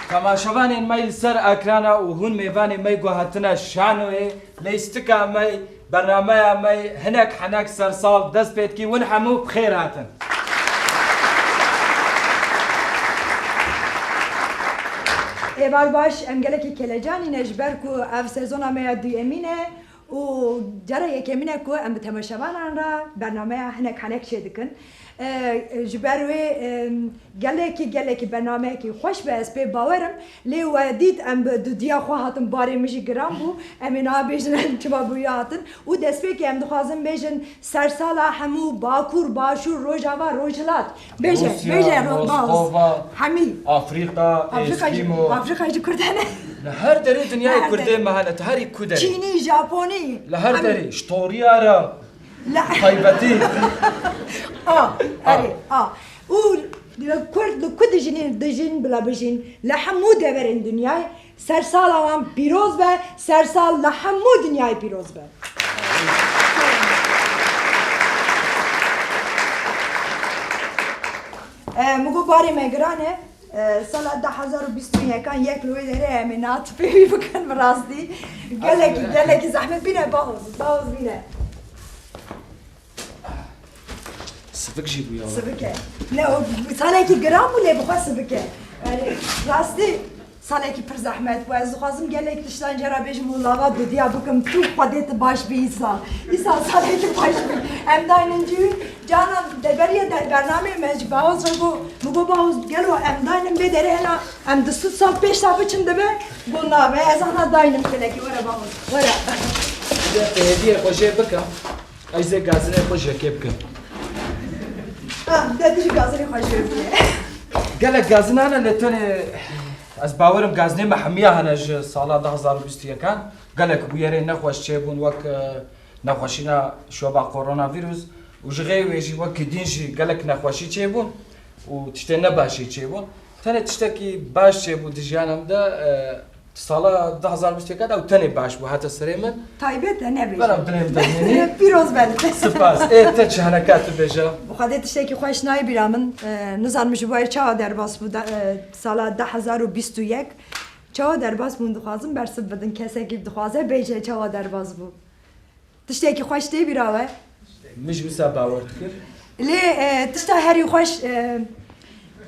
تماشاوان مای سر اکرانا و هون میوان مای گوهاتنا شانوه لیستکا مای برنامه مای هنک حنک سر سال دست بید کی ون همو بخیر هاتن. ایوال باش امگله کی کلجانی نجبر کو اف سزون مای دویمینه و جرا یکمینه کو ام تماشاوان را برنامه هنک حنک شدکن. جبروی گله کی برنامه کی خوش به اسب باورم لی ودید ام دودیا خو هاتم باری میشی گرام بو امینا بیشن چبا بویاتن و دسپی کی ام دخوازم بیشن سرسالا همو باکور باشور روجاوا روجلات بیشن باز همی افریقا اسکیمو افریقا کردانه لهر دری دنیای کرده محلت هری کدری چینی ژاپنی لهر دری شطوریا را لا طيبتي و كل دجين بلا بجين لحمو دبر الدنيا سرسال عوام بيروز به سرسال لحمو دنيا بيروز به مگو باری مگرانه سال 2021 كان ياكلوا ويدري منات في بكن براسدي قال لك زحمه بينا باوز بينا سبك جيبوا يا سبكه لا صالحي جرام ولا بخوا سبكه يعني راستي صالحي پر زحمت و از خواستم گله تشتن جرا بيج مولاوا دوديا بكم تو قديت باش بيسا إسا صالحي باش بي ام دايننجو جانا دبريه در برنامه مج باوز رو مگو باوز گلو ام داينن بدره هنا ام دست سال پیش تا بچن دبه قلنا به از انا داينن كلكي ورا باوز ورا هديه خوشه بكم ايزه غازنه خوشه كيبكم دادیش گازنی خوش بودی. قال لك غازنا انا لتوني از باورم غازني محميه هنج سال 2021 كان قال لك بويري نخوش تشيبون وك نخوشينا شوبا كورونا فيروس وجغي ويجي وك دينجي قال لك نخوشي تشيبون وتشتنا باشي تشيبون ثاني تشتكي باش تشيبون دجانم ده سال 2021 او تاني باش بو هات السريمن طيبت انا بيجي برا بدني بدني بيروز بلد سپاس تچ هنکات بجا بخاطر تشتكي خوش ناي برامن نظر مش باید چا درباس بود سال 2021 چا درباس بود خوازم برس بدن کسی که دخوازه بیجه چا درباس بود تشتكي خوش دی براوه مش بسا باور تكر لی تشتا هری خوش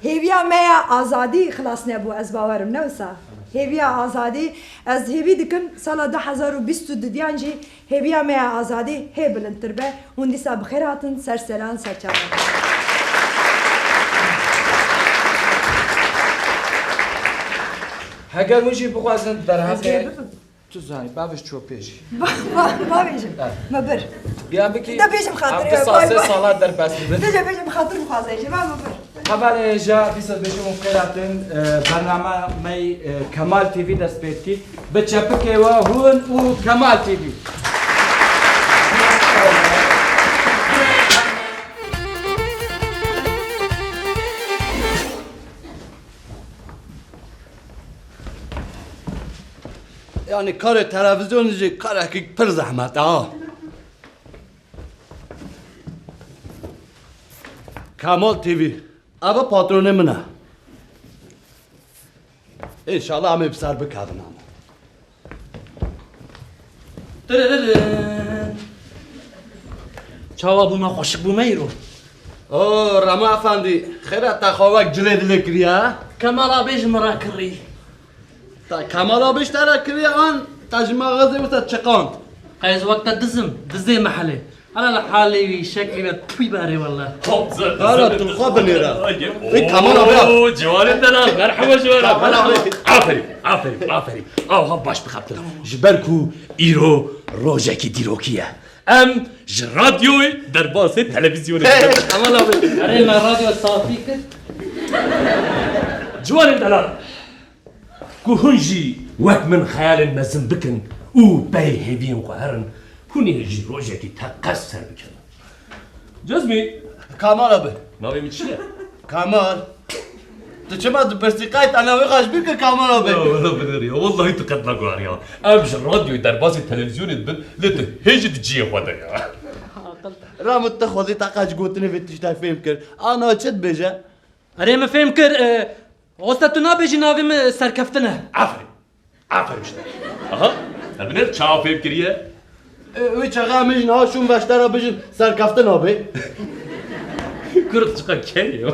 هیویا میا آزادی خلاص نبو از باورم نوسا هیویا آزادی از هیوی دکم سال 2022 دیانجی هیویا میا آزادی هی بلندتر به اون دیسا بخیراتن سرسلان سرچاوه هەگەر وژی بخوازن دەرهەقێ ئەزگێ تو زانی باش چۆ پێشی با بێژم مەبر بیان بکی دا بێژم خاطر ساسێ ساڵات دەرباسی بن دەجا بێژم خاطر بخوازێژە با مەبر خبر جا بیست بشم خیراتن برنامه می کمال تیوی دست بیتی به چپکه و هون و کمال تیوی Yani kare televizyoncu kare ki pır zahmet ha. Kamal TV. Ama patronu mu ne? İnşallah ama bir bıkadın ama. Çava buna hoşuk bu meyru. Oo Rama efendi. Khairat takhavak cilediyle kiriya. Kemal abi jmara kırri. Ta Kamal abi iştara kiriya an. Tajma gazı vata çıkan. Qayz vakta dizim mahalle. Ala la hali şekli ve tüy bari valla. Hala tulqa binira. Kamal abi. اوه جوال الدلال مرحبا جوال Kamal abi. عافري او باش بخاطر جبركو ايرو روجاكي ديروكيا ام راديوي درباسه تلفزيون Kemal abi. Arayla radyo safi kır. جوال الدلال كوهنجي وقت من خيال مزن بكن او باي هيفين قهرن هوني يجي روجاكي تكسر بكن جزمي Kamal abi. ما بيمشي Kamal. Tu çema du persikayt ana ve kaç bir ki Kamal abi. والله بدري والله تقد لقوا يا امش الراديو درباسه التلفزيون بن لت هيجي تجي خدا يا رامت تخوضي تاقاش قوتني في التشتاي فيم كر. انا çet beje. Arey me fehim kır. Osta tu nabêjî navê me serkeftine. عفري işte aha البنات شاو فيم كريه Ve çağa mecin ha şun başlara bejin serkaftan abi. كرت تقا كيو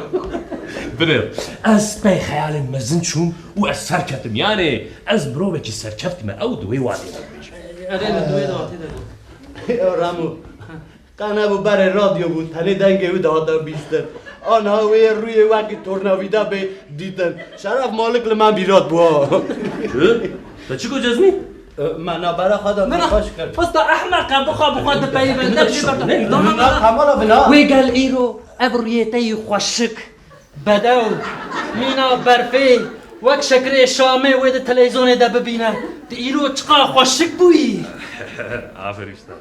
بنات از باي خيال مزن شوم واس سركتم يعني از بروبك سركفت ما او دوي وادي Arey me duye de atı da. Ramu. Kana bu bare radyo bu tane denge bu daha da bizden. Ana ve ruye vakit tornavida be diden. Şaraf malik lman birat bu. تشيكو جزمي Mana bara khada من baş kar. فستا احمق بخا دبي نفسي برضه. Kamal abi na. ويقال ايرو ابريتي خوشك بدو مينا برفي وك شكري شامي ويد التلفزيون دا ببينا ايرو تشقا خوشك بوي عفري işte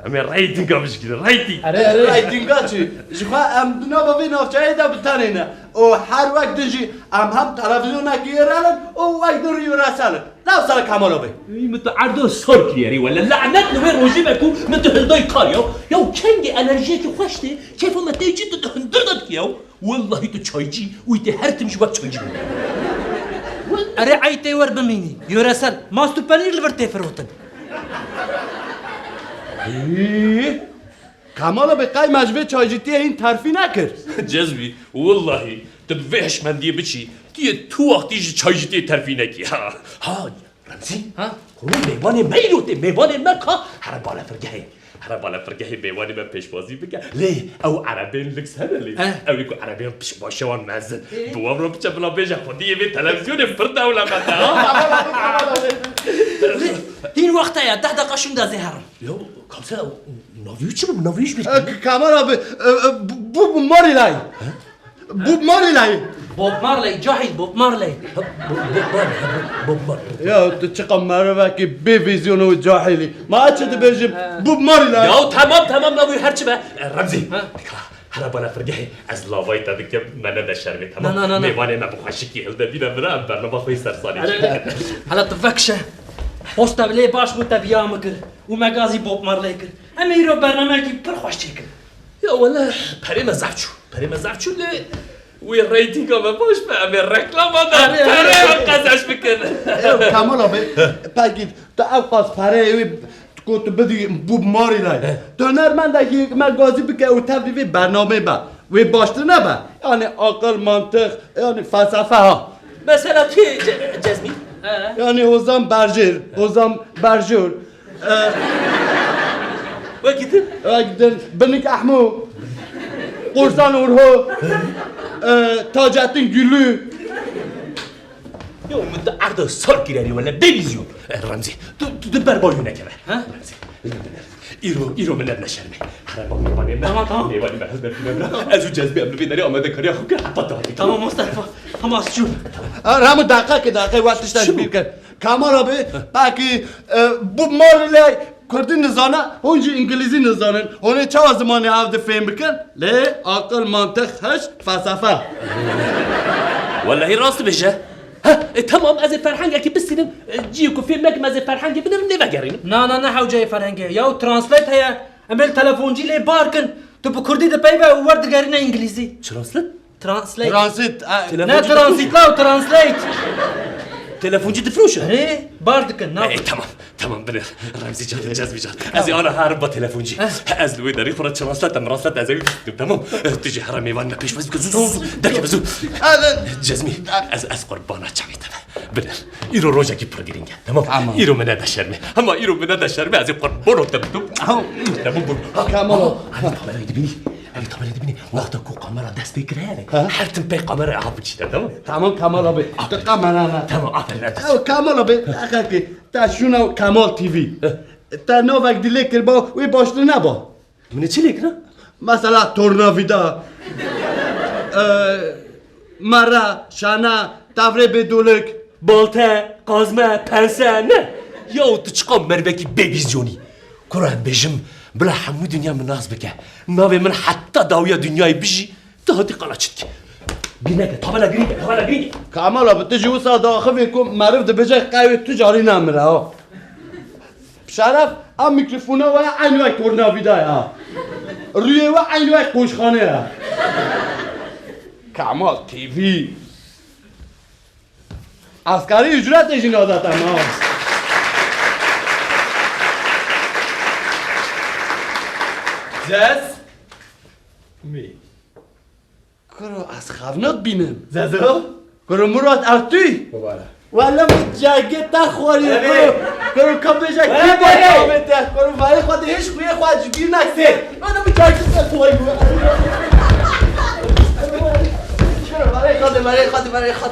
امي رايتنج مش كده رايتي Raytingaçı. Jukha am duna bavi nafçayı da bitanene. O her vakit dici am ham televizyona girelim o vakit duruyor rasalı. La sala Kamal abi. متعردو صور كليري ولا لعنتنا وين وجيبكو من تهداي كاريو يو كنجي انرجيكي خوشتي كيف ما تيجي تهندردك يو والله تشايجي ويتهرتم شو تشايجي اري عيتي ور بميني يورسل ماستو بانير لفرتي فروتن Kamal abi kay mecve çaycıtiye in terfi nekir. جزبي والله تبفيش من دي بتشي دي تو وقت يجي تشايجي ترفينك ها رمزي ها هو ميواني ميلوتي ميواني مكة حرب على فرقهي ميواني ما بيش بازي بك ليه او عربين لكس هذا ليه او يكون عربين بيش باشوان مازن بوامرو بيش بلا بيجا خديه في التلفزيون فردا ولا متى هين وقتها يا دحدق قشم دا زهر يو كمسا نافيوش بيش Kamal abi bu marilay. Bu marilay. بوب مارلي جاهل بوب مارلي Ya çıkan merve ki bir vizyonu cahili. Ma açıdı bejim bu marilay. يا تمام نافيو هرتش بقى رمزي هلا بلا فرقهي از لافاي تدك من هذا الشربي لا، لا، لا، تمام لا. ميواني ما بخشكي هلدا بينا مرا برنامج خوي سرساني هلا تفكشه بوستا بلي باش بوتا بيامكر ومغازي بوب مارلي كر اميرو برنامجي برخوش تشكر يا ولا بري ما زعفتشو لي وين ريتنج ما باش بقى من ريكلام هذا بري قزعش بكن Kamal abi peki ta avqas parayı كنت بدي بوب ماري لاي دونر من داكي مغازي بك او تبدي برنامه با و باشتر نبا يعني عقل منطق يعني فلسفه ها مثلا في جزمي يعني هوزام برجر وقت اقدر بنك احمو قرصان اورهو تاجتين گلو يوم من عرض صار كيراني ولا بيبيزيون رمزي تدبر بايونا كمان ها؟ رمزي إيرو من ابن شرمي حرام ميواني ما ميواني ما هذا فينا أزو جذبي قبل فينا أما ذكر يا أخوك حطها تمام مصطفى حماس شو رامو دقیقه وقتش تشبیه کرد کامل آبی باکی بوب مارلی کردی نزانه هونجی انگلیزی نزانن هونه چه زمانی هفته فهم بکن لی عقل منطق هش فلسفه ولا هي راس بجه ها تمام از فرهنگ کی بسینم جیو کو فیلمک مز فرهنگ بنر نبگرین نا حوجه فرنگه یا ترانسلیت هيا عمل تلفونجي لي باركن تو بكردي ده بيبا ورد غيرنا انجليزي ترانسلیت ترانسليت ترانسیت نا ترانسيت لا ترانسليت تلفونجي دفروشه ايه باردكن نا تمام بنر رمزي جاد جذبي جاد از انا هارب تلفونجي از لوي داري خرج ترانسلیت مراسلت از تمام تيجي حرامي وانا بيش بس زوز دك بزو جزمي از قربانا چميت بنر ايرو روجا كي برجرينج تمام ايرو من هذا شرمي اما ايرو من هذا شرمي از قربانو تبدو تمام کامل أنا طبعا يدبني وقت كو قمرة دست بيكرهالي حرتم بي قمرة عابد شتا تمام کامل آبی تقام انا تمام عفر کامل آبی اخی تا شونو کامل تیوی تا نوک دیلی کر با وی باشتر نبا من چی لیک نه؟ مثلا تورناویدا مره شانه تفره بدولک بالته قازمه پنسه نه یا تو چقام مربکی بویزیونی کرم بجم بلا حمو دنیا من ناز بکه ناوی من حتی داویا دنیای بجی تا هاتی قلاچت که بینه طبعا گرینگه کامل آبی تجی و سادا خفی کن معروف ده بجای قوی تجاری نمیره ها شرف ام میکروفونه و عین وقت تورناویدا ها روی و عین وقت قوشخانه ها کامل تیوی عسکری اجرت ایشین عادت ها زز کرو از خونات بینم زازو کرو مراد ارتی والا مجاگه تا خوری کرو کبجا کی باید کرو ولی خود هیچ خوی خود جبیر نکسه والا مجاگه تا خوری کرو برای خود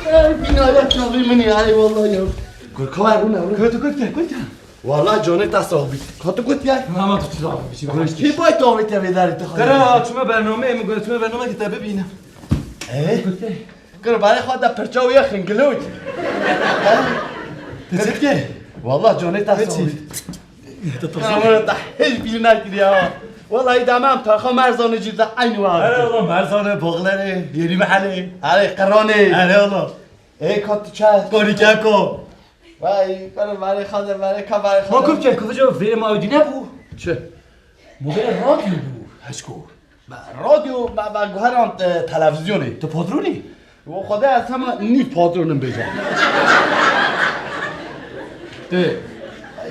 کرو بینایت نبی منی علی والله یا کرو کار بونه کت والله جانه تصاحبی کاتو گفت یا ما تو چرا بشی کی باید تاویت بیداری تو کرا چما برنامه میگه تو برنامه که ببینم کرو برای خود پرچاو یا خنگلوت تسكي والله جانه تصاحبی انا تحیل بیل نکردی ها والله ایدامم تاخا مرزانه جیزه عین وقت والله مرزانه بغلره یری محله آره قرانه آره والله ای کات چه کاری کو وای برای خود برای ما کوب چه کوب جو فیلم آودی نبود چه مدل رادیو بود هشکو رادیو و گوهران تلویزیونی تو پادرونی و خدا از همه نی پادرونم بجا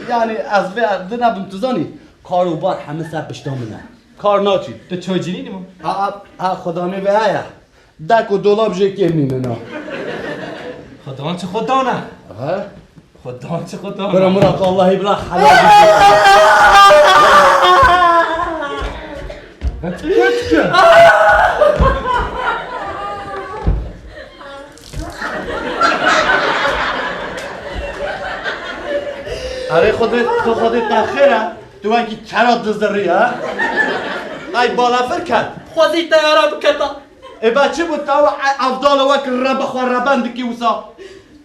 یعنی از وی نبیم تزانی کاروبار همه سر بشتامنه کار ناچی تو چاجینی نیمون خدا می به هیا دک و دولاب جکی نیمه نا خدان چه خدانه ها خدان چه خدانه برا مراد الله بلا حلال آره تو خودت تخیره تو اگه چرا دزدری ها ای بالا فرکت خوزي طيارة بكتا ای بچه بود تو افضال وک رب خواه ربند کی وسا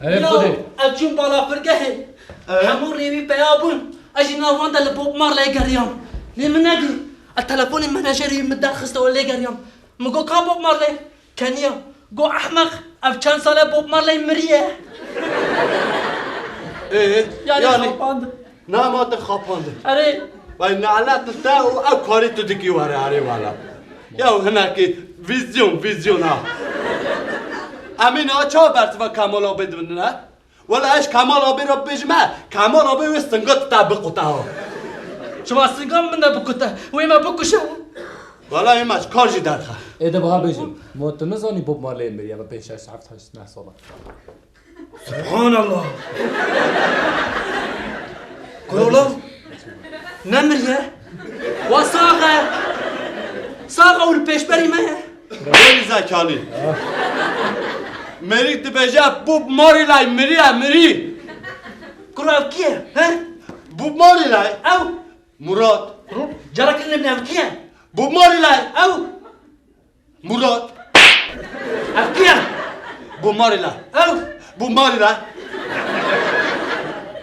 لا أجون بالا فرقه حمور ريبي بيابون أجي نوان ده لبوب مار لي قريان ليه من نادي التلفون المناجري مدخست ولا قريان مقو كا بوب مار لي كانيا قو أحمق أف كان سالة بوب مار لي مريه يعني خباند نه ما تخاپانده أري و نعلت تا او کاری تو دیگه واره آره والا یا هنر که ویزیون ها امین ها چه برس و کمال آبی نه ولی اش کمال آبی را بجمع کمال آبی و سنگات طبق ها شما سنگام من ده بكتا ويما بكشو والا ایمش کار جی درخه ایده با بيجي ما تنزاني بوب مارلي مريا ما بين 6 7 8 سنه سبحان الله كولا نمريا وصاغة صاغة والبيش بري ما ولی زکالی مری دبیجه بوب ماری لای مری كرة كيه ها بوب ماری لای او مراد جرى كلنا بنام كيه بوب ماری لای او مراد كيه بوب ماری لای او بوب ماری لای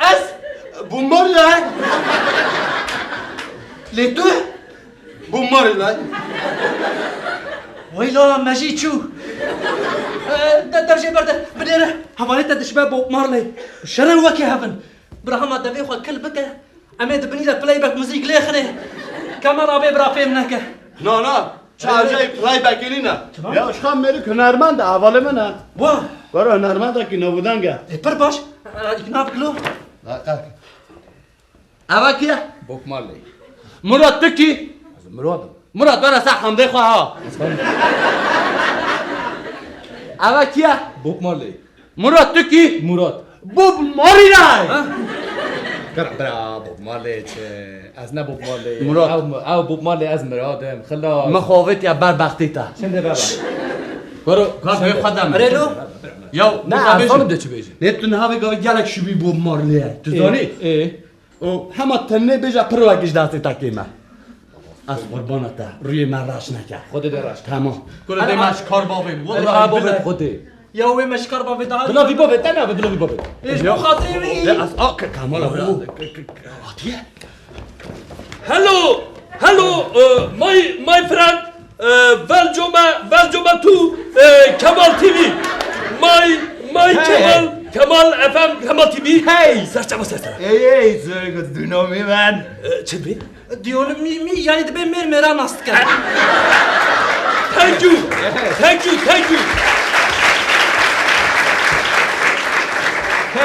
اس بوب ماری لای لیتو بوب ماری لای ويلا ما جيت شو درجة برد بديره هفانيتا دشباب بوب مارلي شرن وكي هفن برهما دبي خو كل بكه اميد بني ذا بلاي باك موزيك ليخني كاميرا بي برا فيلم نكه نه چه پلای بکیلی نه یا اشخام مری هنرمند اول منه واه برای هنرمند که نبودن گه بر باش يناب كلو اول کیه؟ بوب مارلي مراد تو کی؟ مرادم مراد برای سه حمده خواه ها اول کیه؟ بوب مارلي مراد تو کی؟ مراد بوب ماری رای برا بوب مارلي از نه بوب مارلي مراد. او بوب مارلي از مرادم خلاص مخاوت یا بربختی تا شنده بابا برو کار خودم ريلو یا نه اصلا ده چی بیجی نیتون هاوی گاوی گلک شبی بوب مارلیه تو دانی؟ او همه تنه بیجا پر وکش دستی تکیمه از قربانتا روی من رش نکرد خود درش تمام کل دیمش کار باویم برو بابت خودی يا وين مشكر بابي دار بلا في بابت انا بلا في بابت ايش مو خاطري از کمال آتیه Hello, my friend. Welcome to Kemal TV. My Kemal FM, Kemal TV. Hey. Serçe ses. ای زرگت دونامی من Çibi. ديون مي يعني دبي ميرا ناستك Thank you.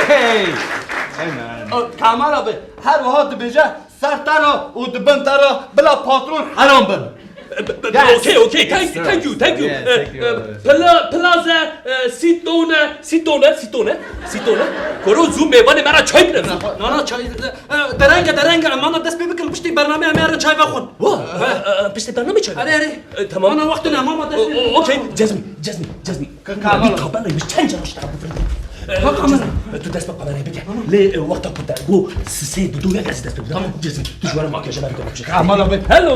هی کمال آبه هر وقت بیجا سر ترا و دبن ترا بلا پاترون حرام بن Okay. Thank you. Plaza Sitone. Koro zoom meyvane mera çay bile. لا شاي درنجة انا دس بيبكل بشتي برنامج امير شاي باخون Pişte barname çay. اري Tamam. انا وقتنا ماما دس Okay. Cezmi. Kamal. Bir kabarla bir çay canı işte bu fırında. Tu ders bak kamerayı bekle. Le vakta kuta. Bu sisi dudu ya gazete. Tamam. Cezmi. Tu şu an makyajı ben de کمال آبه Hello.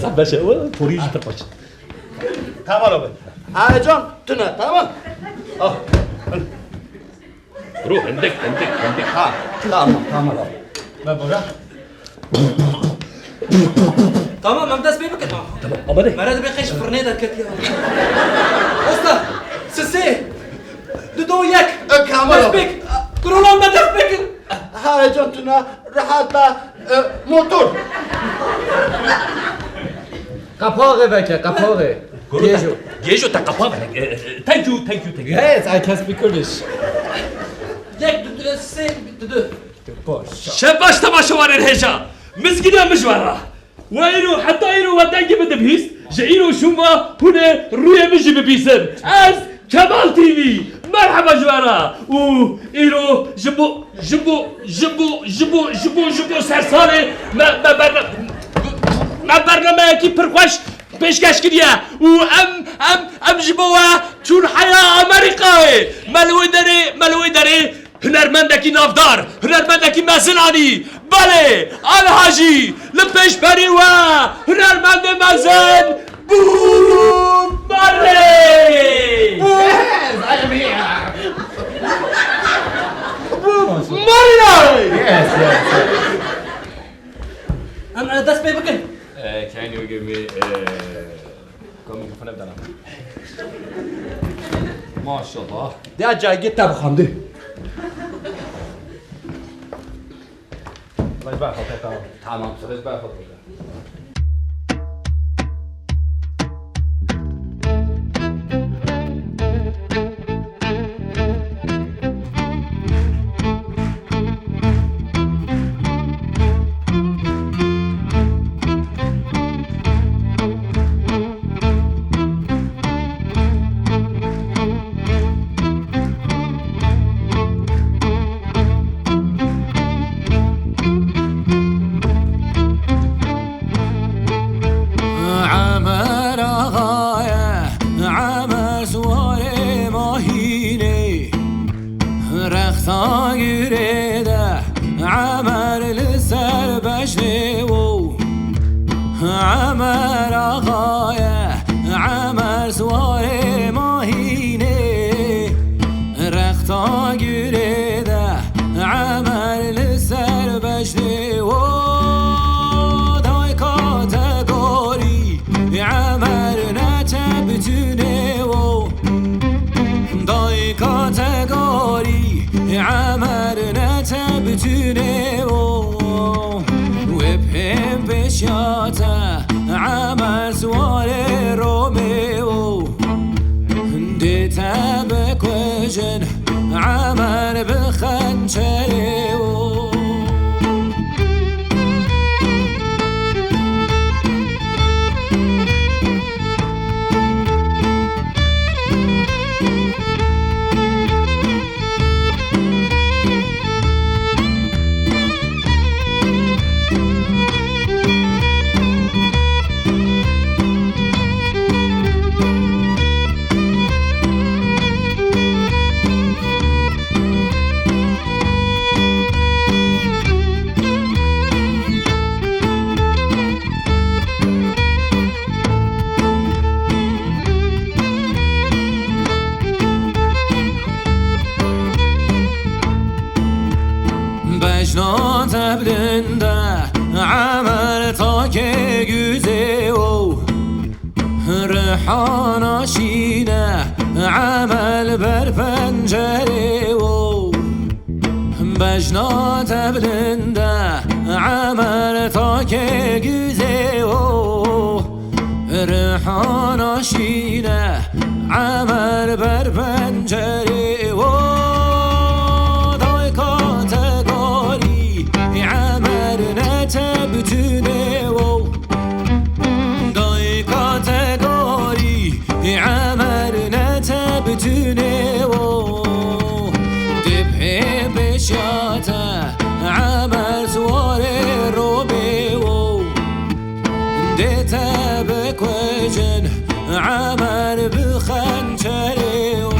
Sen başa o Torici de baş. کمال آبه جان تو نه تمام Bro hendek. ها تمام کمال آبه ببرا تمام ما دس بيبكل Tamam ama ne? مرة دبي خيش فرنيدا كتير استا سسي دودو ياك كمال دس بيك كرولون ما دس بيك ها جان تو نه راحت با موتور قپاقه بکه قپاقه Gejo ta kapa bana. Thank you. Yes, I can speak Kurdish. ياك دودو سسي دودو شباش تماشا وارن هجا مزقنا مجورة وينو حتى اينو ودانجي بدبهيس جاينو شوما هنا رويا مجي ببيسن از كمال تي في مرحبا جوارا و اينو جبو سرسالي ما برنامه كي برخوش پیشکش کردیه و ام جبوه چون حیا امریکایی ملوی داره هنرمندکی نافدار هنرمندکی مزنانی بله الحاجی لپیش پری و هنرمند مزن بوم ماری انا دس بيبكل Can you give me mikrofonu بدارم ماشاءالله ده جایگی تب خانده تمام صداش برخورد عمر بخنچره و بجنات بلنده عمل تا که güze و رحانا شینه عمل بر پنجره و بجنات بلنده عمل تا که güze و رحانا شینه عمل بر پنجره و تبتونه و دای کاتگوری عمر نتبتونه و دبه بشاته عمر سوار روبه و دیتا بکوجن عمر بخنچره و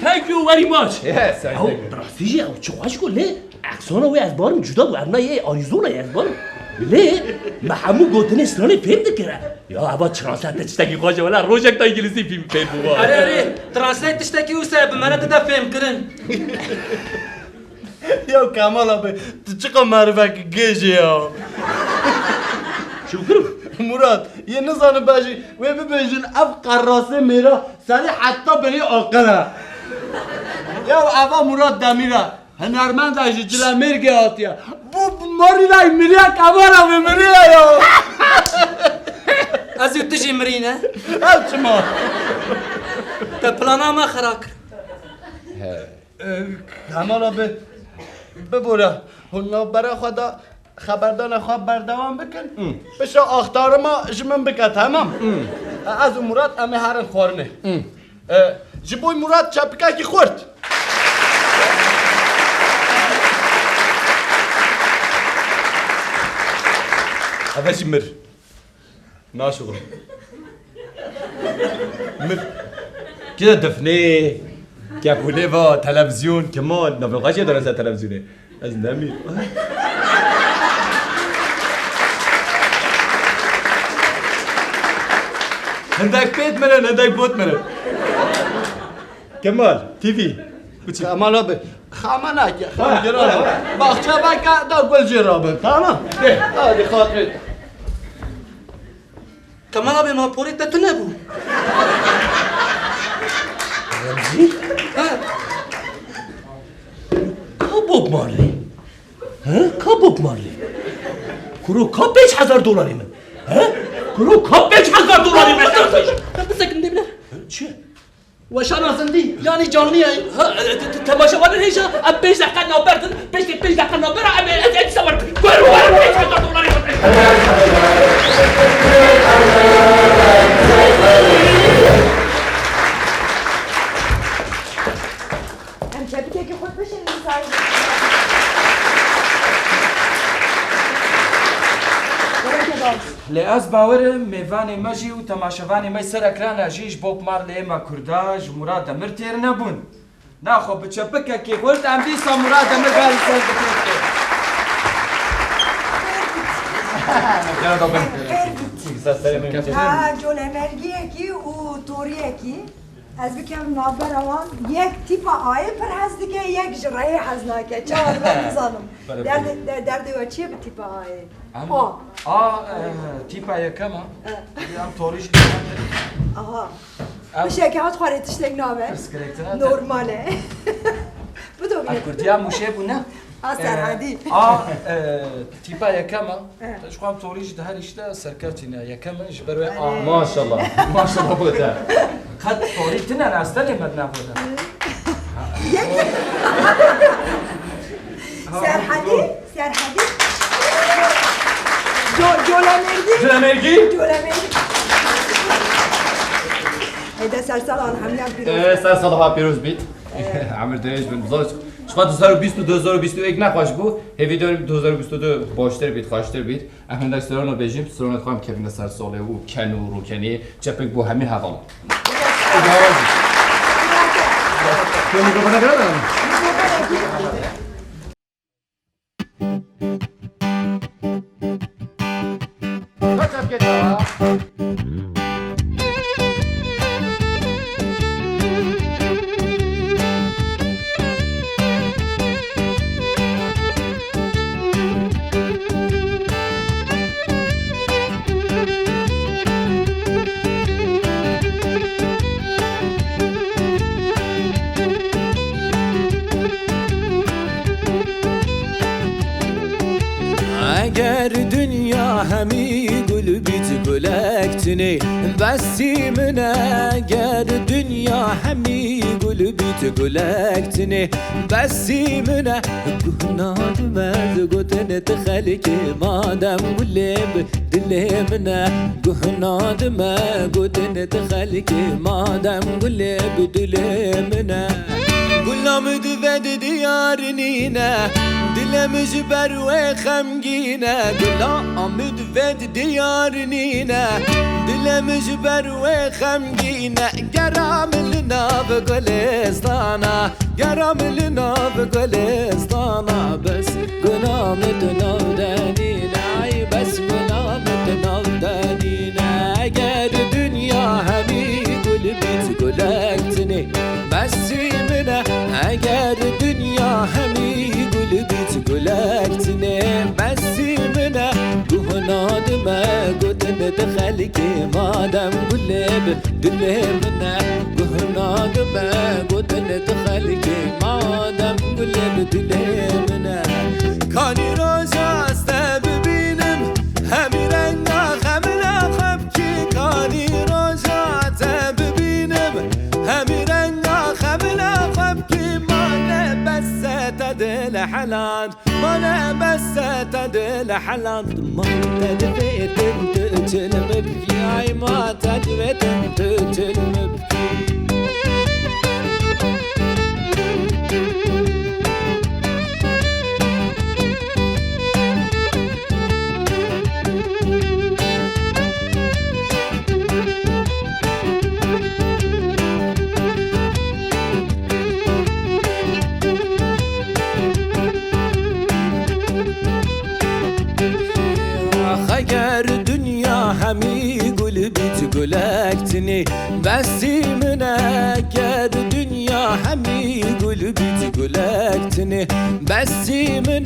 Thank you very much. Yes, I او think. راستی او چقاش کله اکسانا و از بارم جدا و ارنا یه آیزونا از بارم لی ما همو گوتن اسرانی فیلم دکره یا ابا ترانسلیت تشتکی خواهشه ولی روشک تا انگلیسی فیلم بوا اره ترانسلیت تشتکی او سه بمره داده فهم کرن یا کمال آبی تو چقدر معرفه که گیجی یا شو کرم مراد یه نزانه باشی و ببینجن اف قراسه میرا سری حتی بری آقره یا اوا مراد دمیره هنرمند هاشی جلا مرگی آتیا بو ماری لای میریا کمالا به میریا یا از یو تجی مرینه او چما تا پلانا ما خراک کمال آبی ببوره هنو برای خدا خبردان خواب بردوام بکن بشه آختار ما جمن بکن تمام از مراد امی هرن خورنه جبوی مراد چپکه کی خورد هذا مر ناشغل مر كده دفنه كابولي با تلفزيون كمان نبغاش يقدر ينزل تلفزيونه از نمي عندك بيت مرن عندك بوت مرن كمال تي في کمال آبی خامنه که خام جرابه باخچه بکه دا گل جرابه تمام ده خاطرت کمان آبی ما پوری تا تو نبو کا بوب مارلی ها کا بوب مارلی کرو کا $5000 من ها کرو کا $5000 من بسکن دیبنه چیه وشان زندی یعنی جانی ای تماشا ولا هيجا اب 5 دقيقه نوبرت 5 دقيقه نوبر ام اتصور $5000 ام چپیته که خود بشین سایه لی از باورم میوان مجی و تماشاوانی می سر اکران جیش بوب مارلی ما کرداج مراد امر تیر نبون نه خب بچپکه که قلت ام دیسا مراد امر گاری سر بکرده ها جول مرگیه کی و توریه کی از بکم نابر اوان یک تیپ آیه پر هست دیگه یک جرعه هزناکه چهار رو نزانم درد و چیه به تیپ آیه؟ تیپا یکم ها ام توریش آها میشه که هات خواهی تشتگ نامه؟ نورماله بدو بینه کردی هم موشه بونه؟ سرحدی تیپا یکمه شخوام توریش ده هر اشته سرکرتینه یکمه اش بروی ماشاءالله ماشاءالله بوده خد توری تنه نستنی مدنه بوده سرحدی جولمردی هيدا سرسال الحمد لله سر صلاحا پیروز بید عمر دریج بین بزارش شما 2020 و 2021 نخواهش بود هیوی داریم 2022 باشتر بید خواشتر بید احمد سران رو بجیم سران خواهم کبین سر ساله و کنو رو کنی چپک بو همین حقام تو میکروفون نگردم کچم که تا اگر دنیا همی گل بیت گلکتنی بسی من اگر دنیا همی گل بیت گلکتنی بسی من گناه مرد گوتن تخلک مادم گلب دل من گناه ما گوتن تخلک مادم گلب دل من گلام دود دیار نینه دلم جبر و خمگینه گلام دود دیار نینه دلم جبر و خمگینه گرام لنا بگلستانا گرام لنا بگلستانا بس گلام دنو دنینه ای بس گلام دنو دنینه اگر دنیا همی گل بیت گلکتنی بسی منه اگر دنیا همی گل بیت گلکتنی بسی منه گهناد ما گدن دخلک مادم گلب دل منه گهناد ما گدن دخلک مادم گلب دل منه کانی روزا است ببینم همی رنگا خمنا خب کی کانی روزا است ببینم همی رنگا خمنا خب کی مانه بس تدل حلاند مانه بس تدل حلاند ما تدفيت تقتل مبكي اي ما تدفيت تقتل مبكي اگر دنیا همی گل بیت گلکتنی بسی من اگر دنیا همی گل بیت گلکتنی بسی من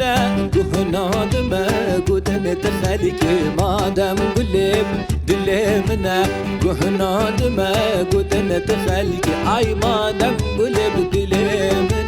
گهناد ما گدن تخلک مادم گلب دل من گهناد ما گدن تخلک ای مادم گلب دل من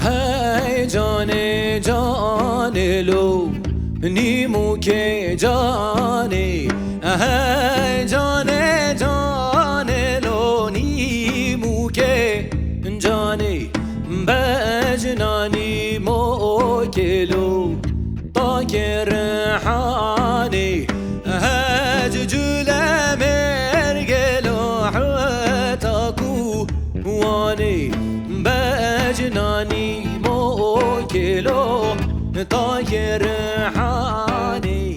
hey jane jane lo نیمو که جانی جانه جانه لو نیمو که جانی بجنانی مو کلو تا که رحانی هج جوله مرگلو حتاکو وانی بجنانی مو کلو طاير حاني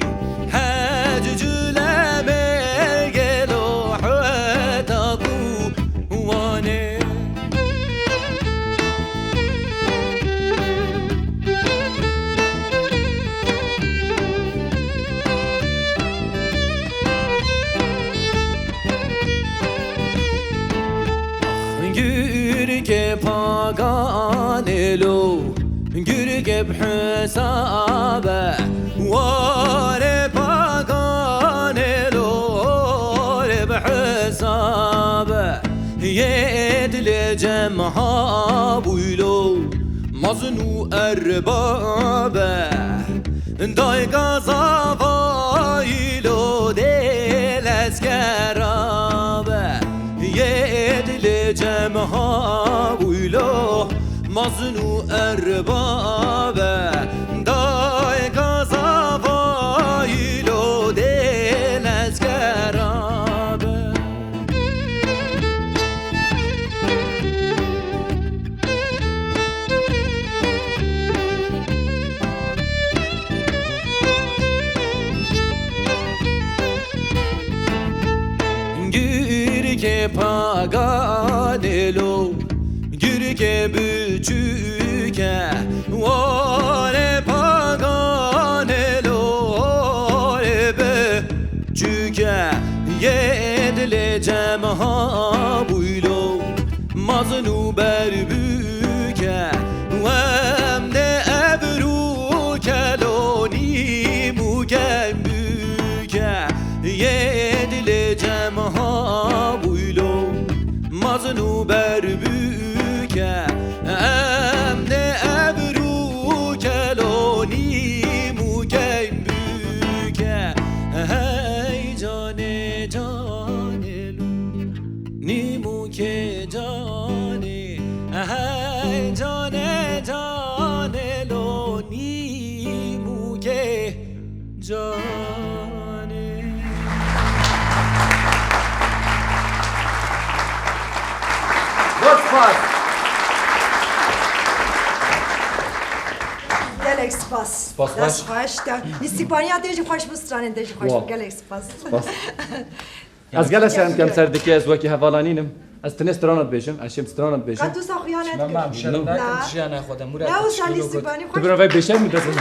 حاجج لما قالوا حواتكو واني که پاگانلو گرگ بحسابه واره پاگانلو بحسابه یه دل جمعها بویلو مزنو اربابه دای گازا وایلو دل از گرابه یه دل جمعها بویلو مزنو اربابه دای گازا وایلو دل از گرابه که پاگانلو گرگ بچوکه واره پاگانلو واره بچوکه یه دل جمعها بویلو مزنو بر بوکه و امن ابرو کلونی موگم بوکه یه دل جمعها بویلو مزنو بر بوکه امن ابرو کلونی موگم بوکه ای جان جانلو نیمو که جانی ای جان جانلو نیمو که جانی Godspad. گلک سپاس سپاس باش. دست خوش استیپانیا دیجی خوش بسترانه دیجی خوش واو. گلک سپاس از گله شرم کم سردکی از وکی حوالانینم از تنه استرانت بیشم اشیم استرانت بیشم قد تو ساخیانت من هم شرم نه. نکن جیان خودم مراد نه و تشکیل سالی و گفت. استیپانی تو خوش برای بیشم میدازم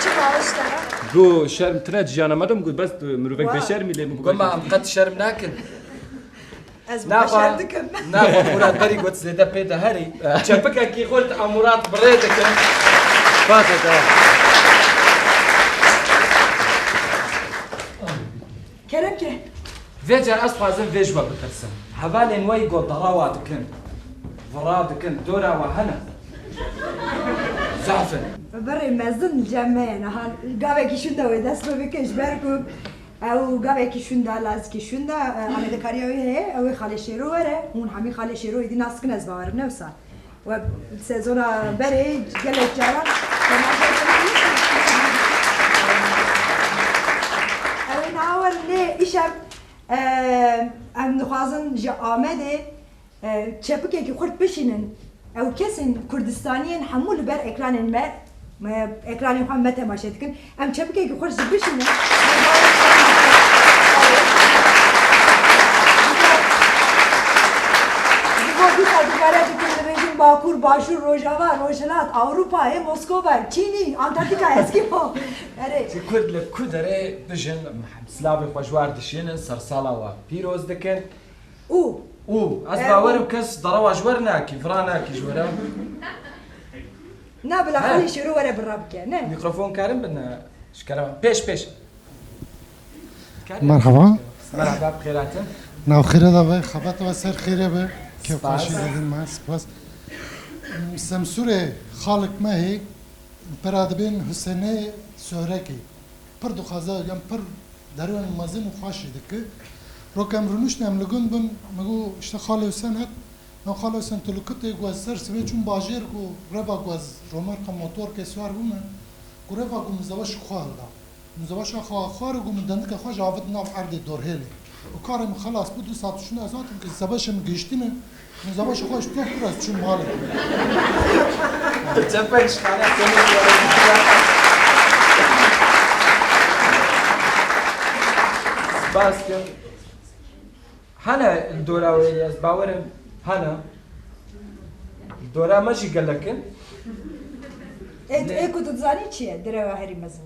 چی باش داره گو شرم تنه جیانا مدام گو بس مروفک واو. بیشتر میلی گم ما هم قد شرم نکن از نه باشر با دکم نه با مراد بری گفت زیده پیدا هری چپکه کی خورد امورات برده کن فاته تا کرم که ویجر از فازم ویج با بکرسم حوال نوی گو ضراوات کن وراد کن دورا و هنا زعفن برای مزن جمعه نهان گاوه کشونده و دست رو بکش برکو او گاوه کشونده لاز کشونده آمده کاریوی هه او خاله شیرو وره اون همی خاله شیرو ایدی ناسکن از باورم نوسا و سزونا بره گلک جارا او ناور نه ایشم ام نخوازن جا آمده چپکه که خورد بشینن او کسین کردستانیین همول بر اکرانین بر اکرانین خواهم مته ماشد کن ام چپکه که خورد بشینن دو تا دیگره که رژیم باکور باشور روژاوا روشنات اروپا مسکو بر چینی آنتارکتیکا اسکیمو اره چی کرد لکو داره بجن سلاوی خوشوار دشینن سرسالا و پیروز دکن او از باورم کس ضروا جوار ناكي فرا ناكي جوارا نه بلا خالی شروع وره براب که نه میکروفون کارم بنا شكرا پیش مرحبا مرحبا بخيراتن ناو خیره دا به خبت و سر خیره به که خوشی دیدین ما سپاس سمسور خالق مهی پرادبین حسینه سورکی پر دو خازا یم پر درون مزین و خوشی دکه رو کم رونوش نم لگون بن مگو اشتا خاله حسین هد من خاله حسین تلوکتی گوز سر سوی چون باجیر گو ربا گوز رومر که موتور که سوار بومه گو ربا گو مزواش خواه دا مزواش خواه گو مدند که خواه جاوید ناف عرد دور هیلی و کارم خلاص بود 2 ساعت شونه از آتم که زباشم گشتینه مزواش خواهش تو پر از چون ماله تفكش على بس كم هنا الدورة وياس باورم هنا الدورة ماشي قال لك ای کدوم زنی چیه؟ دره و هری مزن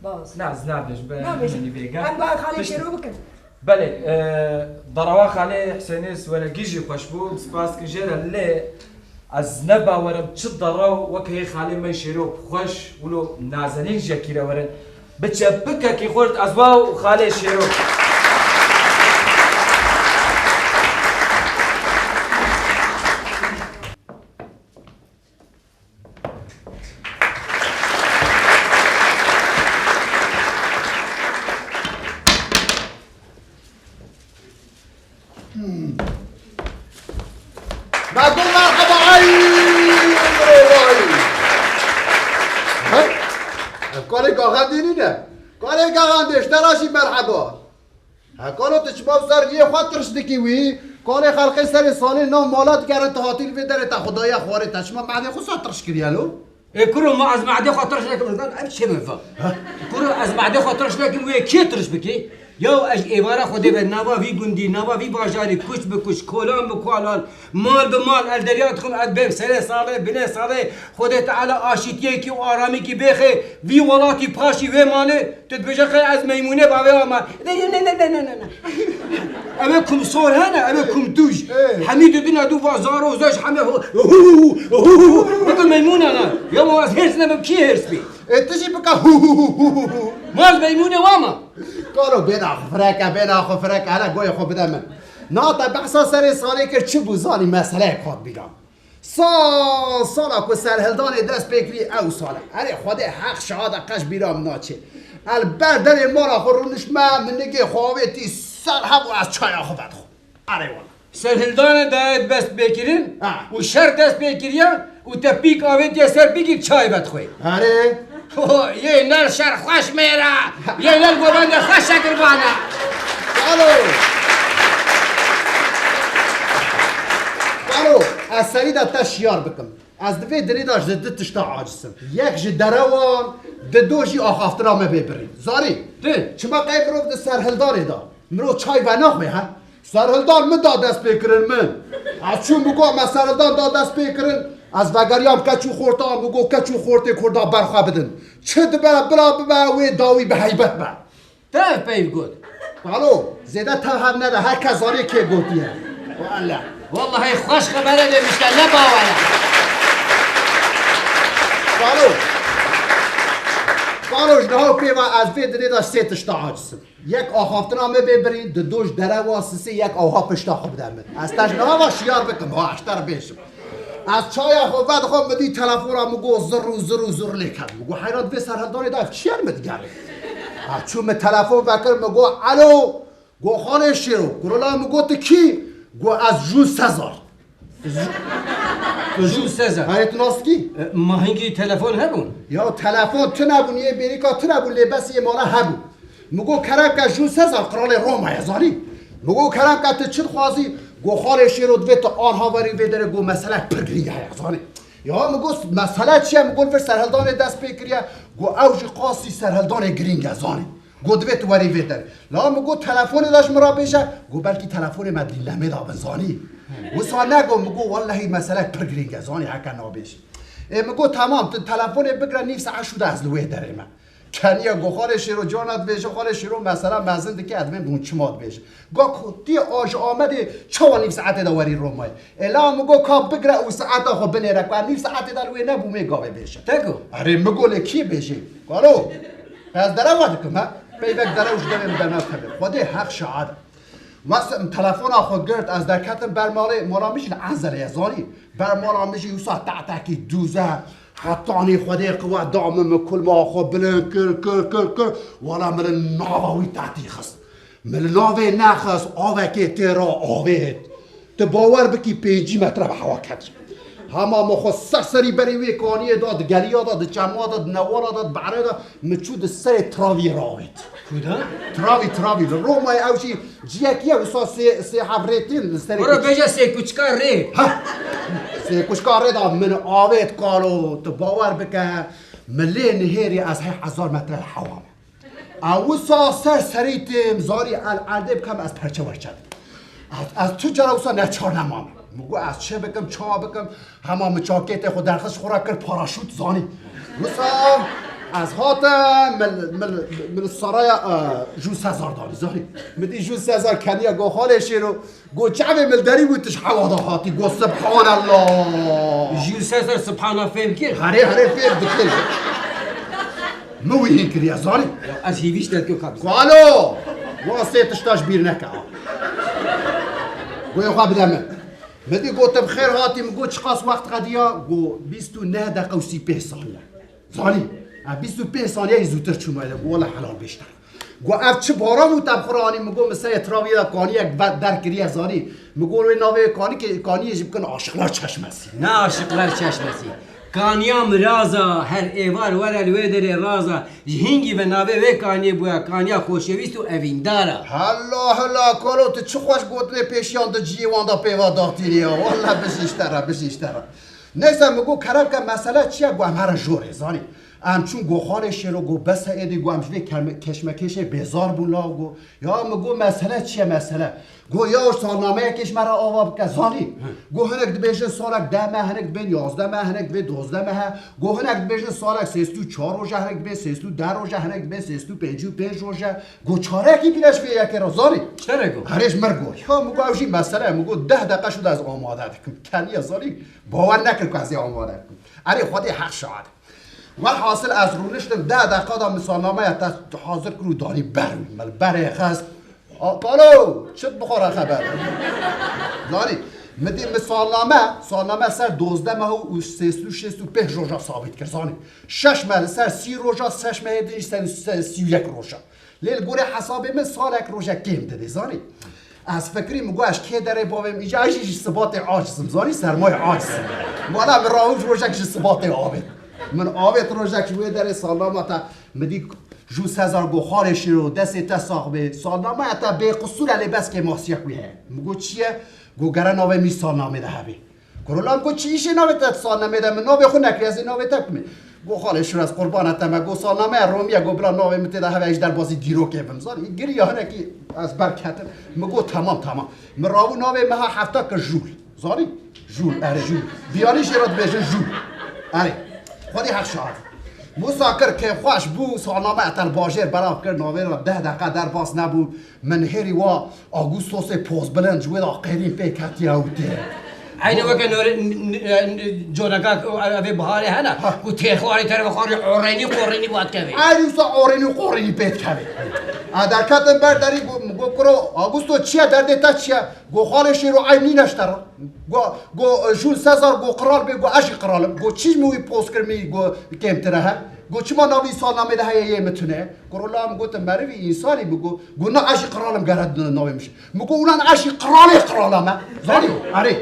باز ناز نابش نه بشه بني فيجا هم باید خالی شروع بکن بله ضروا خاله حسینی سوال گیجی خوش بود سپاس که جره لی از نباورم چه ضروا وکه خاله من شیرو خوش ولو نازنین جکیره ورن بچه بکه کی خورد از واو خاله شیرو نقول مرحبا کاری کاغذ دینینه کاری کاغذ دیش دراشی مرحبا کارو تشباب سر یه خود ترشدکی وی کاری خلقی سر سالی نام مالات کرن تحاتیل وی داره تا خدایا خواره تشما معده خود سا ترش کریالو كرو ما از معده خاطرش لكن امشي منفا كرو از معده خاطرش لكن ويا كي ترش بكي يو اج عباره خدي بالنوا في گندي نوا في باجاري كش بكش كولان بكولان مال بمال الدرياتكم ادب سنه ساله بنه ساله خدي تعالى اشيتيه كي وارامي كي بخي في ولاتي باشي و ماله تتبجخ از ميمونه باوي ما ابيكم صور هنا ابيكم دوج حميد الدنيا دو بازار وزاج حمي بقول ميمونه انا يوم واز هرسنا بكي هرس بي تجي بكا مال ميمونه واما کارو بنا خفرک هلا گوی خو بدم من نا تا بحثا سر سالی که چه بوزانی مسئله خود بگم سالا کو سر هلدان دست بکری او ساله اره خود حق شهاده قش بیرام ناچه البردر مارا خو رونش من نگه خواهیتی سر هم از چای خو بد خو اره والا سرهلدان داید بس بکرین و شر دست بکرین و تپیک آوید یا سر بگیر چای بد خوی اره یه نر شر خوش میره یه نر گوبند خوش شکر بانه قالو از سری دا تشیار بکم از دوی دری داشت زده تشتا عاجزم یک جی دروان دو جی آخافترامه ببرین زاری چما قیب رو ده سرهلدانی دا مرو چای و نخوی ها سرهلدان من دا دست بکرن من از چون بگو ما سرهلدان دا دست بکرن از وگریام کچو خورتا بگو کچو خورته کردا برخوا بدن چه دبرا بلا ببا و داوی به حیبت با تف پیف گود قالو زیده تفهم نده هر کس زاری که گوتیه والله والله خوش خبره نمیشته نباوره قالو جنها پیوا از بید ریدا سه تشتا عاجزم یک آخافتنامه ببرین دوش دره واسسه یک آها پشتا خوب دمید از تجنها و شیار بکن ها اشتر بیشم از چای خو بعد خو بدی تلفن مگو زر لیکن مگو حیران به سرهلدانی داف چیر مدگره چون me تلفن بکر مگو الو گو خانه شیرو گرولا مگو تو کی گو از جون سزار جون سزار هایت ناسکی ماهنگی تلفن هبون یا تلفن تو نبون یه بریکا تو نبون لباس یه مالا هبون مگو کرم که جون سزار قرال روما یزاری مگو کرم که تو چی خوازی گو خاله شیرو دویت آنها وری ویدره گو مسئله پرگریه یزانی یا مگو مسئله چیه مگو ور سرهلدان دست بکریه گو اوج قاسی سرهلدان گرینگ یزانی گو دویت وری ویدره لا مگو تلفن داشت مرا بیشه گو بلکی تلفن مدلی لمه دا بزانی و سوال نگو مگو والله مسئله پرگریه یزانی حکا نابیش مگو تمام تلفن بگره نیف ساعت شده از لوه داره من کنیا گو خاله شیرو جانت بیشه خاله شیرو مثلا مزند که ادمه بون چماد بیشه گو کتی آج آمده چوا نیف ساعت داوری رومای الا مگو کاب بگره او ساعت خو بنیره که نیف ساعت دلوی نبومه گاوه بیشه تگو اره مگو لکی بیشه کارو از دره واد کم ها پیوک دره وش داریم بنات کرده خودی حق شعاده مثلا تلفن آخو گرد از درکتم برماله مالا میشین عزله یزانی برمالا میشین یوسا تعتکی دوزه حطاني خدي قوى دعم كل ما خو بلن كر ولا من الناوي تاعتي خص من الناوي ناخص اوكي ترى اويت تباور بكي بيجي متر بحواكت هما مخصصري بريوي كوني داد غاليا داد جما داد نوارا داد بعره داد مچود سر تراوي راويت كودا تراوي روما اوشي جيكيا وصا سي حبرتين سر ورا بيجا سي كوچكا ري سي كوچكا ري دا من اويت قالو تباور بك ملي نهيري از 1000 متر الحوام اوصا سريت مزاري العرده بكم از پرچه ورچد از تو جراوسا نچار نمام مگو از چه بکم چا بکم همام چاکت خود درخش خورا کر پاراشوت زانی وسا از هات من السرايا جو سازار داري زاري مدي جو سازار كانيا جو خالشي رو جو جعبه ملدري وتش حواضا هاتي جو سبحان الله جو سازر سبحان الله فهم كير هري فين بكل مو هيك يا زاري از هیویش داد که قبض قالو واسيت تشتاش بير نكا جو يخا بدم مدي قلت بخير هاتي مقول شخاص وقت غادية جو 29 دقيقة و30 ثانية زاري 25 ثانية زودتر شو ماله والله حلال بیشتر گو اف چه بارا تب خورانی مگو مثلا تراوی کانی یک بد در کریه زاری مگو روی ناوی کانی که کانی یجب کن عاشقلار چشمسی نه عاشقلار چشمسی کانیام رازا هر ایوار ورل ویدر رازا هنگی و ناوی و کانی بویا کانیا خوشویست و اویندارا هلا کالو تو چه خوش گوتنه پیشیان دا جیوان دا پیوا داختیری والله بشیشتره نیسا مگو کرب که مسئله چیه گو همه جوره زانی چون گو خالش رو گو بس ایدی گو همشوی کشمکش بیزار بولا گو یا مگو مسئله چیه مسئله گو یا سالنامه کش مرا آواب که زانی گو هنک دبیشن سالک 10 ماه هنک دبین 11 ماه هنک دبین 12 ماه گو هنک دبیشن سالک 34 روزه هنک دبین 32 روزه هنک دبین 35 روزه گو چاره کی بیلش به یک را زانی چرا گو هرش مرگو یا مگو اوشی مسئله مگو 10 دقیقه شد از آماده دکم کنی زانی باور نکن که از آماده کن اره خودی حق شاد و حاصل از رونشتم 10 دقیقه دا مثالنامه تا حاضر کرو داری بروی مل بره خست قالو چت بخوره خبر داری مدی مثالنامه سر 12 ماه و 35 روزا ثابت کرد زانی 6 ماه سر 30 روزا 6 ماه دیش سر 31 روزا لیل گوره حساب من سالک روزا کم داده زانی از فکری مگوش که داره باوم ایجا ایش ثبات عاجزم زانی سرمای عاجزم والا من راوج روزا که ثبات آبد من آبت روزا که در سالنامه تا مدی جو سازار گو خارشی رو دست تا ساقبه سالنامه تا به قصور علی بس که ماسیه کویه مگو چیه گو گره ناوه می سالنامه ده هبی کرولام گو چیشه ناوه تا سالنامه ده من ناوه خو نکری از ناوه تا کمی گو خالش رو از قربانت تا گو سالنامه رومیه گو بلا ناوه می ده هبه ایش در بازی دیرو که بمزاری گری ها نکی از برکت مگو تمام مراو ناوه مها هفته که زاری جول اره جول بیانی شیرات بیشه جول اره خودی حق شاد مساکر که خوش بو سالنامه اتر باجر براف کرد ناوه را 10 دقیقه در باس نبود من هری و آگوستوس پوز بلند جوید آقیرین پیکتی اوته عین وقت جونگا اوی بحاله هنه کو تخواری تر بخوری عورینی قورینی باید کوی ایروسا عورینی پیت کوی در کتن برداری گو کرو آگوستو چیه در دیتا چیه گو خالشی رو عینی نشتر گو جول سازار گو قرار بی گو اشی قرارم گو چیز موی پوز کرمی گو کم تره گو چی ما ناوی سالنامه ده یه متونه کرولام گوتم بروی انسانی بگو گو نا اشی قرارم گرد ناوی میشه مگو اونان اشی قرارمه زانی آره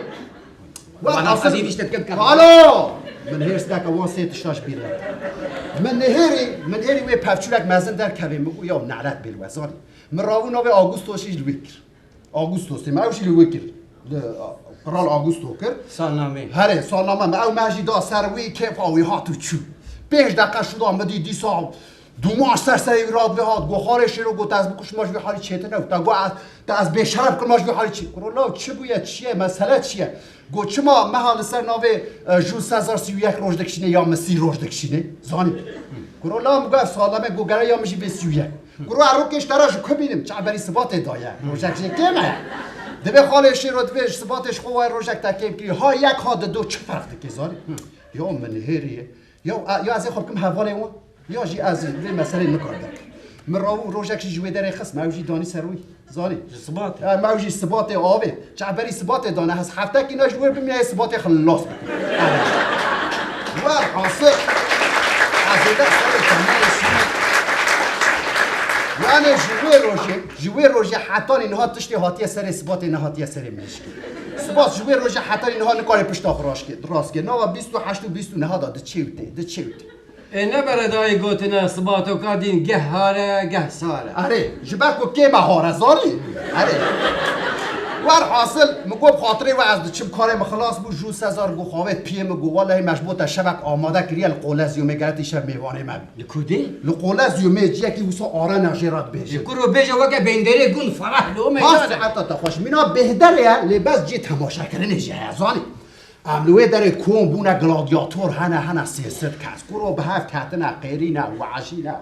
وانا قضیه بیشتر کم حالا من هرس دکه وان سیتشتاش بیره من نهری وی پفچولک مزن در کوی مگو یا نعرت بیل وزاری من راو ناوی آگوستوشیش لویکر آگوستوسی من اوشی لویکر قرال آگوستو کر سالنامه هره سالنامه من او مجی دا سروی کف آوی هاتو چو 5 دقیقه شد آمدی دی سال دو ماه سر راد به هات گو خارشی رو گو از بکش ماش به حالی چیته نه تا گو از به شرف کن ماش به حالی چی کرولا چه بویه چیه مسئله چیه گو چما محل سر ناوه جو 1031 روز دکشینه یا 30 روز دکشینه زانی کرولا مگه سالمه گو گره یا میشی به 31 گرو اروکش تراش کبینم چه بری ثبات دایه روزک کمه دبه خالشی رو دبه ثباتش خواه روزک تکیم کی ها یک ها دو چه فرق دکی زانی یا من هریه یا از خب کم حواله اون یا جی از این مسئله نکرده من روزک جوی در خصم موجی دانی سروی زانی ثبات موجی ثبات آبه چعبری ثبات دانه هست هفته کی ناش ور بمیای ثبات خلاص بکن و حاصل از این یعنی جوی روزه حتی اینها تشتی هاتی سر ثبات اینها هاتی سر مشکی ثبات جوی روزه حتی اینها نکاری پشت راست که نوا 28 و 29 داد چیوته نه بردای گوتنا ثباتو کادین گه هاره گه ساره اره جبر کو که هاره زاری اره ور حاصل مگو خاطری و از چم کار مخلاص بو جو سزار گو خوات پی مگو والله مشبوط شبک آماده کریه القولز یوم گرتی شب میوانه مبی لکودی القولز یوم یکی وسو آره نجرات بیشه کرو بیجه وقت بندره گون فرح لو میاد حتی تا خوش مینا بهتره لباس جی تماشا کردن جهازانی عملوه در کون بونه گلادیاتور هنه سیست کس گروه به هفت کتنه قیرینه وعشینه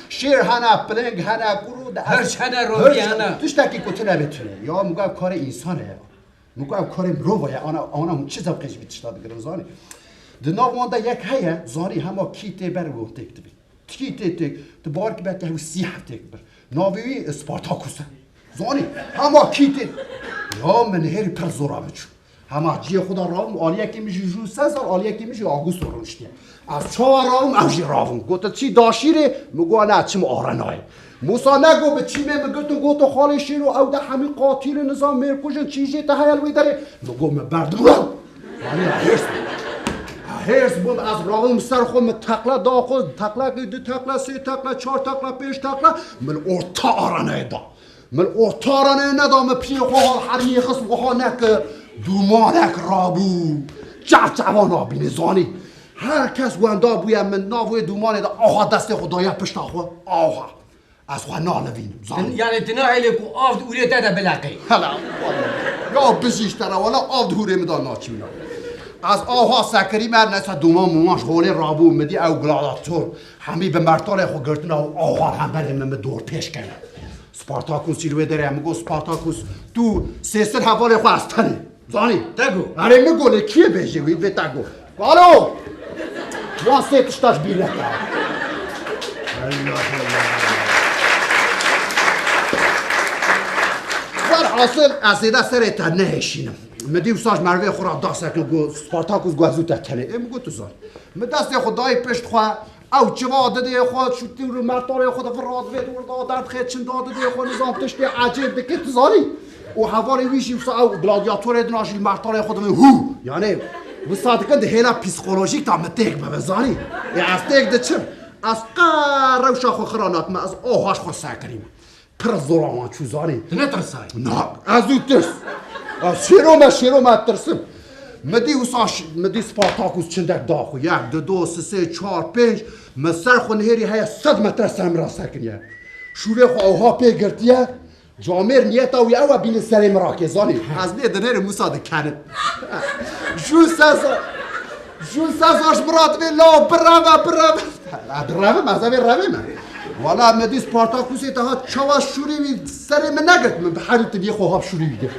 شیر هنه پلنگ هنه گروه هرچ هنه روی هنه توش تکی کتنه بتونه یا مگه کار انسانه مگه کار مروه آنا هم چیز هم قیش بیتشتا بگرم زانی دناو وانده یک هیه زانی همه کیته برو تک دبی کیته تک تبار که باید که سی هفته بر ناوی اسپارتاکوسه زانی همه کیته یا من هری پر زورا بچو همه جی خدا راوم آلیه که میشه جو سزار آلیه که میشه آگوست رو رشتیه از چاوا راوم اوجی راوم گوته چی داشیره مگو نه چیم آرنای موسا نگو به چیمه مگتون گوتو خالی شیرو او ده همین قاتل نظام میرکوشن چیزی تحیلوی داره مگو مبردم هرس بود از راوم سر خود تقلا داخل تقلا دو تقلا سه تقلا چهار تقلا پنج تقلا من ارتا آرنای دا من ارتا آرنای ندا من پی خواه حرمی خسم خواه نک دومانک رابو جوان آبی نزانی هر کس واندا بویم من ناوی دومانه دا آها دست خدایا پشتا خواه آها از خواه نالوین یعنی تناهی لیکو آفد اولی داده بلاقی هلا یا بزیشتره ولا آفد هوره مدا ناچینا از آها سکری من نسا دومان موماش حوله رابو مدی او گلاداتور همی به مرتال خو گرتن او آها هم بده من دور پیش کنه سپارتاکوس چیلوه داره هم گو سپارتاکوس تو سیستر حواله خو استنی زانی تگو آره میگونه کیه بیجی وید به تگو بالو وان سیتشتاش بیره که بر حاصل از ایده سر ایتا نهشینم مدی وساش مروه خورا داسته که گو سپارتاکوس گوزو تکنه ایم گو تو زان مدسته خدای پشت خواه او چوا داده خود شوتی رو مرتاره خود فراد وید ورد آدرد خید چند داده خود نظام تشتی عجیب دکه تو زانی و حوالی ویشی وسا او گلادیاتور دناشی مرتاره خود هو یعنی وسا دکن ده هیلا پیسکولوژیک تا متیک ببزانی از تیک ده چم از قار روشا خو خرانات ما از آهاش خو ساکریم پر زورامان چو زانی نترسای نه از او ترس از شیرو ما ترسم مدی سپارتاکوس چندک داخو یک دو سه چهار پنج مسر خو نهری های 100 متر سمرا سکنیه شوره خو اوها پی گرتیه جامر نیتا وی او بین سر مراکه زانی از نه دنر موسا ده کنه جون سازاش برات وی لا برام مزاوی رویم والا مدی سپارتاکوس تا چواش شوری وی سر من نگرت من بحری تبیه خواب شوری ویده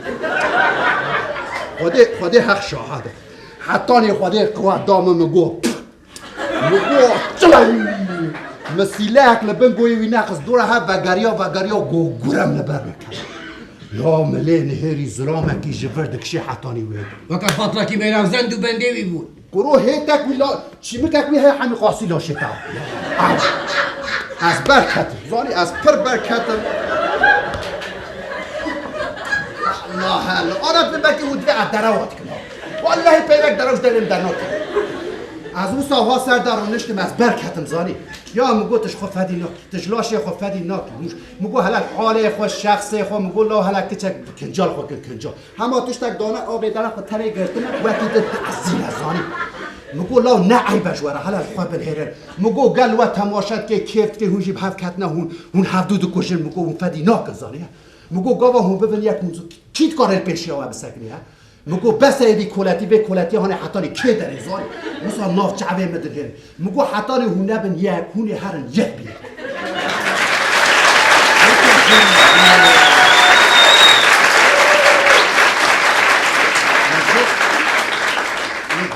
خودی حق شاهده حتی نی خودی قوات دام مگو چلای مسیلک لبن گوی وی نقص دوره ها وگریا گو گورم لبر میکنه یا ملی نهری ظلامه کی جبرد کشی حتی نی وید وکر فاطمه کی بیرم زند و بنده وی بود گروه هیتک وی لا چی مکک وی های همی قاسی لا شتا از برکت زانی از پر برکتم الله الله أنا ببكي ودفع الدروات كلها والله بيبك دروش دارم درنات از اون ساها سر دارم نشتم از برکتم زانی یا مگو تشخو فدی ناک تجلاش خو فدی ناک مگو هلا حال خو شخص خو مگو لا هلا کچک کنجال خو کنجال همه توش تک دانه آب داره خو تری گرتن وقتی ده عزیز زانی مگو لا نه عیبش وره هلا خو بالهرن مگو قال و تماشات که کیفت که هونجی بحف کتنا هون حدود کشن مگو اون فدی ناک زانی مگو گاوا هم ببین یک موضوع کیت کار پیشی ها بسکنی ها مگو بس ایدی کولتی هانی حتانی کی داره زاری مثلا ناف چعبه مدرهن مگو حتانی هونه بن یک هونه هرن یک بید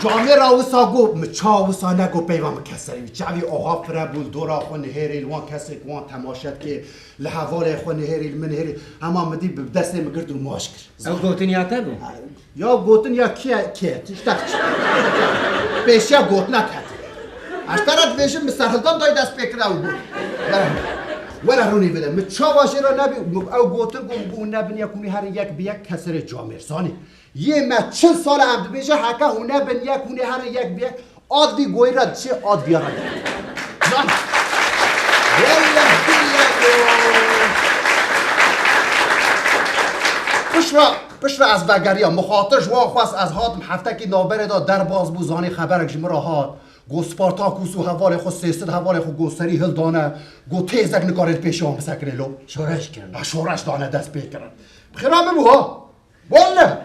جامعه را وسا گو مچا وسا نگو پیوام کسری چاوی آها فربول دورا خو نهری وان کسی وان تماشات که لحوال خو نهری من هری اما مدی به دست مگرد و ماش کرد او گوتن یا تبو یا گوتن یا کیه تشتاق پیشیا گوتن نکرد اشترات ویژن مسهلدان دای دست بکراو بود ولا رونی بده مچا واشه را نبی او گوتن گو نبنی کنی هر یک به یک کسر جامعه سانی یه ما 40 سال عبد بیشه حکا هونه بن یک هونه هر یک بیک آد بی گوی را چه آد بیا را زن پشت از وگریا مخاطرش واخواست از هاتم هفته که نابره دا در باز بوزانی خبرک جمرا هات گو سپارتاکوس و حوال خود سیستد حوال خود گوستری هل دانه گو تیزک نکارد پیش هم بسکنه لو شورش کرد شورش دانه دست بکرن بخیرام ببو ها والله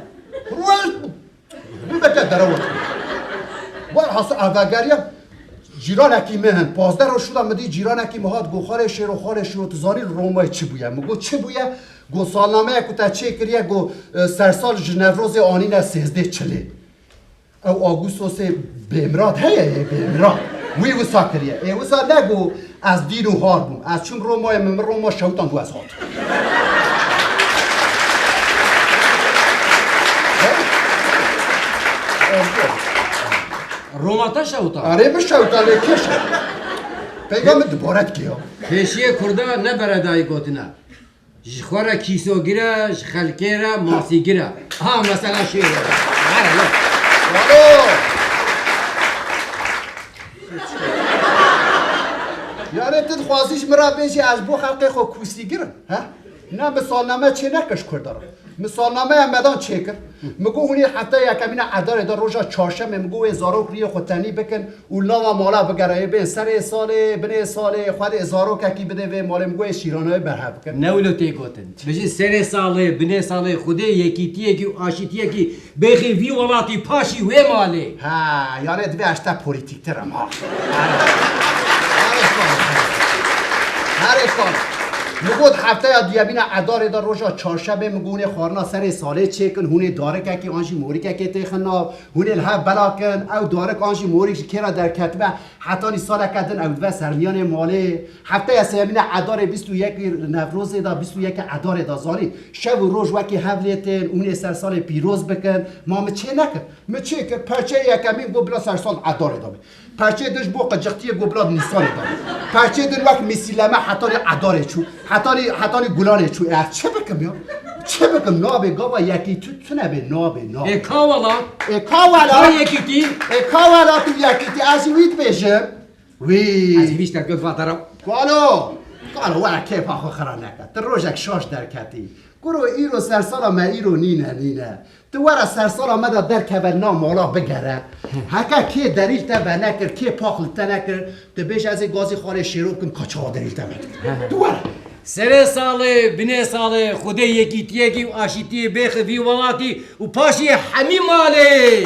بکه دروت بار حاصل اوگریم جیران اکی مهن 15 رو شدم مدی جیران اکی مهات گو خاله شیر و خاله شیر و تزاری رومای چی بویه مگو چی بویه گو سالنامه اکو تا چه کریه گو سرسال جنوروز آنین 13 چلی او آگوستوس بیمراد هیه بیمراد وی وسا کریه ای وسا نگو از دین و هار بوم از چون رومای من روما شوتان دو از هات روماتا شوتا آره بشوتا لیکش پیغام دوبارت کیا پیشیه کرده نبردای گوتنا جخورا کیسو گیره خلکه را ماسی گیره ها مثلا شیره والو یاره تد خواسیش مرا بیشی از بو خلقه خو کوسی گیرن ها نه مثالنامه چه نکش کردارم مثالنامه مدان چه کرد مگو هونی حتی یکمین عدار دا روژا چارشم مگو ازارو کریه خودتنی بکن و لاوا مالا بگره به سر سال بنه سال خود ازارو ککی بده و مال مگو شیرانه برها بکن نولو تی گوتن بجی سر ساله بنه ساله خوده یکی تیه کی آشیتیه کی بخی وی ولاتی پاشی و ماله ها یاره دوی اشتا پولیتیک ترم ها هر سال مگود هفته یا دیابین عدار دا روژا چارشبه مگونه خارنا سر ساله چکن هونه دارک که آنشی موری که تخنا هونه الها بلاکن او دارک آنشی موری که را در کتبه حتی سال کدن او دو سرمیان ماله هفته یا سیامین عدار 21 نوروز دا 21 عدار دا زاری شب و روز وکی حولیتن اون سر سال پیروز بکن ما چه نکن چه که پرچه یکمین گو بلا سر سال عدار دا پرچه دش بو قجقتی گو بلا نیسان دا پرچه دن وقت میسیلمه حتی عدار چو حتی گلانه چو چه بکم یا چه بکم نابه گابا یکی تو نبه نابه اکاوالا یکی تی اکاوالا تو یکی تی از وید بشم وی از ویش در گفت فاترم قالو ولا کیف آخو خرا نکد در روژک شاش در کتی گرو ایرو سرسالا ما ایرو نینه تو ورا سرسالا مدا در کبنا مولا بگره هکا کی دریل تبه نکر کی پاخل تنکر تو بیش از گازی خاره شیرو کن کچا دریل تبه تو ورا سر ساله بنه ساله خوده یکی تیه کی آشیتی بخ وی ولاتی و پاشی همی ماله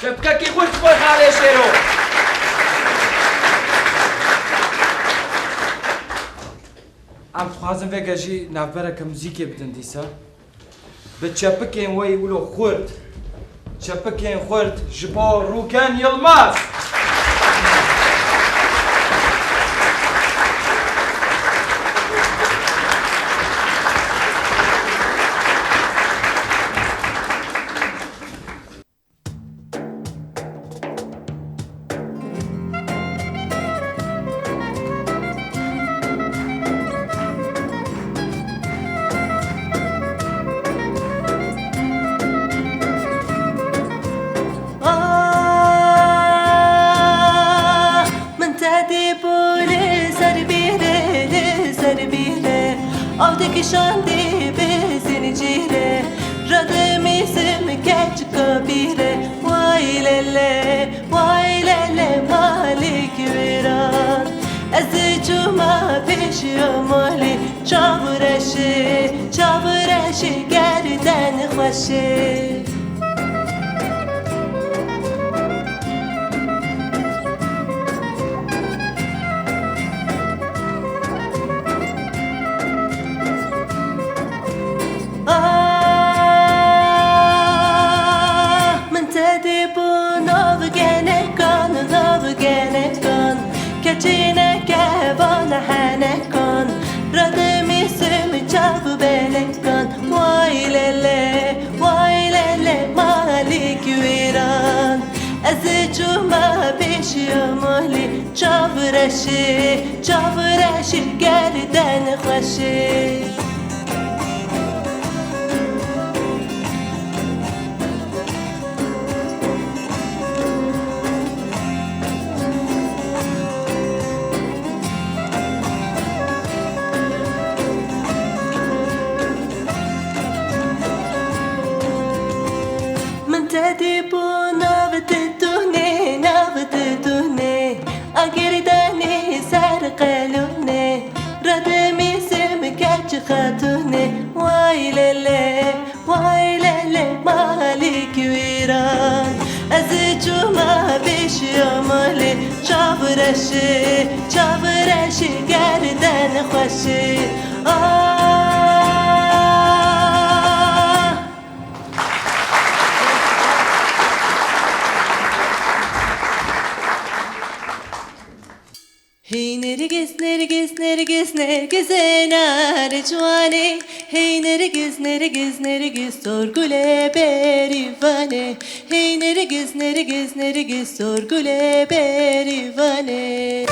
Çöpkaki kuş boy kardeşlerim. Am xwazim veke jî navbereke muzîkê bidin dîsa. Bi çepikên wê wilo xurt. Çepikên xurt ji bo Rûken Yılmaz. کشانده به زنجیره ردم اسم کچ کبیره وای لله مالک ویران از جمعه پیش مالی چاورشه گردن خوشه چاورشه گردن خوشه من تدي بو نوت وای لله وای لله مالک ویران از جمعه بشیاماله چاورش گردن خوشه Hey nergis enar juane Hey nergis sorgule berivane Hey nergis sorgule berivane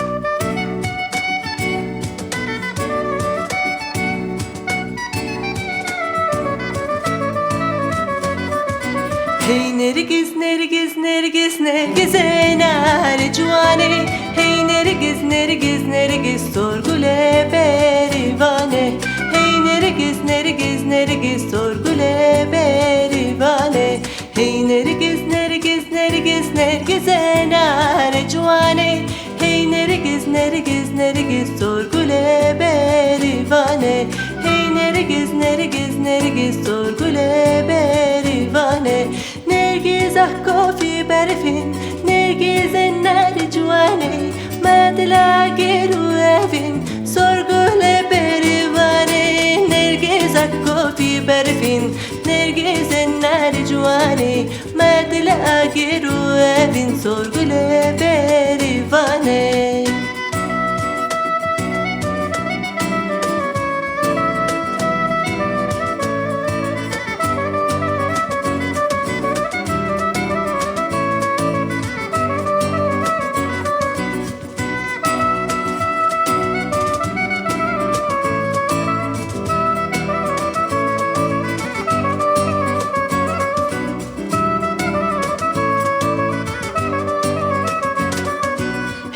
Hey nergis enar juane Hey nergis sorgule berivane Hey nergis sorgule berivane Hey nergis enar juane Hey nergis sorgule berivane Hey nergis sorgule berivane Nergis kofi berfin Nergis enar juane Madla geru evin sorgule berivane Nergis kofi berfin Nergis enar juane Madla geru evin sorgule berivane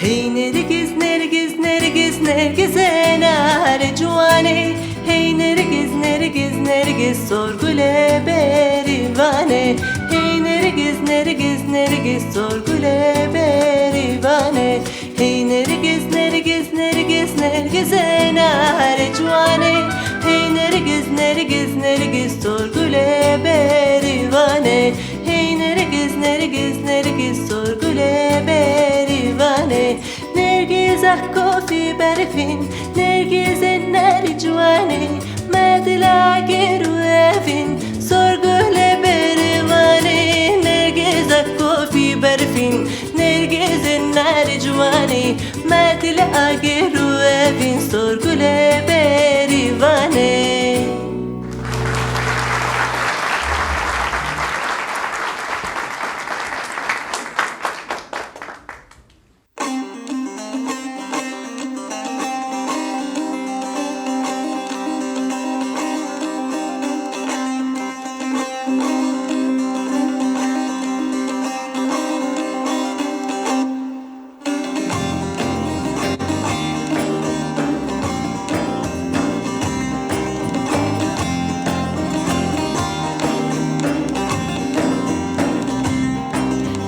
Hey nergis enar juane Hey nergis sorgule berivane Hey nergis sorgule berivane Hey nergis enar juane Hey nergis sorgule berivane Hey nergis sorgule berivane Nergis kofi berfin Nergis enar juane Madla geru evin sorgule berivane Nergis kofi berfin Nergis enar juane Madla geru evin sorgule berivane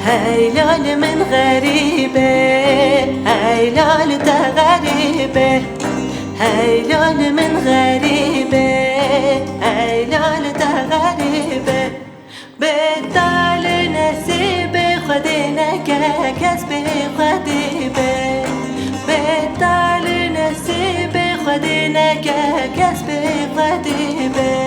هيلال من غريبة هيلال ده غريبة هيلال من غريبة هيلال ده غريبة بدال نسيبي خدينا كسبي خديبة بدال نسيبي خدينا كسبي خديبة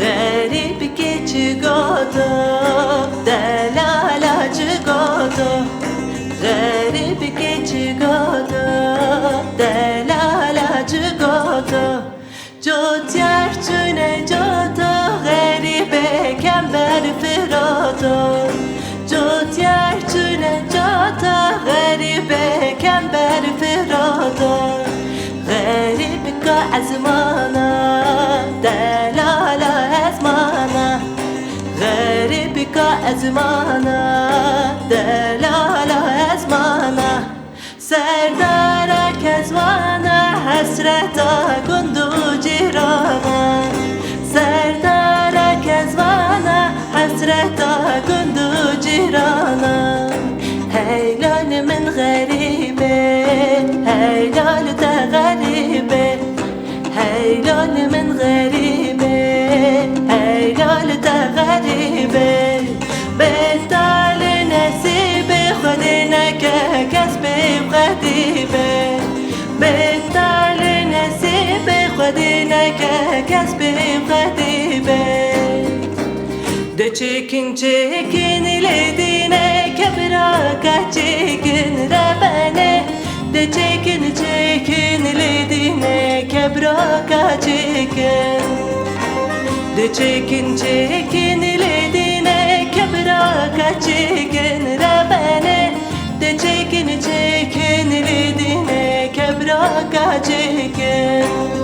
غريب كيتشيغوتو دلالا جيغوتو غريب كيتشيغوتو دلالا جيغوتو جوت يارچونه جوتو غريب كمبر فراتو جوت يارچونه جوتو غريب كمبر فراتو غريب كازمانا دلالا ازمانا غريب كازمانا دلالا ازمانا سردارا كزوانا حسرتا گندو جیرانا سردارا كزوانا گندو جیرانا هیلال من غریبه هیلال تا غریبه هیلال من غریبه هیلال تا غریبه بهتال نصیب خود نکه کسب غریبه بهتال نصیب خود نکه کسب غریبه ده چکن لدینه کبرا که چکن ربنه ده چکن لدینه کبرا که چکن ده چکن لدینه کبرا که چکن ربنه ده چکن لدینه کبرا که چکن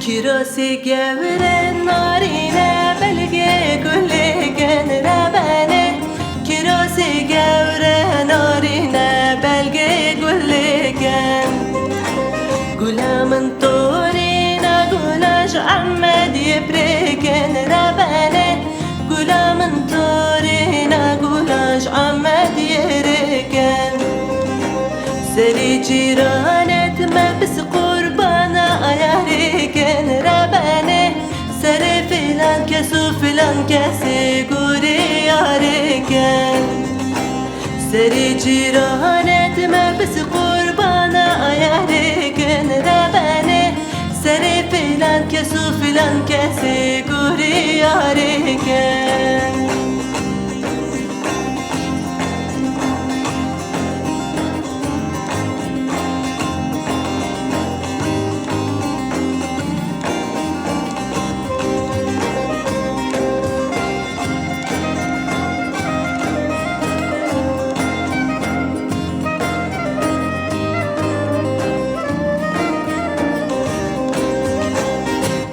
kirosi gevre narine belge gülgen rabane kirosi gevre narine belge gülgen gulamın torina gulaş Ahmed yebregen rabane gulamın torina gulaş Ahmed yeregen seri ciran etme biz kurbana ayarken rabane seri filan kesu filan kesi guri yarken seri ciran etme biz kurbana ayarken rabane seri filan kesu filan kesi guri yarken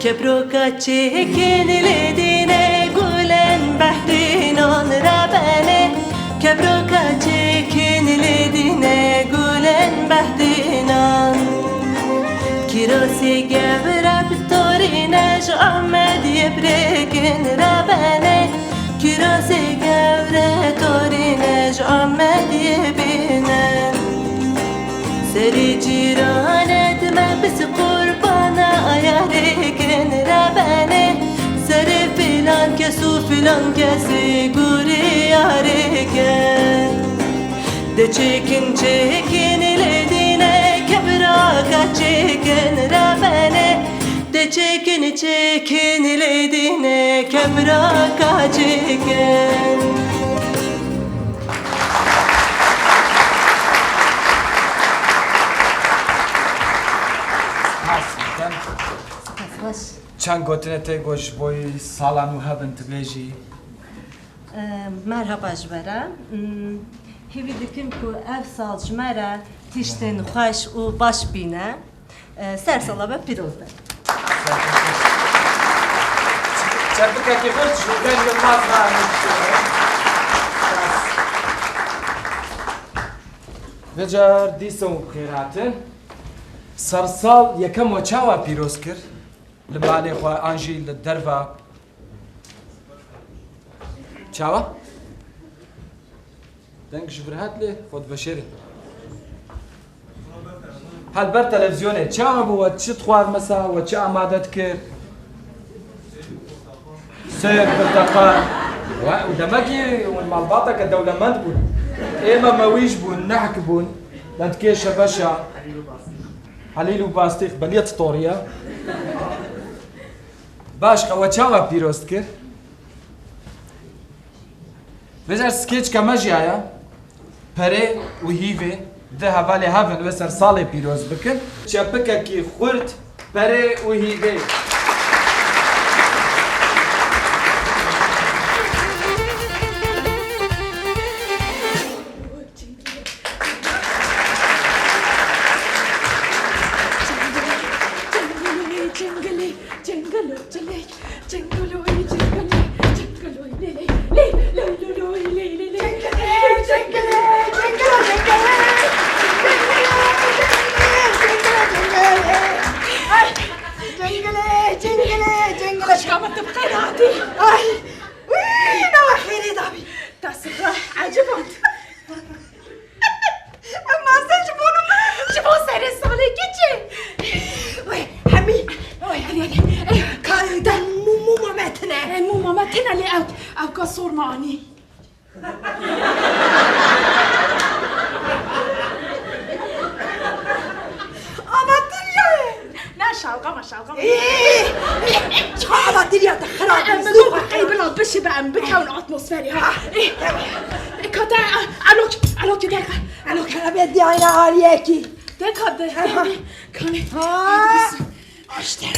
كبروكا تشيكين لدينا قولن بحرينون رباني كبروكا تشيكين لدينا قولن بحرينون كيروسي قبرا بطوريناش أحمد يبريكن رباني كيروسي قبرا طوريناش أحمد يبينن سري جيرانت ما بس قربانا ayarken rabane sere filan kesu filan kesi guri yarken de çekin ledine kebra ka çekin rabane de çekin ledine kebra ka çekin چند گوتنه تی گوش بوی سالانو هبن تبیجی مرحبا جبرا هیوی دکم که اف سال جمرا تیشتن خوش و باش بینه سر سالا به پیروز ده چربکه که خود شدن به ماز وجار دیسم خیراتن سرسال یکم و چاوا پیروز کرد لمالي خو انجي للدرفا چاوا دنگ شبرهات لي خود بشري هل بر تلفزيوني چاوا بو چت خوار مسا و چا امادت كر سير برتقال ودمكي والمالباطه كدولمند بون ايما مويش بون نحك بون لانتكيش باشا حليل وباستيخ بليت طوريا باش قوة چاوا پیروست کرد بذار سکیچ که مجیایا پره و هیوه ده حوالی هفن و سر سال پیروز بکن چپکه کی خورد پره و هیوه هاتي بخير هاتي وي نوا خيري دابي تصفى عجبت اما سجبونو شوفوا سير الصالي كيتشي وي حمي وي كان ده مو مامتنا مو مامتنا اللي او قصور معاني شالقة شو عبادية تخرب مو قيبنا بشي بقى بكون اتموسفيري ها كده علوك ديك علوك انا بدي عيني عليكي ديك كان اشتري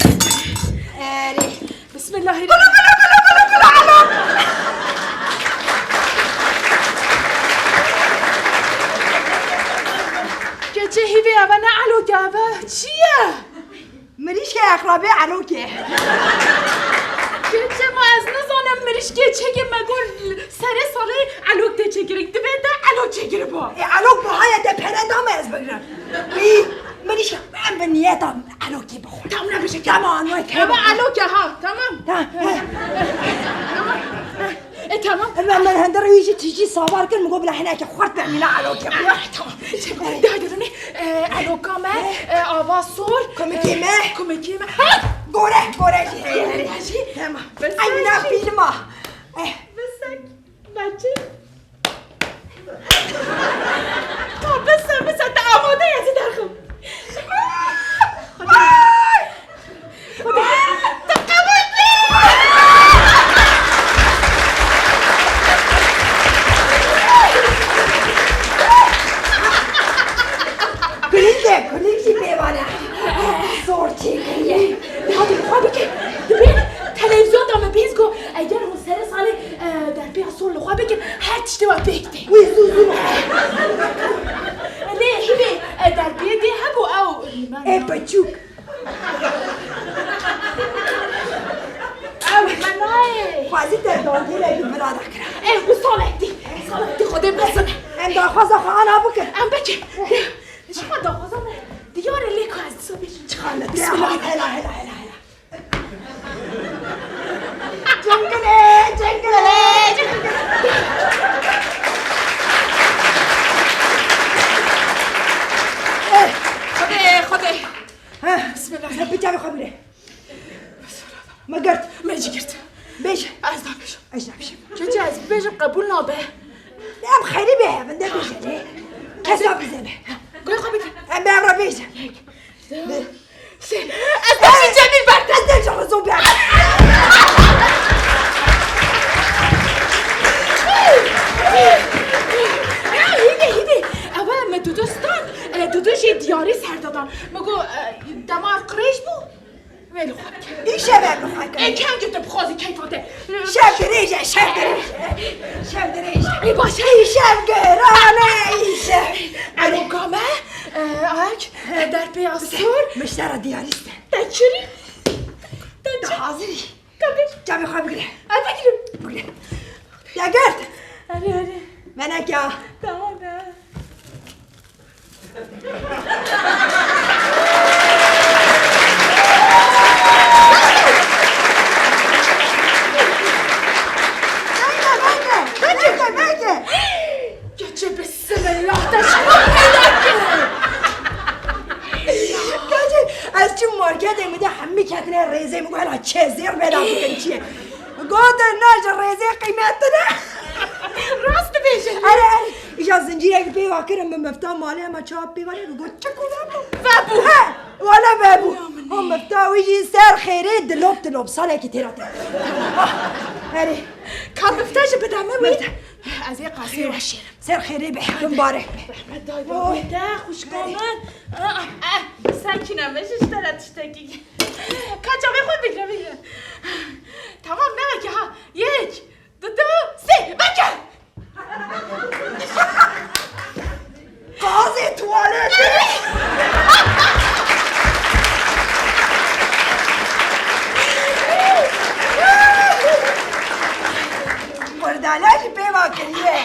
بسم الله كله علوك كيتشي هيبي ابنا علوك ابا چیه مریش که اقربه علوکه که ما از نزانم مریش که چه مگول سر ساله علوک ده چه گرک ده بده علوک چه گره با علوک با های ده پرندام از بگرم مریش من به نیتم علوکی بخور تمام نبشه تمام اما علوکه ها تمام تمام من هنده رویشی تیجی ساوار کن مگو بلا هنه که خورد بمینه علوکه تمام ده دونی علوکا من آواز سول کمکی من گوره تمام اینا فیلما بسک بچه بس انت آماده یزی درخم خدا تقبل کلیکی بیوانه زور چی کریه هادی خوابی که ببین تلویزیون دامه بیز گو اگر اون سر ساله در بیا سول خوابی که هر تشتی و بکته وی زوزو نه هیبی در بیا دی هگو او ای بچوک او منای خوازی در دانگی لگی برادا کرد ای او صالحتی خوده بسنه ام داخوازا خواهانا بکن ام بکن چخواه داخوازا دیار لیکو از دو بیشن چخواه بسم الله هلا جنگله خوده بسم الله بتابي خبره ما قرت ما يجي قرت بيش از نبيش ايش نبيش كنت از بيش قبول نابه لا بخيري بيه من ده بيش ليه كسب زين قول قبل ام بيعرف بيش از داشت جميل برد از داشت رزوم بيعرف هیبی اول ما دودوش دیاری سر دادم مگو دماغ قریش بود ولی خواب کرد این شبه بخواه این کم گفته بخوازی کیفاته شب دریجه ای باشه ای شب گرانه ای شب الو گامه آک در پی آسور مشترا دیاریسته دکری دا حاضری جمعی خواه بگیره بگیرم یا گرد آره منکه تمامه گچه بسم الله از چون مارکت میده همه کتنه ریزه میگو هلا چه زیر بیدا بکن چیه گوده ناج ریزه قیمت ده راست بیشه اره ایجا زنجیره اگه پیوا کرم به مفتاح ماله همه چاپ پیوانه بگو چکو ولا بابو هم مفتاح ویجی سر خیره دلوب ساله که تیراته اره کار مفتاحش بدمه وید از یه قصه وشیرم سر خیره بحکم باره رحمت دای بایده خوشگامن سکنم بشش دارتش تکی کچاقی خود بگیرم تمام نه که ها 1 2 3 بکن قاضی توالته مردالاشی پیوا کریه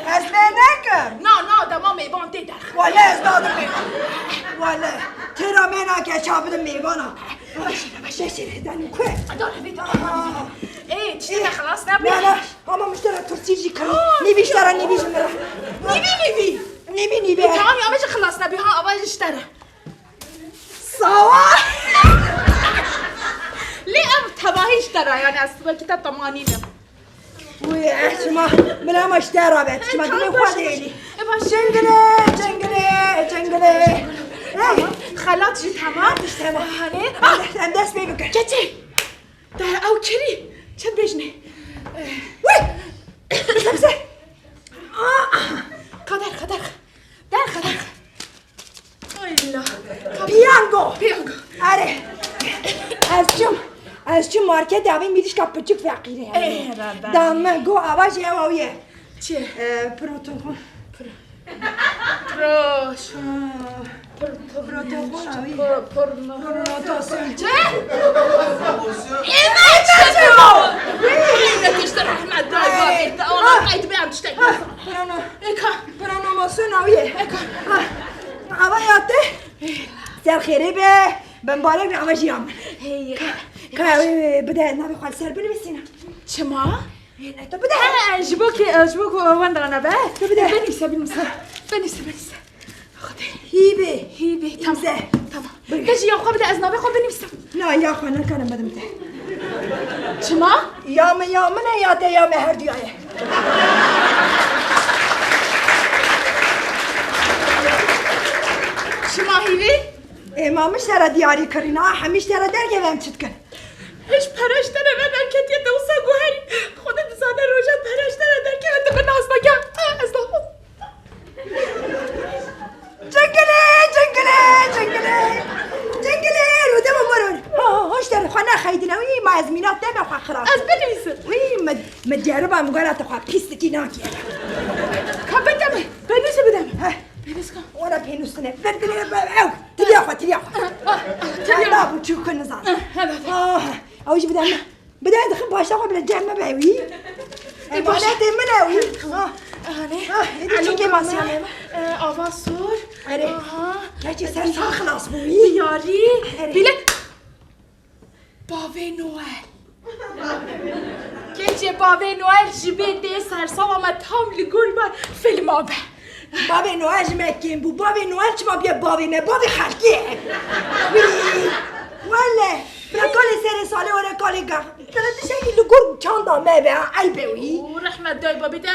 از نکم نه دما میبان تی در والا از دادم میبان والا تیرا مینا که چابد میبانا بشير داني كوي دار بيت ايه تشتري خلاص نبي لا هما مشترى ترسيجي كرو نبي اشترى نبي جمرة نبي تمام يا ماشي خلصنا بها ابغى اشترى صوا ليه ام تباهي اشترى يعني اصلا كتاب 80 وي شما بلا ما اشترى بيت شما دني خديلي جنجلي خلاص جيت تمام هاني دست بي بك جتي ده او كري شد بيجني وي بس قدر ايلا بيانجو اره از چون مارکت دویم میدیش که پچک فقیره ای ربا دامه گو آواز یه واویه چیه؟ پروتوکول چه؟ اینه تشتر احمد دای بابی اونا قید بیام تشتر پرانوماسون آویه آوایاته سر خیره به بمبارک به آواز یام که بده نبی خواهد سر بنویسینم چه ما؟ تو بده اجبوك وندر انا بقى بنسى هيبي تمام كاجي يا خو بدا ازنابي خو بنسى لا يا خو انا كان بدمته شما يا من يا مهر ديايه شما هيبي ما مش ترى دياري كرينا حميش ترى درجه بهم تتكن هیچ پرشتره و درکتی دوستا گوهری خودت زاده روشت پرشتره درکی و تو به ناز بگم از دو جنگله رو دم مرون هاش در خانه خیدنوی ما از مینات نگه خواه خراب از بنویسه وی مجربه مگالا تو خواه پیستتی ناکیه که بدمه بنویسه بدمه بنویس کن وانا بینوستنه او تلیاخوا بابو چو کن نزان اوش بدم دخل باشا خو بلا جمع باوي باشا دمنا وي انا چی که ماسیانه آواز سور اره کچی سر خلاص بوی دیاری بیله باوی نوئل کچی باوی نوئل جبه ده سرسام آمد تام لگول بار فیلم آبه باوی نوئل جمکیم بو باوی نوئل چما بیا باوی خلقیه ولی برکالی سر ساله و رکالی گه تلتش اگه لگور چاندا مبه عیبوی و رحمت دای بابی ده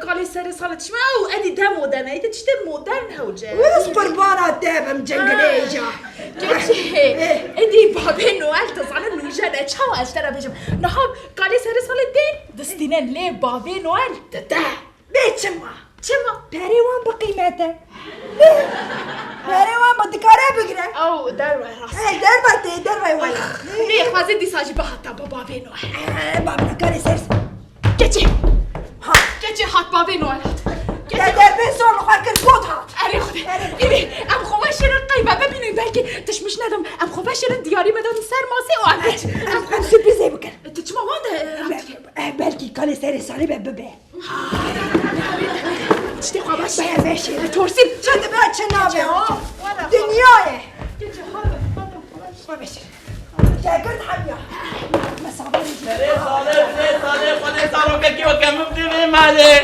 کالی سر ساله تشما او ادی ده مودرنه ایده چیده مودرن هوجه ورس قربانات دبم جنگل ایجا کچه ادی بابی نوئل تزانه نوجه چاو اشتره بشم نهاب کالی سر ساله دین دستینه لی بابی نوئل ده بیچما چما پریوان با قیمته پریوان با دکاره بگیره او در وای راست در وای والا نه خوازه دیساجی با حتا با بابی نوئل بابا کاری سرس کچه هات بابی نوئل هات در بسون خواه کن بود هات اره خوده ببین ام خواه شیرن قیمه ببینیم بلکه تشمش ندم ام خواه شیرن دیاری مدان سر ماسه و آنه ام خواه سپیزه بکن تو چما وانده بلکی کالی سر سالی ببه چی خواه باشه باید بشیر ترسیم چند باید چه نامه دنیایه خواه بشیر شاگرد حمیا مسابقه ساله خود سارو که و کم ببینه ماله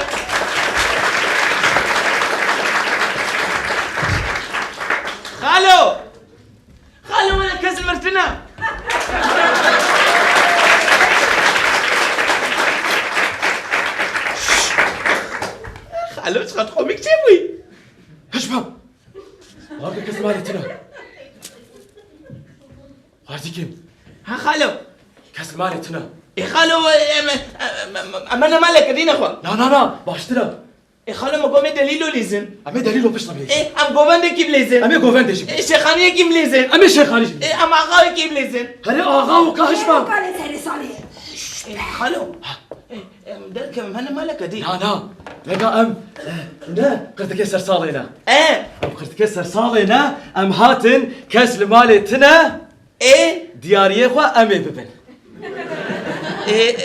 خالو من كاس مرتنا خالو تخط قومي كتبوي هشبا هارد كاس مالتنا هاردي كيم ها خالو كاس مالتنا اي خالو انا مالك دين اخوا لا باشترا ای خاله مگه دلیلو لیزن امی دلیلو پشت بلیزن ای ام گوونده کی بلیزن امی گوونده شی شیخانی کی بلیزن امی شیخانی ای ام آقا کی بلیزن هره آقا و کاهش با کالی سر سالی خالو ام درک من مالك دي نه لقا نه قرتك سر صالينا ام قرتك سر صالينا ام هاتن كاس مالتنا دیاریه خو امی ببن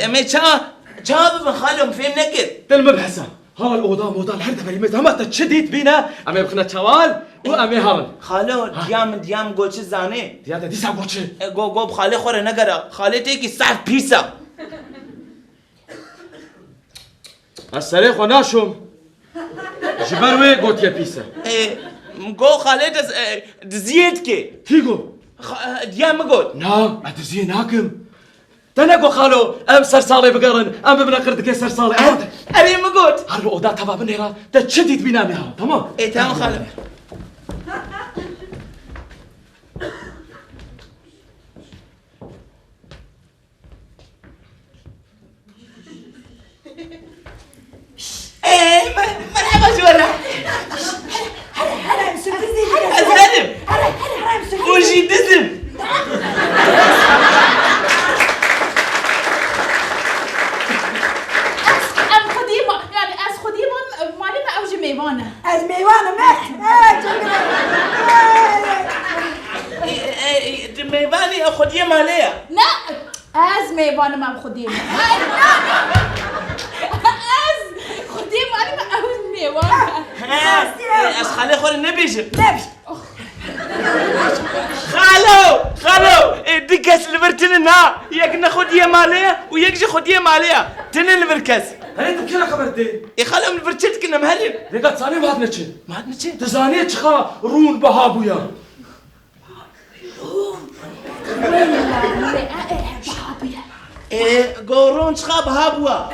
امی چا ببن خالو فهم نكد دل مبحثه هال اودا هر دفعه میز همه تا چه دید بینه اما بخونه چوال و اما هارن خاله دیام گوچه زانه دیاد دیسا گوچه گو خاله خوره نگره خاله تیکی صرف پیسا از سری خوناشم جبروی گوتیه پیسه گو خاله دزیت که کی گو دیام گوت نه ادزیه ناکم تنگو خالو ام سرسالي بقرن ام ببنا قردك سرسالي اري مقوت هرب اودا تبا بنيرا تشديد بينامي ها تمام ايه تمام خالو ايه مرحبا جورا هلا مسكتني ازلم وجي دزم میوانه از میوانه میوانی خودی مالیه نه از میوانه من خودی از خودی مالی من از میوانه از خاله خود نبیشه خالو دقس لبرتن نا یک نخودی مالیه و یک خودی مالیه تنه لبرکس هل انت بكره خبرتي يا خالو من برشتك انا مهلم ريقات ثاني ما هدنتش تزاني تشخا رون بهابويا قورون تشخا بهابويا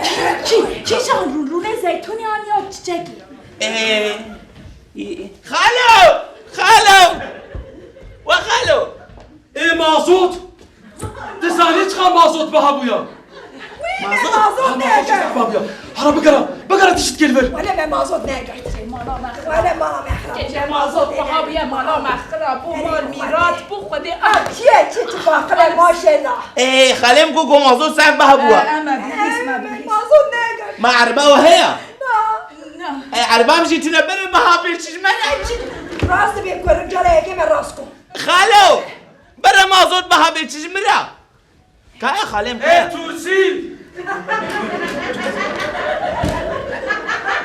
چی شان رون زيتوني یا چیچکی خالو وخالو مازوت تزاني تشخا مازوت بهابويا مازوت ناجر هرا بقرة تشت كلفر ولا مازوت ناجر ولا مالا که مازوت بهابیه مالا مخرا بو مال میرات بو خودی چی تفاقره ماشالله خالم گو مازوت سعب بهابويا اما مازوت ناجر ما عربا وهي نه عربا مشي تنبر بهابي چشمه راست بيكون رجاله يجي من راسكم خالو برا مازوت بهابي چشمه كاي خالم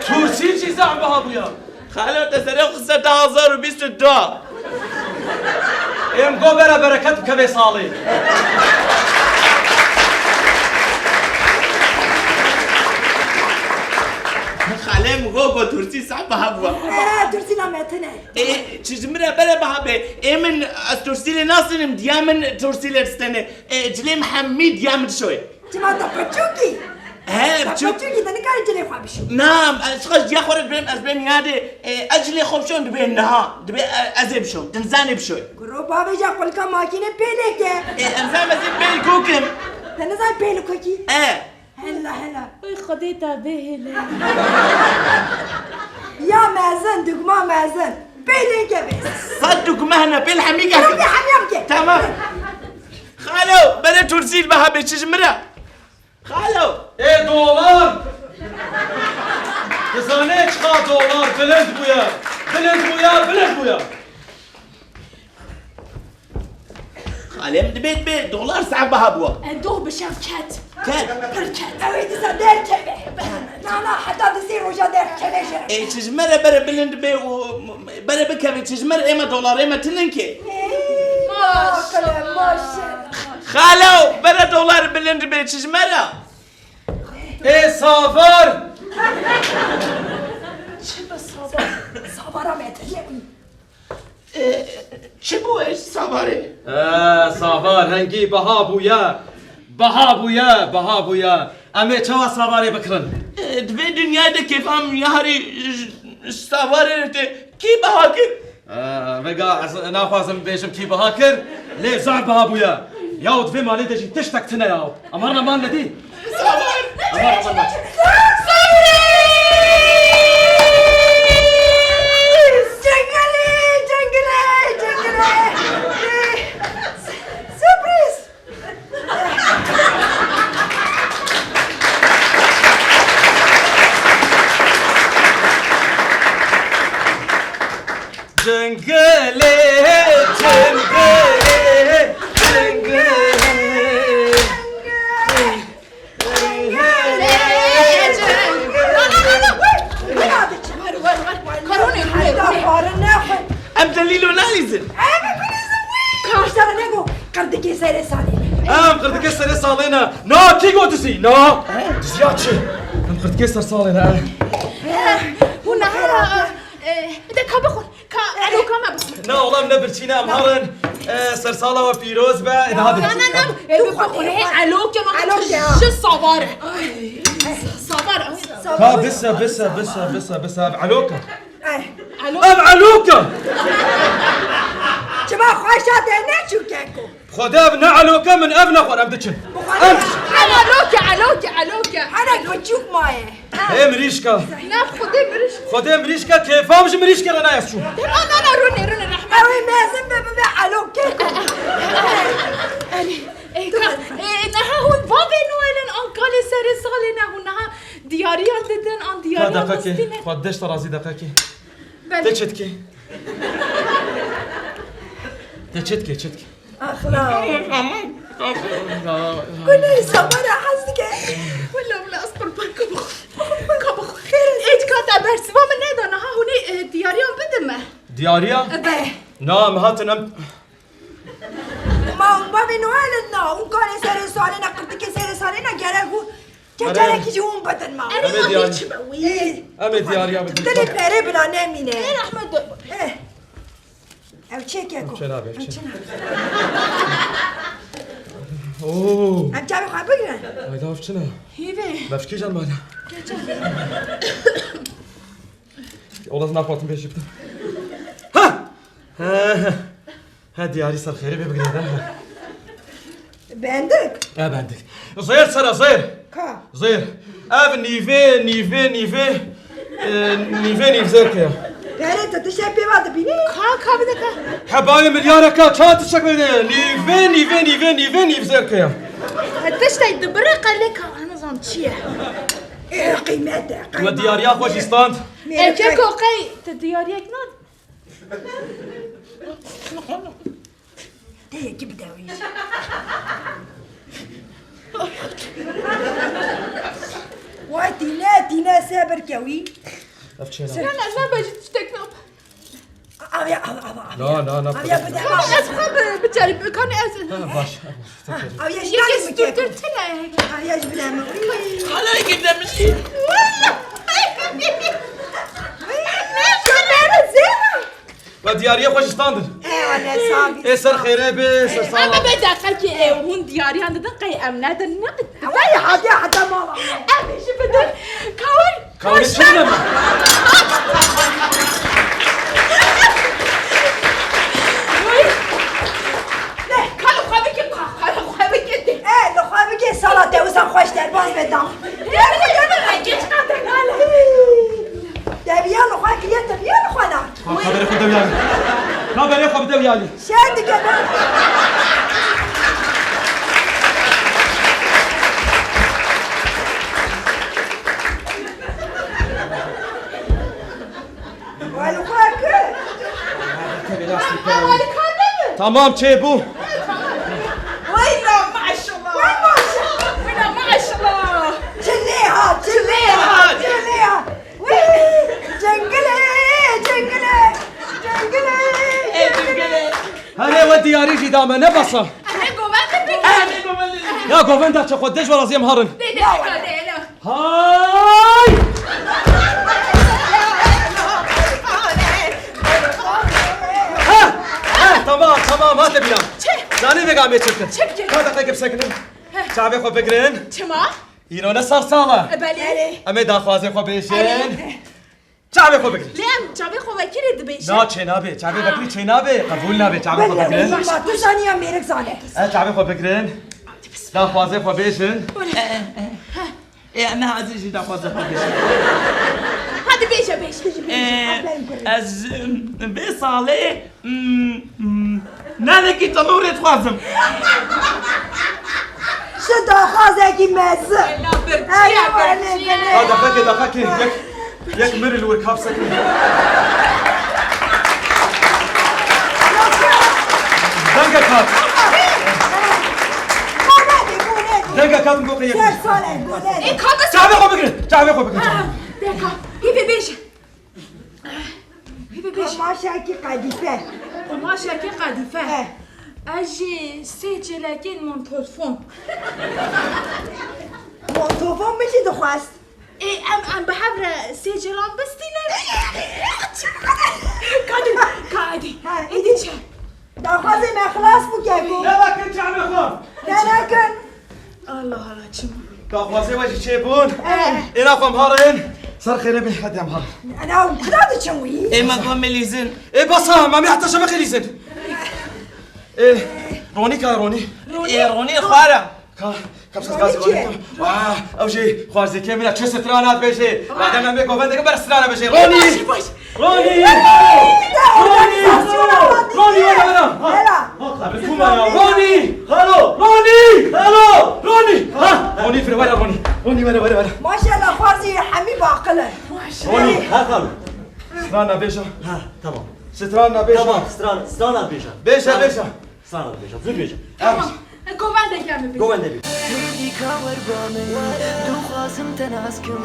تورسيل چی زعم بهابويا خالو تسرق قصة 2022 ام گو برا برکت بکوی سالی خالم گو ترسي صعب بهابويا ترسي نامتنه چشمه برا بهابي من ترسيل ناصر ديامن ترسيل استنى جلي محمد ديامن شوي تما تبچوكي بچوكي ده نكار جلي خوابشو نعم اشخاص دي خورت بهم از بهم ياده اجلي خوب شون دبي نها دبي ازب شون تنزاني بشوي گرو بابا جا قل کا ماکینه پیله که انزام از بيل كوكم تنزای پیله کوکی هلا وای خودی تا بهله یا مازن دگما مازن پیله که بس صدق مهنا بيل حميقه حميقه تمام خالو بلا ترسيل بها بچشمره خالو دولار تزاني چخا دولار بلند بويا خالم دبيت بي دولار صعب بها بوا اندوه بشركات بركات اويد صدر كبه لا حتى تصير وجا دير كبه چشمره بره بلند بي و بره بكبي چشمره ايما دولار ايما تننكي ماشاءالله خالو بره دولار بلند بي چشمره سافر چی به سافر متلوي چی بوش سافاره سافر هنگی بهابويا اما چوا سافاری بکرن دبي دنیا ده كيف هم يهري سافاره كي بهاكر وگا نافازم بیشم کی بهاکر لی زعب بهابويا ياو دفي مالي دجي تشتك تنا ياو امرنا مان ندي ام دلیلو نلیزم کاش داره نگو قردکی سر سالی ام قردکی سر سالینا نا کی گو دزی نا دزیا چی ام قردکی سر سالینا هنا ده کا بخور کا الوکا ما بخور نا والله من برچینا مهرن سر سالا و پیروز به نه تو بخور الوکا ما چه صباره ها بس علوكا اب علوكا چما خوشات نشو ککو خدا ابن علوكا من ابن اخوان ام دچن علوكا انا بچوك مایه ايه مريشكا نه خدا مريشكا كيفا مش مريشكا انا يسشو نه روني رحمة اوي مازم ببا علوكا نها هون بابي نويلن انقال سر سالنا هونها دياريان ددن ان دياريان دقيقة قديش ترازي دقيقة تشتكي تشتكي اخلاق كل صبر حسك ولا اصبر كبخ خير ايش كاتا برس ما من ندنا ها هوني دياريان بدمه دياريا نعم هاتن ما بابي نويلن نا انقال سر سالنا قردك سر سالنا جرهو كجرك جون بدن ما امي دياريا تلي بيري بلا نمينه احمد او تشيكيكو شنابه اوه ام جابي خا بگرن هيدا شنو هيبه بفكي جان مالا والله ناقوتم بيش جبت ها دياري صار خيري بقريده بندك بندك زير سرا زير كا زير اب نيفي يا بيري تتشبي بعد بيني كا بدك حبايب مليارك كات شكل نيفي يا تشتي دبرق لك انا نظام تشيه ايه قيمته وديار يا خوش ستاند كيكو قي تدياريك ناد تيه كبداوي واتينا سابر كوي لا ما بجي تشتكنا لا لا اسخب بتعرف كان باش يا شنو قلت لها يا جبنا حالا قدام مشي وديار يا خوش ستاند انا صاحبي ايه سر خيري بي سر انا صالح بدي اخلكي ايه وهون دياري عند دقي امنات النقد وي حدا ماما ابي شو بدك كاوري شنو سلطه وزن خوش در باز بدم دبیان خواه کلیه دبیان خواه نه خبری خود دویالی شاید دیگه نه والو خواه که تمام چه بو ويلا ما شاء الله ويلا ما شاء الله جليها جنجلة هلا ودي يا ريجي داما نبصة يا قوفندا تشا قديش ولا زي مهرن هاي تمام هات بيام ناني بقى عم يتشكل هذا دقيقة بسكنة شعبي خو بقرين تما ينو نصر صالة بلي أمي دا خوازي خو بيشين شعبي خو بقرين ليه شعبي خو بكير دبيش نا چه نابه شعبي بقري چه نابه قبول نابه شعبي خو بقرين ما تو ثانية ميرك زانه شعبي خو بقرين دا خوازي خو بيشين ايه انا عزيزي دا خوازي خو بيشين هذا بيش از بصالة نانكي تنوري تخازم شدا خوازه کی مزه دقيقة يك مر الورك هاب سكن دقيقة كات مبوقية شعبي خو بقرين دقيقة هيبي بيش قماشکی قدیفه قماشکی قدیفه اجی سه جلکین منطرفون منطرفون میشی دخواست ام به حبر سه جلان بستینه کادی ایدی چه دخوازی مخلاص بکن نه بکن چه میخوام نه نکن الله الله چه دخوازی وجه چه بون اینا فهم هارین سر خیره به حد هم هار انا كنت تسوي ايه ما قوم مليزن ايه بس ها ما حتى شبكه ليزن ايه روني كا روني ايه روني خوارم كم ساعة غازي روني واه اوجي خوارزي كاملة تشو سترانات بيجي بعدين انا بيكو فندق بر سترانة بيجي روني روني روني روني هلو روني هلو روني ها روني في ولا روني روني ولا ما شاء الله خوارزي حميد بعقله روني ها خلو سترانة بيجا ها تمام سترانة بيجا تمام سترانة بيجا بيجا سترانة بيجا زود بيجا گوونده کمی بید گوونده بید هدي كاور بامن دو خاسم تناسكم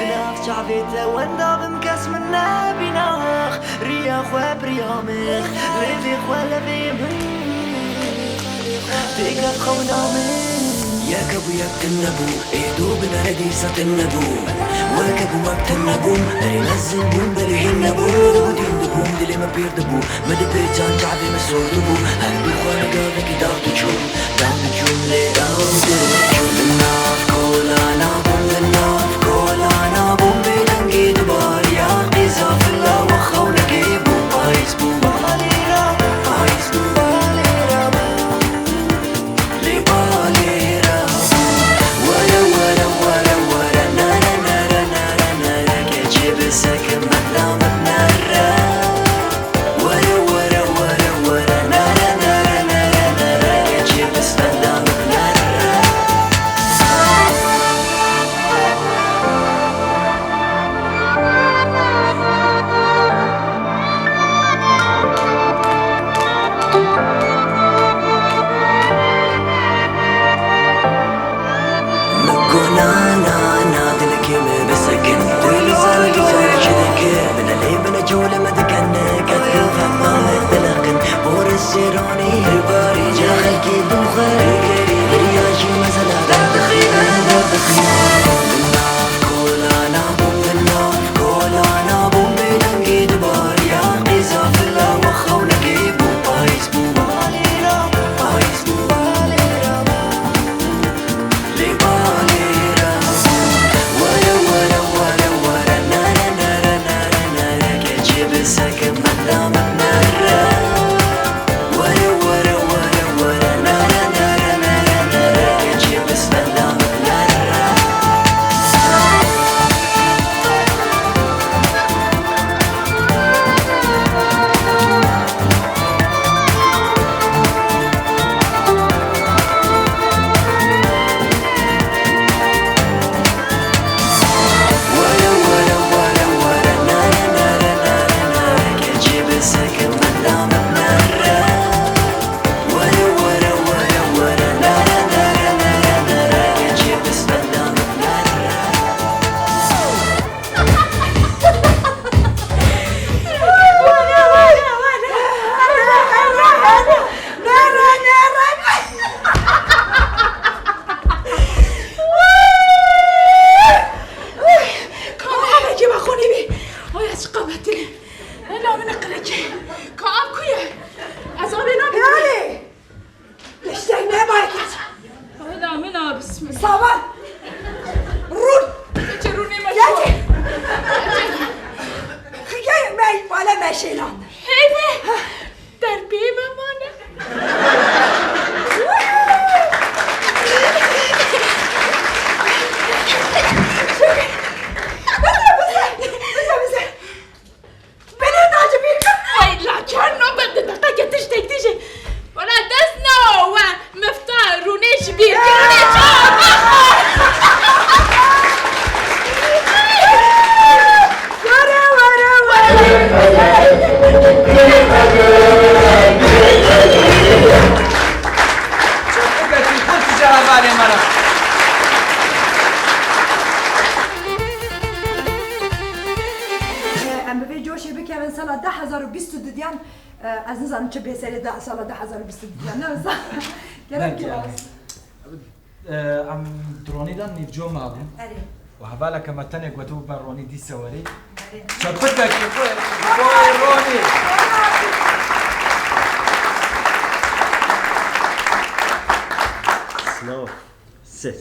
بناف شعبيته وندا بمكاس من بناخ رياخ وبريامخ ريفي ولا بيمن تيقا خونا من ياكبو يكتنبو ايدو بنردي ستنبو واكبو مكتنبو اري نزلبون بريهنبو دين دبوم دلي ما بيردبو مدى بيجان شعبي مسور دبو هلبي خوانا قاذك داو تجوم لي داو تجوم الناف كولانا بوم الناف كولانا بوم بيلنقي دبار يا قيزا في الله وخونا كيبو بايس بو باليرا بايس بو باليرا لي باليرا ولا ولا ولا ولا نارا نارا نارا نارا كجيب سكن مدام النارا ولا ولا ولا ولا نارا نارا نارا نارا كجيب مدام النارا Second, but now I'm not. چه بسری ده سال 2022 نه صح گرم که ام درونی دان نیجو مابو آره و هبالا کما تنه گوتو برونی دی سواری شرفتك بوي روني سلام سه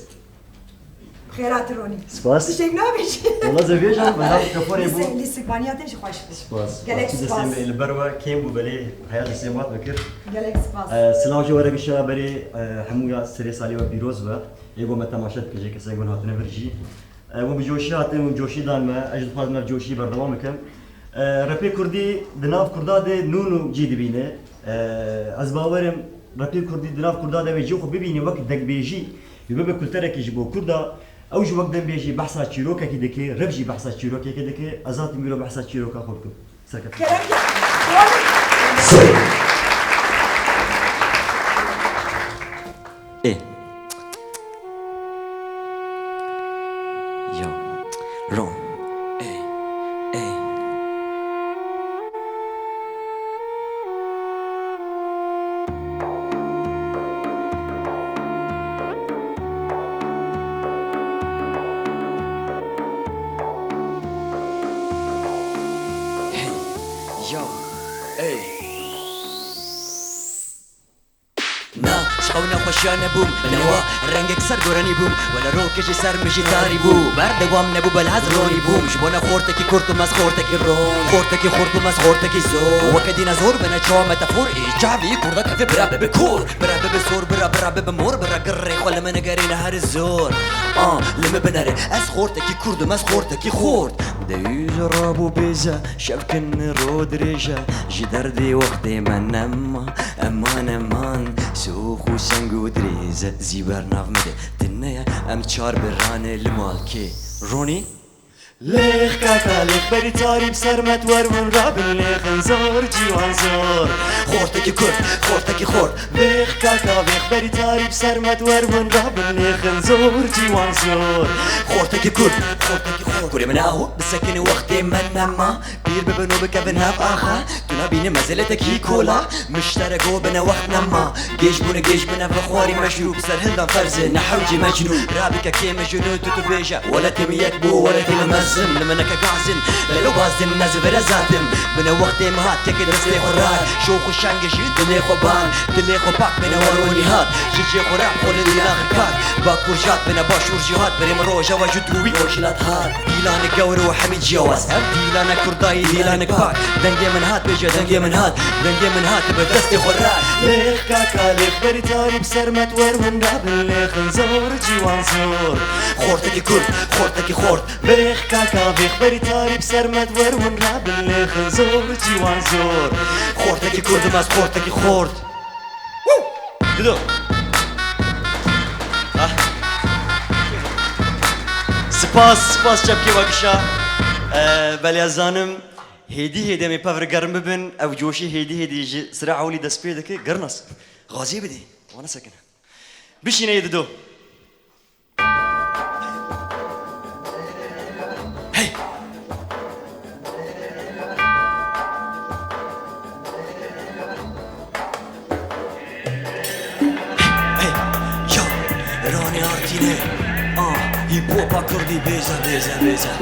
خیرات رونی سپاس تشک نمیشی والله زویجم بلام کفاری بو لیسیبانیاتش خوش بود سپاس گلک سپاس البروه كيم بو بلي حياة السيمات بكر گلک سپاس سلام جوارك الشباب بري حمويا سري سالي وبيروز و يقوم تماشات كجي كسيقون هاتنا برجي وبجوشي هاتنا وبجوشي دان ما اجد فاضنا بجوشي برنامجكم رابي كردي دناف كرداده نونو جي دبينه از باورم رابي كردي دناف كرداده بيجي خو ببيني وقت دك بيجي يبقى كل ترك يجيبو كردا او جو وقت بيجي بحثا تشيروكا كي دكي ربجي بحثا تشيروكا كي دكي ازات ميرو بحثا تشيروكا خوركم سركت ايه يو رون ايه ايه يو ايه نا شقونا خوشانا بوم نوا رنگك سر گورانی بوم ولا روكجي سر مشي تاري بو بردوام نبو بالهز روني بوم شبونا خورتكي كورتو مز خورتكي رون خورتكي خورتو مز خورتكي زور وكدينا زور بنا چوا متفور ايجابي كوردا كفي برابه بكور برابه بسور برابه بمور برا قري خلا من قرينا هر الزور لما بناري اس خورتكي كوردو مز خورتكي خورد ديوز رابو بيزا شبكن رود ريجا جدردي وقتي من نما امان امان سوخ و سنگ و دریزه زیبر ناف مده دنیا ام چار برانه لمالکی رونی ليخ كاكا ليخ بري تاري بسرمت ورون رابن ليخ انزور جيوان زور خورتكي كرد خورتكي خورد ليخ كاكا ليخ بري تاري بسرمت ورون رابن ليخ انزور جيوان زور خورتكي كرد خورتكي خورد كوري مناهو بسكن وقتي من نما بير ببنو بكبن هاف آخا تونا بيني مزلتكي كولا مشتركو بنا وقت نما جيش بنا فخوري مشروب سر هندان فرزة نحوجي مجنون رابكا كي مجنون توتو بيجا ولا تميت بو ولا تمي لما نكا قازن لو بازن نزف رزاتم بنا وقت مهات تكد رسلي خرار شوخو شانجشي دلي خبان دلي خباك بنا وروني هات جيجي خراب خول الدلاغ كات باكور جات بنا باشور جهات بريم روجا وجدروي وشلات هات ديلان قورو وحميد جواز ديلان كرداي ديلان باك دنجي من هات بيجا دنجي من هات دنجي من هات بدستي خرار ليخ كاكا ليخ بري تاري بسرمت ورون رابن ليخ نزور جيوان زور خورتكي كرد خورتكي خورد ليخ كاكا بيخ بري تاري بسرمت ورون رابن ليخ نزور جيوان زور خورتكي كرد ماس خورتكي خورد ددو سپاس شبكي وقشا بلي ازانم هيدي مي بافر قرم ببن او جوشي هيدي سرع ولي دس بيدك قرنص غازي بدي وانا ساكن بشينا يددو هي يو روني ارتيني هيب هوب كردي بيزا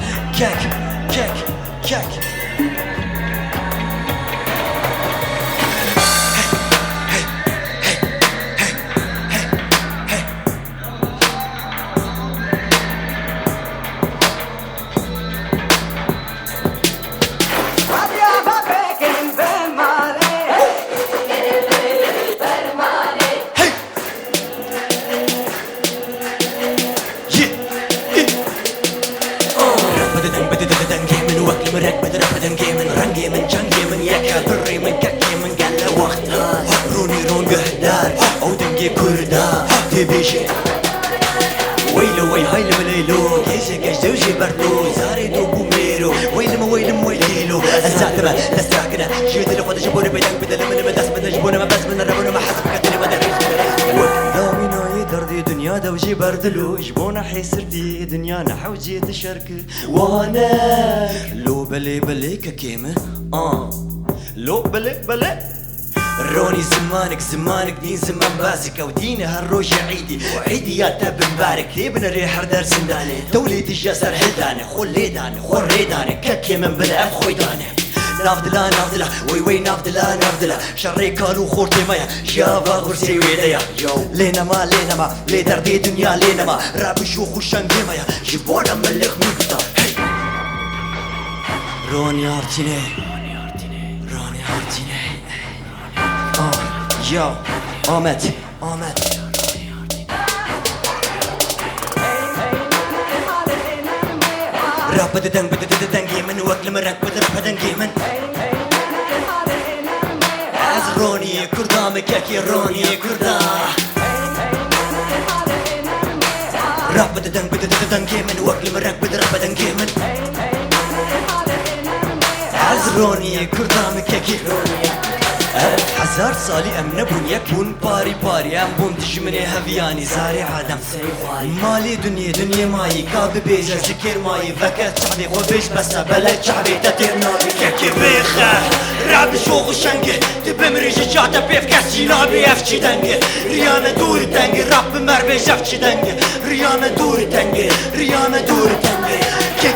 كيك كردا تبيشي ويلو وي هاي لمليلو كيشي كيش زوجي بردو زاري دوبو ميرو ويلم ويليلو الزعتمة لستاكنا جيت اللي خد جبوني بيدك بدل من مدس من جبوني ما بس من ربنا ما حسب كتلي بدل دامينا يدردي دنيا دوجي بردلو جبونا حيسرتي دنيا نحوجي تشارك وانا لو بلي ككيمة لو بلي روني زمانك دين زمان بازك او دين هالروج عيدي وعيدي يا تب مبارك ابن ريح دار سنداني دولة الجسر هلداني خليداني خريداني ككي من بلا خويداني نافدلا وي نافدلا شري كالو خورتي مايا جابا غرسي ويديا لينا ما لي دردي دنيا لينا ما رابي شو خوشنجي مايا جبونا ملك ميكتا روني هارتيني يو آمد راب بددنگی من وقت لمرک بدنگی من از رونی کردام که رونی کردا راب بددنگی من وقت لمرک بدنگی من از رونی کردام که رونی هزار سالي أمنبون يكون باري أم بون دجمني هفياني زاري عدم مالي دنيا ماي كاب بيجا ذكر ماي فكر شعبي وبيش بس بلد شعبي تتر نابي كي بيخه راب شوق شنگه تبمريج جاتا بيف كسي نابي افشي دنگه ريانه دور تنگه راب مربي جفشي دنگه ريانه دور تنگه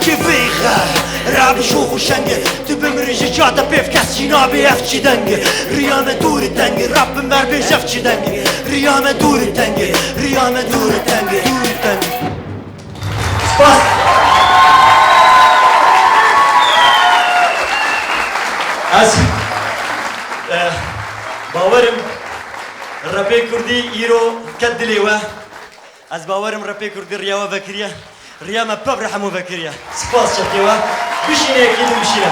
كي بيخه راب شوق شنگه تبمريج جاتا بيف كسي نابي افشي دنگه ريانه دور تنگه راب مربي جفشي دنگه ريانه دور تنگه سپاس از باورم رپی کردی ایرو کد دلیوه از باورم رپی کردی ریاوه وکریه ریامه ببرحمو وکریه سپاس شکیوه بشینه اکیدو بشینه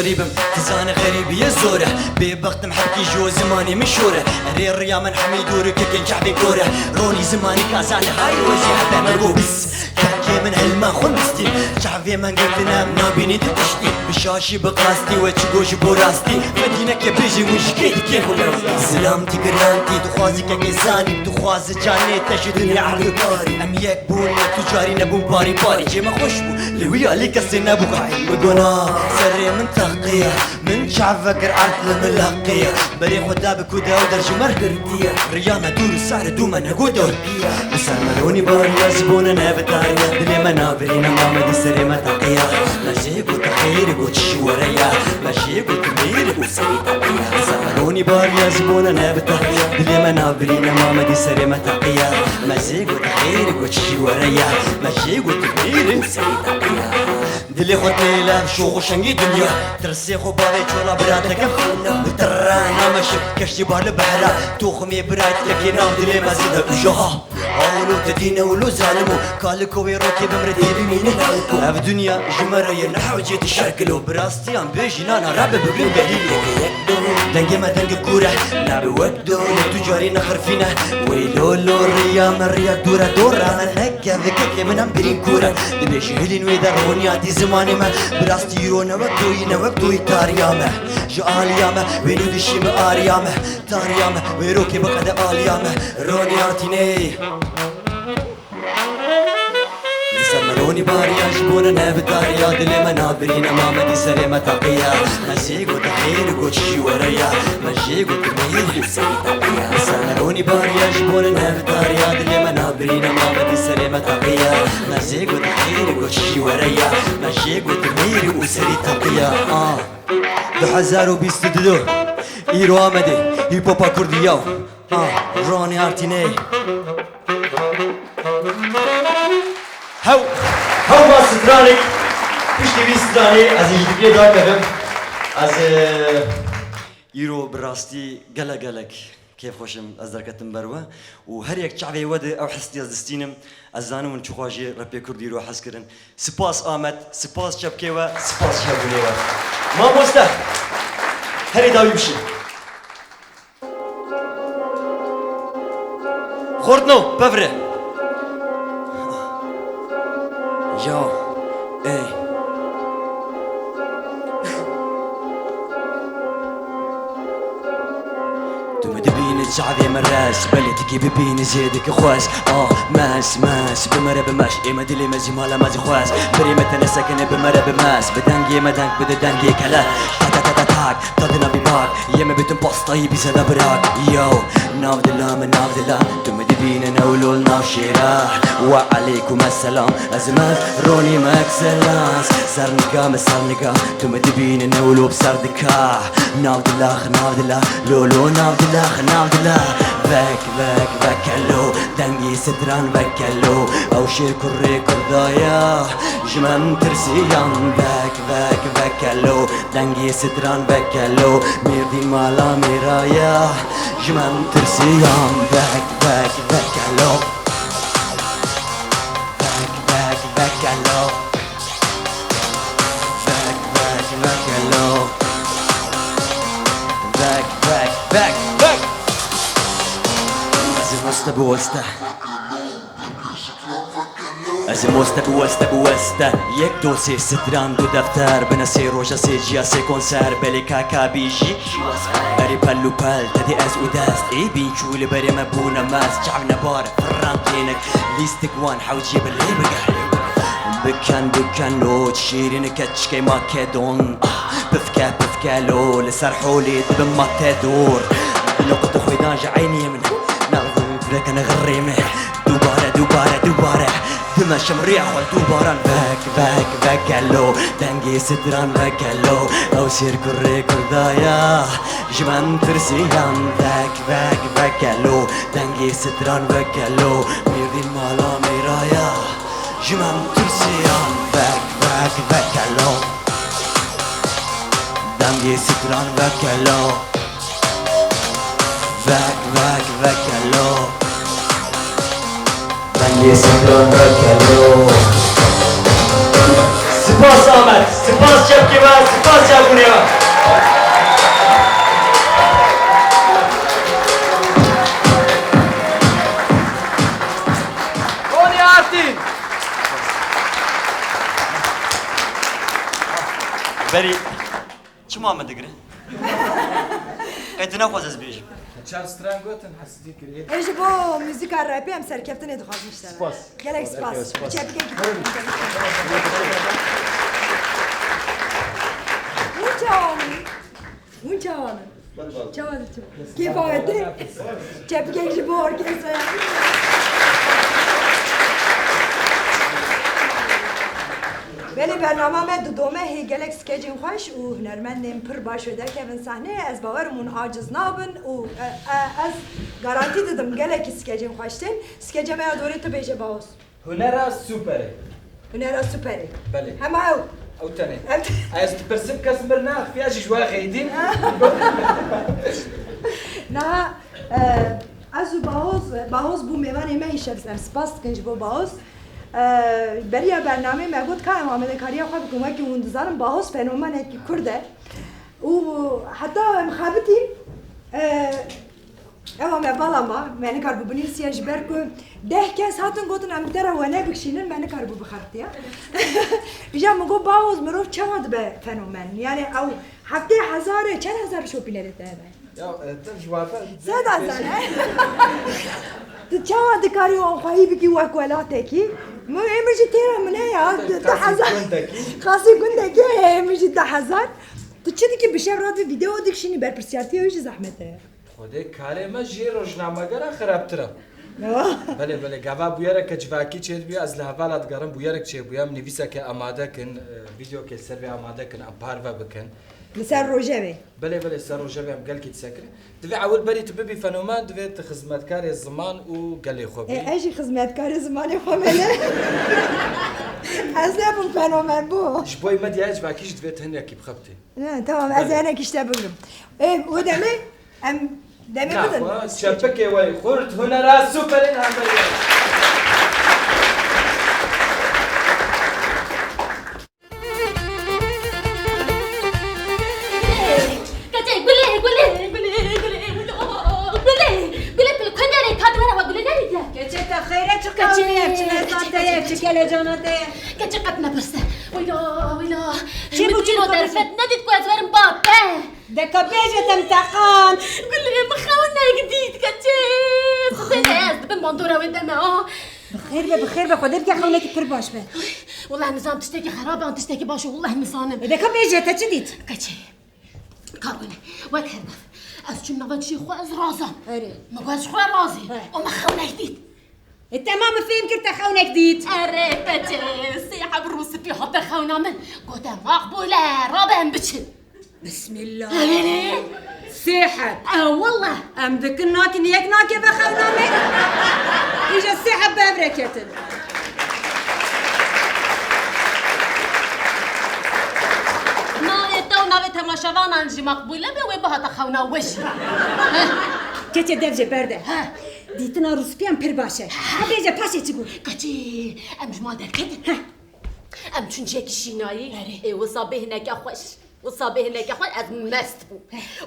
غريبم تزاني غريبية زورة ببختم حكي جو زماني مشهورة ري الريامن حميدوري كيكين شعبي كورة روني زماني كازاني هاي وزي حبا مرقو بس كاكي من هلما خلصتي شعبي من قلت نام نابيني تتشتي بشاشي بقاستي وتشقوش براستي مدينة كبيجي وشكيت كيف سلامتي قرانتي دخوازي كاكيزاني دخواز جاني تشدني عقل كاري ام يكبوني تجاري نبون باري جيما خوشبو لويا ليك السنة بقعي وقنا سري من تغطية من شعب فكر عرض الملاقية بري خدابك ودا ودرج مرقردية ريامة دور السعر دوما نقودة ورقية مسامروني باريا زبونا نابتاريا دلي منابرين ماما دي سري متاقية ماشيك وتحيرك وتشي وريا ماشيك وتميرك وسري تاقية مسامروني باريا زبونا نابتاريا دلي منابرين ماما دي سري متاقية ماشيك وتحيرك وتشي وريا ماشيك وتميرك وسري تاقية دلي خطني لا شوق شنقي دنيا ترسي خباري شولا براتك بترانا ماشي كشتي بار البحرة توخمي براتك ينام دلي ما زيد وجها اولو تدينا ولو زالمو كالكو ويروكي بمردي بمين اف دنيا جمرة ينحو جيت الشركلو براستي ام بيجي نانا راب بقين قليل دنجي ما دنجي كورة نابي وقدو تجاري نخر فينا ويلولو الريام الرياك دورة من هكا ذكك من امبرين كورة دبيش هلين ويدرونياتي زماني ما براستي يرونا وقتوي تاريامه جو آليامه وينو دشيم آريامه تاريامه ويروكي بقد آليامه روني آتيني سمروني باريا شبونا نبتاريا دلي منابرين امام دي سري متاقيا ماشيك وتحيرك وتشي وريا ماشيك وتميل سري سمروني باريا شبونا نبتاريا دلي منابرين امام دي سري متاقيا ماشيك وتحيرك وتشي وريا ماشيك وتميل وسري تاقيا 2022 ایرو آمده هیپ هاپ کردیاو رونی آرتینی هاو ما سترانك پشتی بی سترانی از ایجدیه دار کردم از ایرو براستی گلک كيف خوشم از دركتم بروه و هر یک شعبي ود او حستي از دستينم از زانو من چخواجي ربي كردي رو حس كرن سپاس آمد سپاس شبكيوه سپاس شبكيوه ما مسته هري داوي بشي خوردنو بفره يا شعبي مراس بلدك ببيني زيدك خواس ماس بمرة بماش إما دلي مازي مالا مازي خواس بري مثلا ساكن بمرة بماس بدنجي مدنك بدنجي كلا تاك تادنا بباك يما بتن باس طيب يزادا براك يو نافد الله من نافد الله دم دبينا نولو الناشرة وعليكم السلام أزمات روني ماكسلانس سرنقا دم دبينا نولو بسردكا نافد الله لولو نافد الله باك هلو دنجي ستران باك هلو او شير كوري كردايا جمان ترسيان باك هلو دنجي ستران باك هلو ميردي مالا ميرايا جمان ترسيان باك هلو باك هلو باك هلو باك بوسته یک دوسي ستران دو دفتر بنسي روجا سيجيا سي كونسر بلي كاكا بيجي بري بلو بل تدي از وداست اي بينشو اللي بري مبونا ماس جعبنا بار فرانكينك ليستك وان حاول جيب اللي بقى بكان لو تشيرين كتشكي ما كدون بفكا لو لسرحولي دبن ما تدور لو قلت خوي داجع عيني من لك انا غريمه دوباره دم شمريح والدوباران باك هلو دنجي ستران باك هلو او سير كوري كردايا جمان ترسيان باك هلو دنجي ستران باك هلو ميردين مالا ميرايا جمان ترسيان باك هلو دنجي ستران باك هلو باك هلو دنجي ستران باك هلو سپاس آمد سپاس شبکی و سپاس شبونی و Oni Artin! بری چی محمد دگره؟ قیدنا خوز از بیجم چار ستران گوتن حسدی کریه ايش بو موسيقى الرابي ام سركبتني دخل نشتغل سباس قالك سباس وين جاونا كيف عملتي؟ جاب كيك جبور كيف ولی برنامه دومه هی گلک سکیجین خوش و هنرمندیم پر باش شده که من صحنه از باورمون عاجز نابن و از گارانتی دادم گلک سکیجین خوشتین سکیجه ما دوره تو بیجه باوس هنرها سوپره هنرها سوپره بله همه او تنه از تپرسم کس مرنا فی اجی جوا خیدین نه از باوس بو میوانی من شب سپاس کنج بو باوس برای برنامه ما گفت که آمده کاری خواب کمک که اون دزارم باهوس فنومنه که کرده و حتی مخابتی اما ما بالا ما کار ببینیم سیاج برکو ده کس هاتون گفتن ام در و نه بکشینن من کار بخرتیا بیشتر مگو باهوس مروف چند به فنومن یعنی او هفته چند هزار شوپینه داره یا تجربه 3000 تو چند کاری اون خواهی بکی وکولاته کی ما امروزی تیرا منه یا 10,000 خاصی گندگی امروزی 10,000 تو چی دیگه بشه راد ویدیو دیکشینی بر پرسیارتی هیچ زحمته خدا کاری ما جی روزنامه‌گر خرابتره بله گاوا بویره که جواکی چه بیا از لحوالات گرم بویره که بویم نویسه که آماده کن ویدیو که سر آماده کن امپارو بکن لسر روجه بله سر روجه هم قال کی تسکر دوی اول بری تو ببی فنومن دوی خدمتکار زمان و قال خوبی ایشی خدمتکار زمان خوبه از نبود فنومن بو شبوی مدیاج باکیش دوی تهنیا کی بخبتی نه تمام از انا کشته بگم و دمی ام دمی بدن نه شبکه وای خورد هنر سوپرین هم بری كلجاناتي كتشقت نفسه ويلا چی بود مدينو چی درفت نديت كويس ورم بابا دکا بیجت امتحان قول لي مخاونا جديد كتير صدقني بن بندوره ودنا بخیر به خدا بگه خونه که پر باش به والله نظام تشتكي خرابه وانت تشتكي باشه والله نظام دکا بیجت چی دید كتير كارونه وكهرب از چون نبات شي خو از رازم ما باش خو رازي وما خونا جديد تمام فهم كنت خونك ديت أريتك سيحة بروس في حتى خونا من قلت مقبولة رابع بتشن بسم الله سيحب والله ام ذكرناك ان يكناك بخونا من اجا السيحب بابركتن ناوي تو ناوي تماشاوانا نجي مقبولة بوي بها تخونا وش كتي دبجة برده ديتنا روسبيان پر باشه بيجا باشي تقول كتي ام جمال دركت ام چون جيكي شيناي وصابي هناك خوش وصابي هناك خوش از مست بو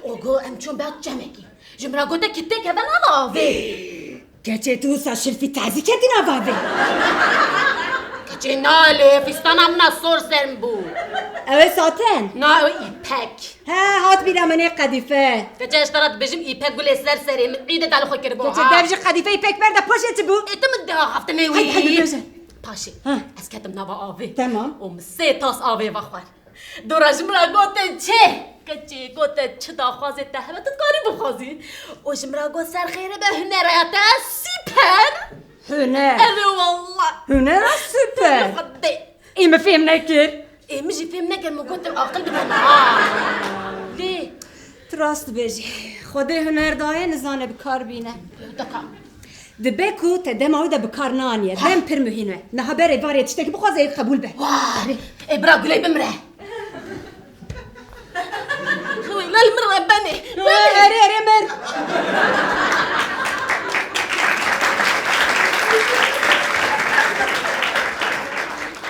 وقو ام چون باك جمكي جمرا قلت كتي كذا نضافي كتي توسا شلفي تعزي كتي نضافي كتي نالي فستانا من الصور سرمبو اوه ساتن ناوي ايباك ها هات بيدا مني قديفه كتي اشترط بجم ايباك قولي سرسري من عيدة على خوي كربو كتي دبجة قديفه ايباك برده باشي تبو انت مدها خفتني وي هاي بيجا باشي اسكتم نافا افي تمام ومسيتاس افي بخوار دورا جمرا قوتن چه كتي قوتن چه دا خوازي تهبه تتقاري بخوازي وجمرا قوت سر خيره به هنراتا سيبر هنر اذي والله هنر سوبر خدي ايه ما فهم نكر ايه مجي فهم نكر ما قلت العقل بدنا ليه تراست بيجي خدي هنر داي نزانه بكار بينه دكا دبكو تدم ده بكار نانيه دم پر مهينه نه بري واري تشتكي بخوازي قبول به واري ابرا قولي بمره خوي لا المره بني اري مر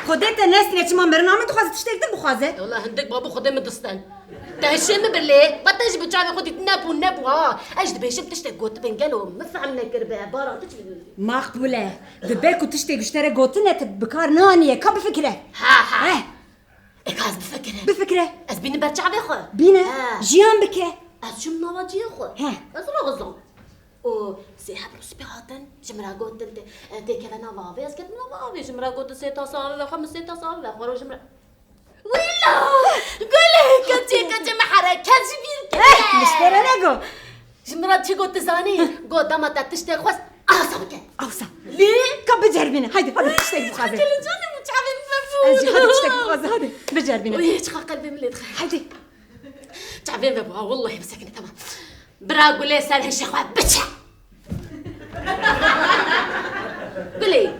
خودت ناس نتما برنامج تخواز تشتكي بخوازه والله هندك بابو خدي من دستان تهشم بالله ما تجي بتشافي خدي نبو ها اجد بيشم تشتكي قوت بنقلو ما فهمنا كربه عباره مقبوله دبكو تشتكي اشتري قوتنا بكار نانيه كم فكره ها اكاز بفكره از بين بتشافي خو بينا جيان بكه از شم نواجي خو از رغزون و سيحب روسبي هاتن جمرا قوت انت كذا نوافي اسكت نوافي جمرا قوت سيتا صاوي خمس سيتا صاوي خرج جمرا ويلا قولي كتي محركات جبير كده مشتري نقو جمرا تشي قوت زاني قوت دما تشتغل خواس اوصا اوصا ليه كم بجربينا هايدي هايدي تشتغل بخازه كل جاني متعبين بفوت اجي هايدي تشتغل بخازه هايدي بجربينا ويش قلبي من اللي دخل هايدي تعبين بابا والله مسكنه تمام برا قولي سالها الشيخ بتشا قولي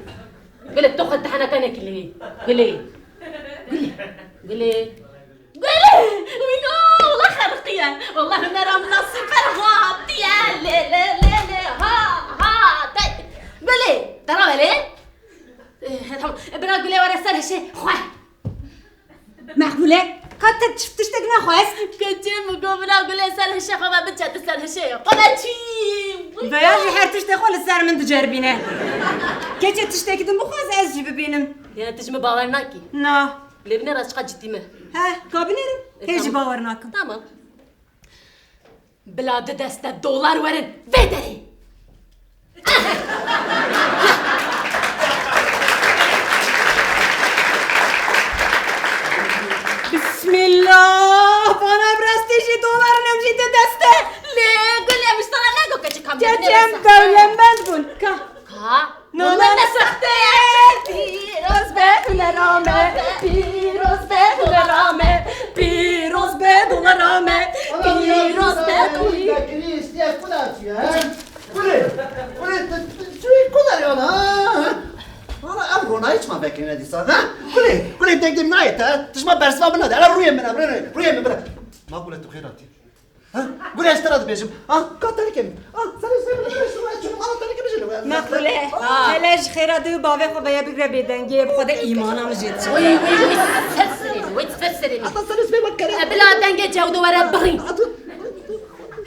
بتاخذ امتحانك انا كلي قولي والله خرقية والله نرى منصب هاتيا لا ها طيب قولي ترى ليه برا قولي ورا سالها شيء خواه معقوله كنت تشتغل خواس كنت مقومنا قولي سالها الشيخ ما بتشا تسالها شيء قلتي بياجي حير تشتغل السار من تجربينه كيف تشتكي دم بخواز از جيب بينم يا تجمع باورناكي نا لبنى راس قد جدي ما ها كابينيرم هيجي باورناكم تمام بلاد دست دولار ورن فيدري بسم الله انا براستيجي دولار نمشي دسته ليه قول لي مش طالع ناقو كاتش كام جم دولة بندبون كا نونا نسختي بيروز بدولارامه بيروز بدولارامه بيروز بدولارامه بيروز بدولارامه كريستيا كوداتيا قولي شوي كوداريانا أنا أبغى هيك ما بكرنا دي صار ها قولي تقدم نايت ها تسمع برسوا بنا ده على روي من برا ما قلت خيراتي ها قولي اشتريت بيجم قطع كم مقبوله هلاش خيرا دو باوي خو بيا بگره بدنگي بخود ايمانم جيت وي تفسرني حتى سلس بي مكري بلا دنگه جودو ورا بغي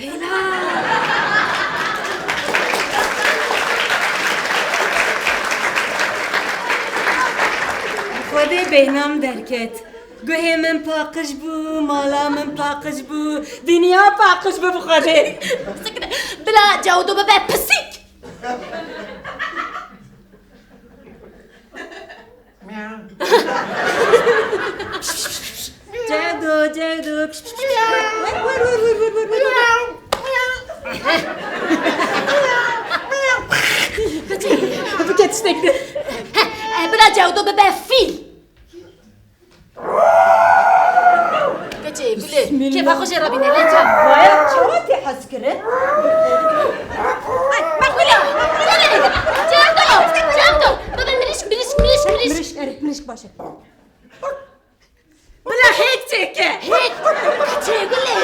هلا خودي beynam derket. Göhe min pakış bu, mala min pakış bu, dünya pakış bu kadar. بلا جودو ببه پسیک Cevdo. Buket istekli. بلا جودو ببه فیل كتي كيف اخش ربينا لا جاب Vay çavati haskırı. مقبله جودو بابا مريش Miriş başı. Bula hek çeke. هيك كتي قول لي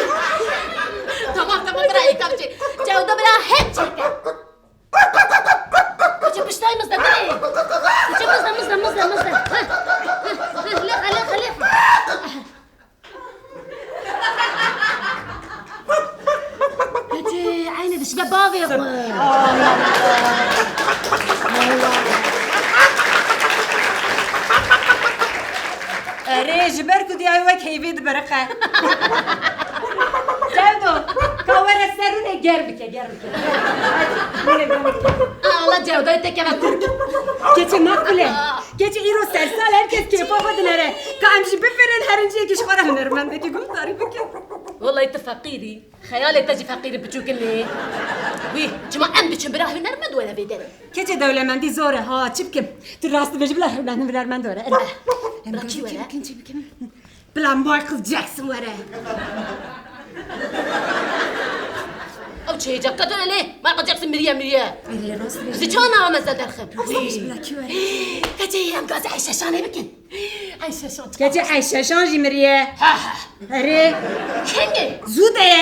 تمام برايك كتي جودو بلا هيك كتي بشتاي مصدق كتي مصدق خليه كتي عيني دش بابا يا Rej ber ku diay vek heyvid berqa. Cevdo, kavara serune ger bike. الله جودو انت كيف كنت Keçe makbule. Keçe iro sersal herkes kefa badilere. Ka amji beferin herinci ki şvara hünermendeki gum tarifike. والله انت فقيري خيالي تجي فقيري بتشوك اللي وي جماعة ام بتشم براه نرمد ولا بيدر Keçe devlemendi zor ha çipkim. Tu rastı vecibler hünermen dore. براكي ولا Bla Michael Jackson vere. او شي جاب كتر ليه ما قد جاكسون مريا Biriye rastı زي شلون انا مزال درخم Bla ki vere. كتي ام قاعد عايشه شاني بكن عايشه شلون Keçe Ayşe şanji miriye. Are. كينجي Zude.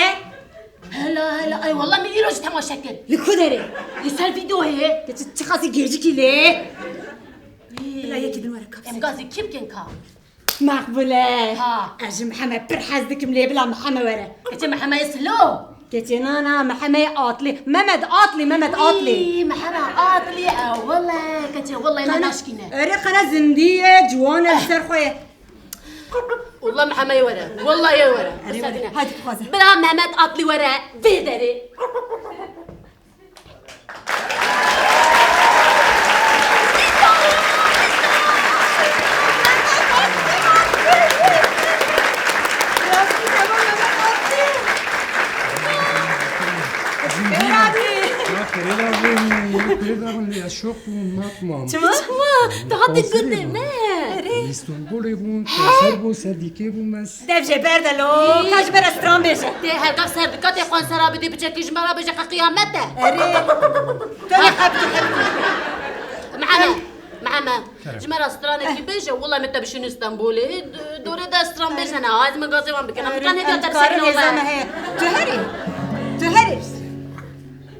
هلا اي والله من يروج تماشاكل Likudere. يسال فيديو هي Keçe çıkası gercik ile. Bla yeki din vere kapsa. ام قاعد كيف كان كا Makbule. ها Ajı Muhammed bir hazdikim le bila Muhammed vere. كتي محمد يسلو Keçe nana Muhammed atli. Mehmet atli. اي محمد عاطلي والله كتي والله ما ناشكينه Öyle kana zindiye juan el serxoye. والله محمد ورا والله يا ورا Hadi fazla. بلا مهمت عطلي ورا بيدري Çama? تعطي قد ما استنبول بون کنسر بون سردیکی بون مس Devce berdelo. Kaç ber astran beşe. تي هلقا سردكات يقون سرابي دي بجاكي جمرا بجاكا قيامته Tane habti. معنا جمرا استراني كي بيجا والله متى بشنو اسطنبولي دوري دا استران بيجا انا عايز من قاصي وان بكنا مكان هيك Karın ezanı he. Tüheri.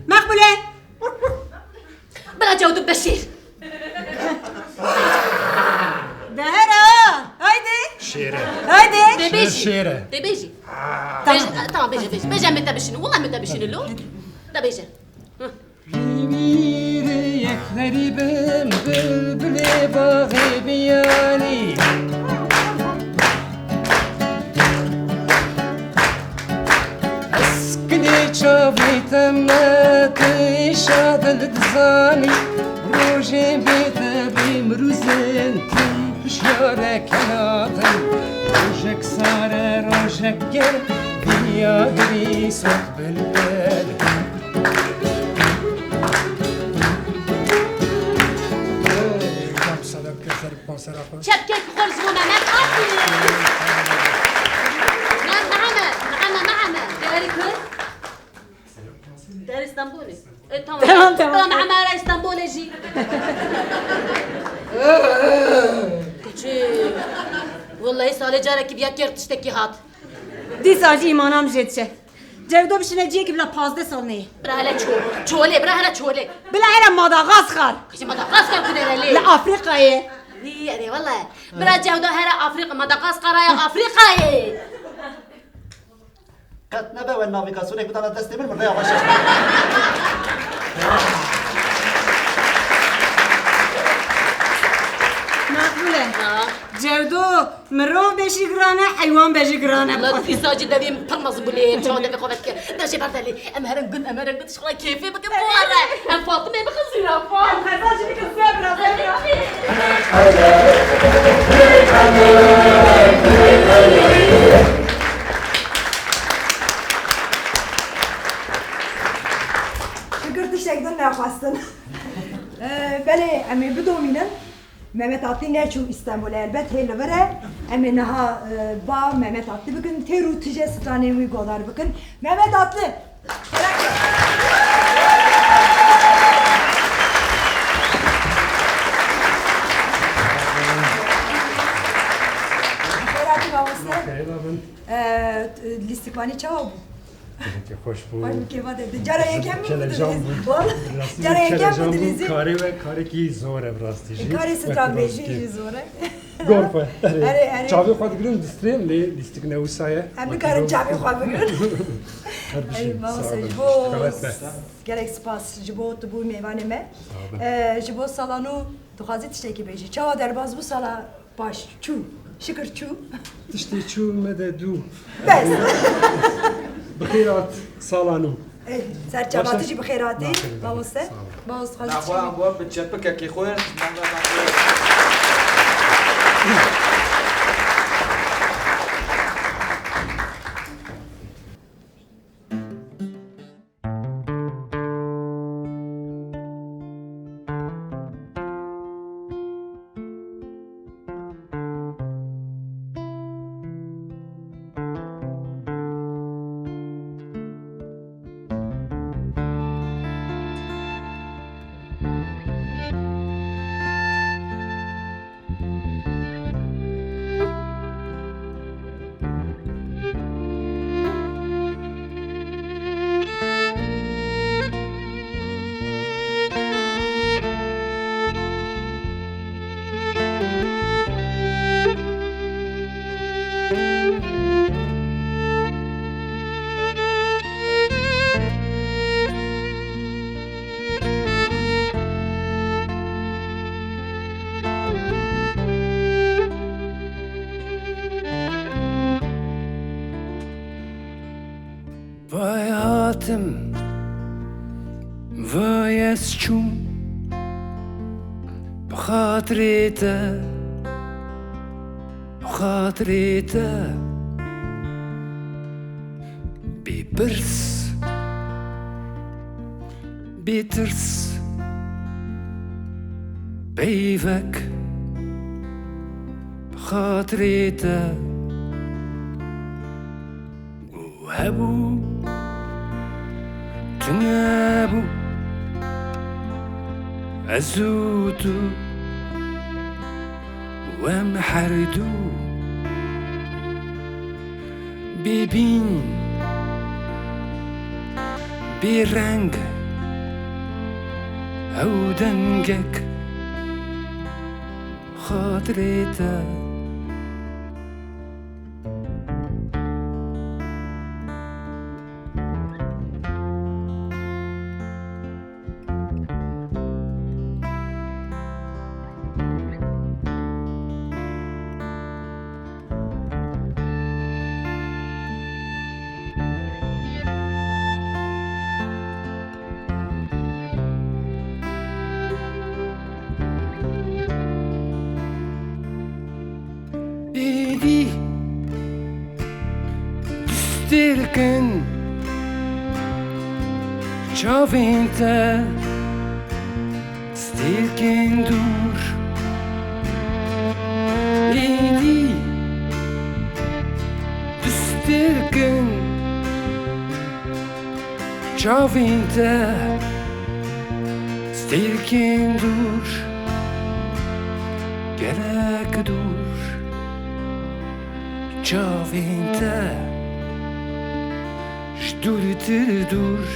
Makbule. بلا جودو بشير Dehera. Haydi. شیره Haydi. دي بيجي شیره دي بيجي طبعا بيجي متى بشنو والله متى بشنو لو دا بيجي غريبم بلبل باغي بياني اسكني شافيتم تشاد الدزاني روجي بيت بمروزن بشارك ناظم روجك صار روجك جر دنيا دري صوت بلبل شبكك خرج ممامات أصلي نعم داري كل داري اسطنبولي تمام. معنا رأي اسطنبولي جي كتشي والله سالي جارك بياكير تشتكي هات Di sadece imanam jetçe. Cevdo bişineciye ki bila pazde salneye. براهلا تشولي براهلا تشولي Bila era Madagaskar. كتشي مدغشقر كده ليه La Afrika'yı. يعني والله برا جودة هلا أفريقيا مدغشقر يا أفريقيا قد نبا والنافيغاسيون يكون على تستمر من رياض الشاشة Makbule. جودو مرو بشی گرانه حیوان بشی گرانه لا في ساجد دبي مطرمز بولي شو دبي قولك داشي بردلي امهرن قد امهرن قد شغله كيفي بك بوره ام فاطمه بخزيره فاطمه خزاجي بك الزبره شکر تشتکدن نخواستن بله امی بدومینن Mehmet Atlı ne çu İstanbul'a elbet hele vere emin ha ba Mehmet Atlı bugün teru tije stane uygular bakın Mehmet Atlı Ferhat'ı babası listikmani çava bu خوش بود. که واد جرا یکم کلجان بود. جرا یکم بود ریزی. کاری و کاری کی زوره براستیجی. کاری استراتژی زوره. گرفه. اره. چاوی خود گرون دستریم لی لیستیک نوسایه. همین کارم چاوی خود بگیرن. ای ماما سجبو. گرک سپاس جبو تو بو میوانه مه. جبو سالانو تو خازی تشتکی بیشی. چاوا در باز بو سالا باش چو. شکر چو. تشتی چو مده دو. بس. بخیرات سالانو. سرچاواتیجی بخیراتی. باوسته. باوست خازی. نخوا بچپک کی خویر. Vay hatım, vay esçum, bxatrite, bir birs, bir tırs, beyvek, bxatrite, hebu. تنابو أزودو ومحردو ببين برنگ أو دنجك خاطريتا Stilken Chavinta Stilken dur Idi Stilken Chavinta Stilken dur Gerek dur Chavinta Dur dur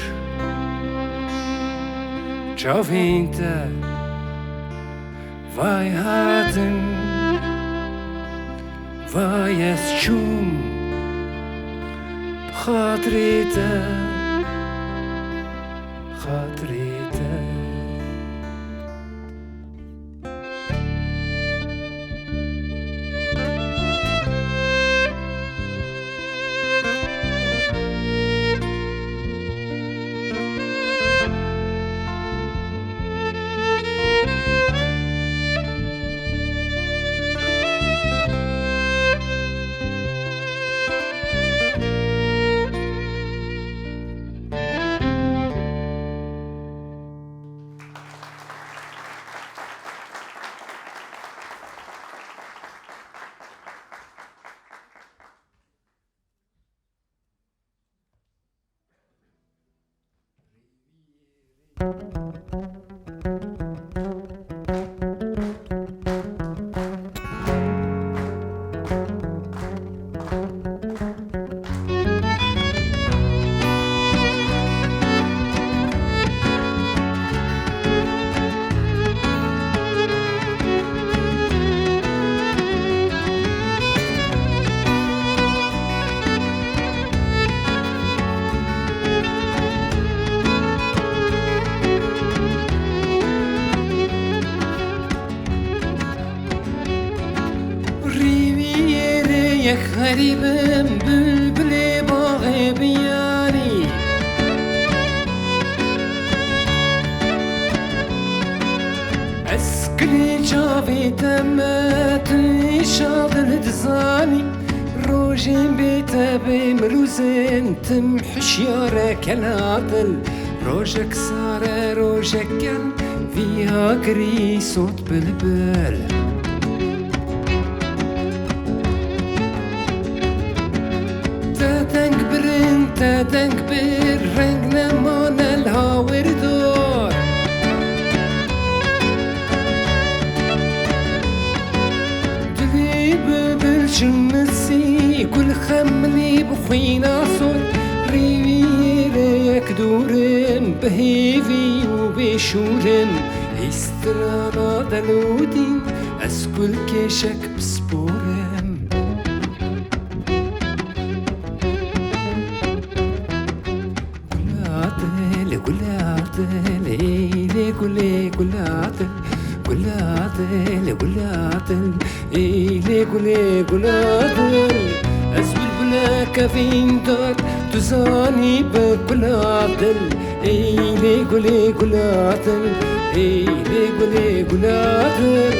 Chavinta Vay hatın Vay esçum Hatrita Hatrita غريبم بلبلي باغي بياني اسكني جافي تماتي شاطل دزاني روجين بيتا بمروزين تمحش يارك العطل روجك صار روجك كان فيها قري صوت بلبل تدنك بالرنگ نمان الهاور دور دلي بالشمسي كل خملي بخينا صور ريويرك دورم بهيفي وبشورم استرانا دلودين اسكل كيشك بسبورم قلاتل ايلي قلي قلاتل قلاتل قلاتل ايلي قلي قلاتل اسبل بلا كفين دار تزاني بقلاتل ايلي قلي قلاتل ايلي قلي قلاتل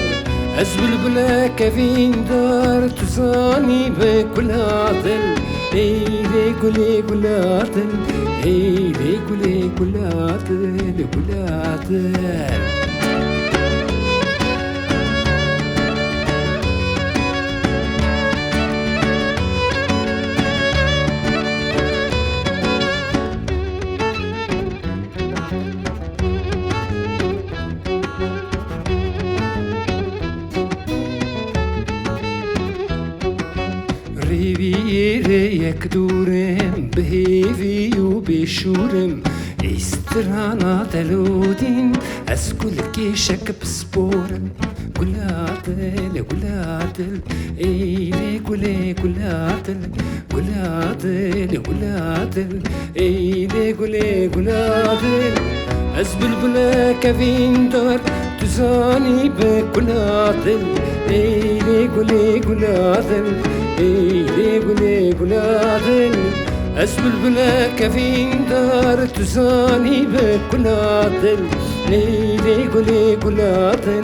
اسبل بلا كفين دار تزاني بقلاتل ايلي قلي قلاتل ايلي قلي قلاتل قلاتل ريك دورم بهيفي وبشورم استرانا تلودين اسكل كيشك بسبورم قلاتل قلاتل ايلي قلي قلاتل قلاتل قلاتل ايلي قلي قلاتل اسبل بلا كفين دار تزاني بقلاتل ايلي قلي قلاتل ايلي قلي قلاتل اسبل بلا كفين دار تزاني بقلاتل ايلي قلي قلاتل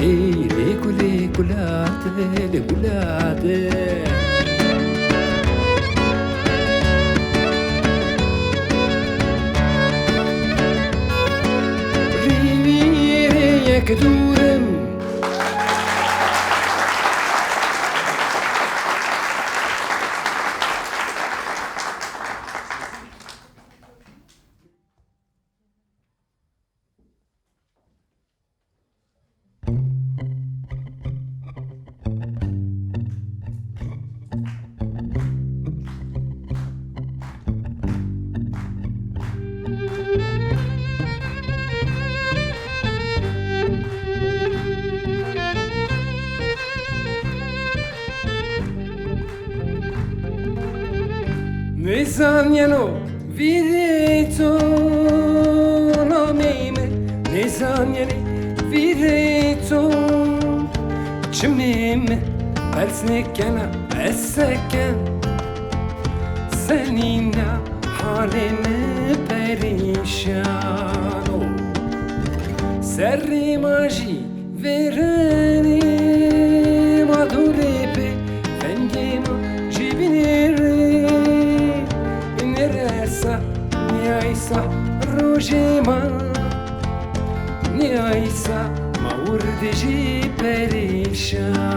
ايلي قلي قلاتل قلاتل ريك دورم Nesanjano vidito no meme Nesanjani vidito çmeme Elsnekena esseken Seninle halime perişano Serri maji vereni Madurepe fengema jibinere نيايسا روجيما نيايسا ما وردجي بريشاني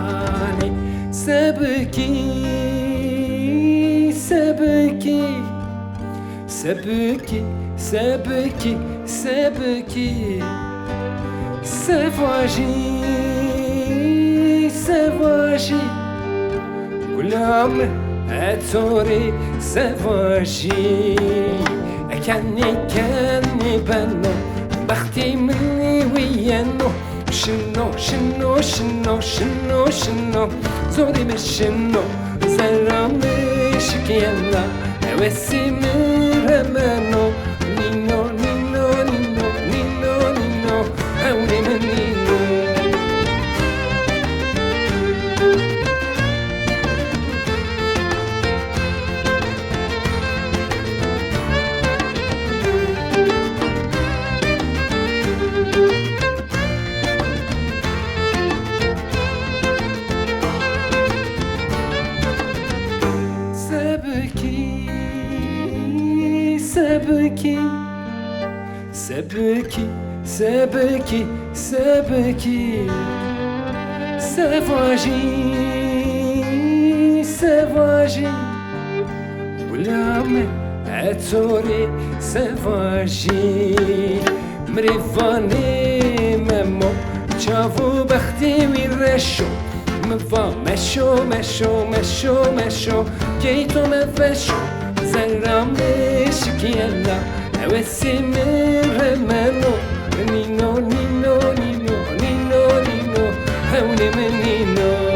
سبكي سبكي سبكي سبكي سبكي سفاجي سفاجي كل عمر اتوري سفاجي كاني بنو بختي مني ويانو شنو شنو شنو شنو شنو زوري مش شنو زرامي شكيانا وسي مرمانو نينو نينو نينو نينو نينو هوني من نينو سبکی سبکی سبکی سبکی سبکی سواجی سواجی ولامه اتوری سواجی مریفانی ممو چاو بختی وی رشو موا مشو مشو مشو مشو گیتو مفشو زرامش کیلا اوسی مره منو نینو نینو نینو نینو نینو هونی من نینو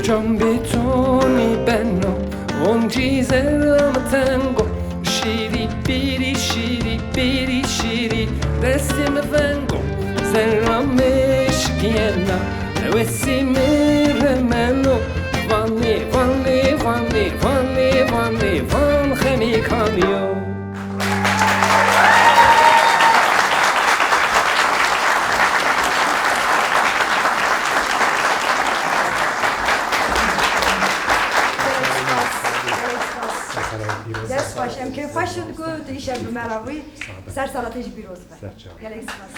جام بتونی بنو اون چیزم تنگو شیری بیری شیری بیری شیری دستم ونگو زرامش گیلا وسی میره منو وانی وانی وانی وانی وانی وان خمی کامیو دست باشم که خوش شد که ایشم به مراوی سر سالاتش بیروز بر گلک سپاس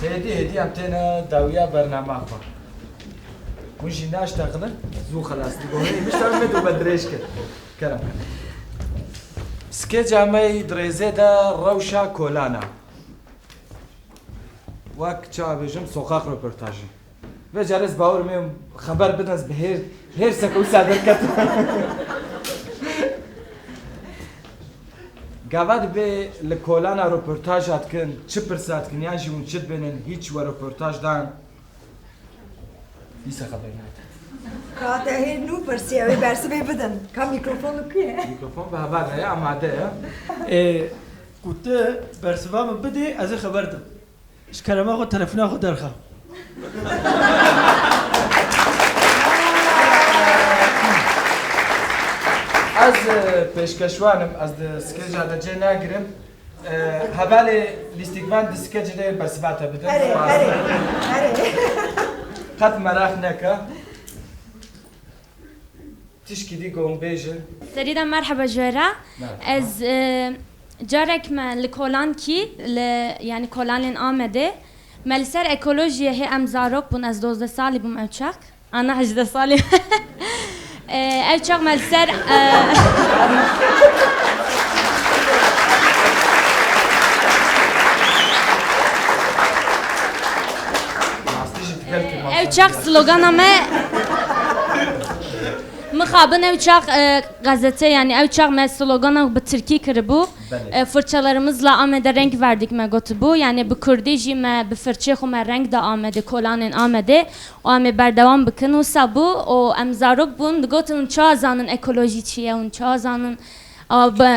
هدی هم تینا داویا برنامه خوا ونجي ناشتغل زو خلاص تقولي مش تعرف مدو بدريش كلام سكيت جامعي دريزي دا روشا كولانا وقت شعب جم سوقاق روبرتاجي و جالس باور ميم خبر بدنس بهير هير سكو سادر كت قاعد به لكولانا روبرتاجات كن چپرسات كن يعني جون چت بينن هيچ و روبرتاج دان لسه خبر نايت كاته هي نو برسي برسي بدن كم ميكروفون كيه ميكروفون به هذا يا عماده قلت برسوا من بدي از خبرتم ايش كلام اخو تلفون اخو درخه از پیشکشوانم از سکیج هذا جاي ناقرم هبالي الاستقبال السكيتش ده بس بعتها بدل قد مراخناك تشكي دي قوم بيجن سريدا مرحبا جورا از جارك ما لكولان كي يعني كولان لين آمده ملسر اکولوژی هی امزاروک بون از 12 سالی بوم اوچاق انا 18 سالی اوچاق ملسر اوچاق سلوگانمه مخابن اوچاق gazete yani اوچاق me sloganı bu Türkiye kırıbu fırçalarımızla amede renk verdik me gotu bu yani bu Kürdici me bu fırça xo me renk da amede kolanın amede o ame berdevam bıkın o sabu o emzarok bun gotun çazanın ekolojiçiye un çazanın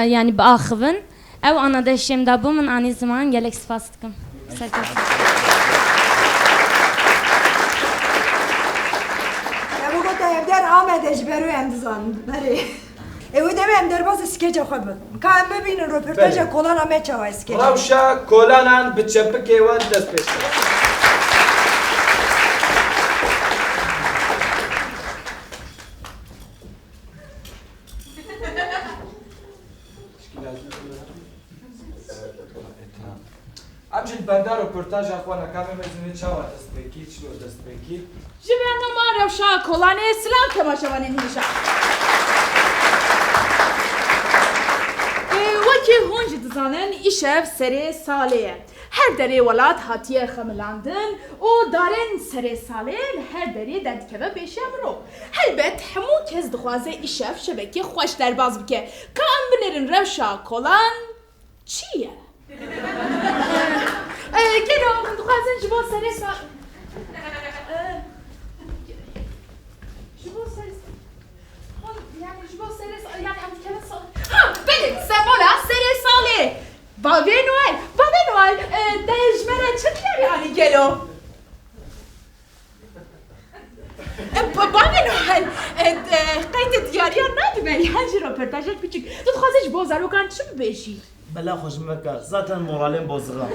yani bu axıvın ev anadaşım da bu mun ani zaman gelek sfastım serkas در آمدش برای امتزان بله او دمیم در باز اسکیج خوب کام ببین رپورتاج کلان همه چه اسکیج روشا کلانان بچپکه وان دست پیش امجد بنده رپورتاج اخوانا کامه مزونه چاوا دست بکی چلو دست بکی جبران ما روشا کلانه اسلام تماشاوانه نیشا وکی هونج دزانن ایشف سری سالیه هر دری ولاد هاتیه خملاندن و دارن سری سالیه هر دری دادکبه بیشه برو هلبت همو کس دخوازه ایشف شبکی خوش در باز بکه که ام بنرن روشا کلان چیه؟ گلو دخوازن جبا سری سال يعني جبو سری سال يعني هم كلا سال ها بله سمولا سری سالیه بابی نوال دژمنه چه دیاری آنی گلو بابی نوال قید دیاری ها ندیمه هنجی رو پرتاجت پیچک تو خوازش بازارو کن چی بشی؟ بلا خوش مکه zaten moralim bozuldu.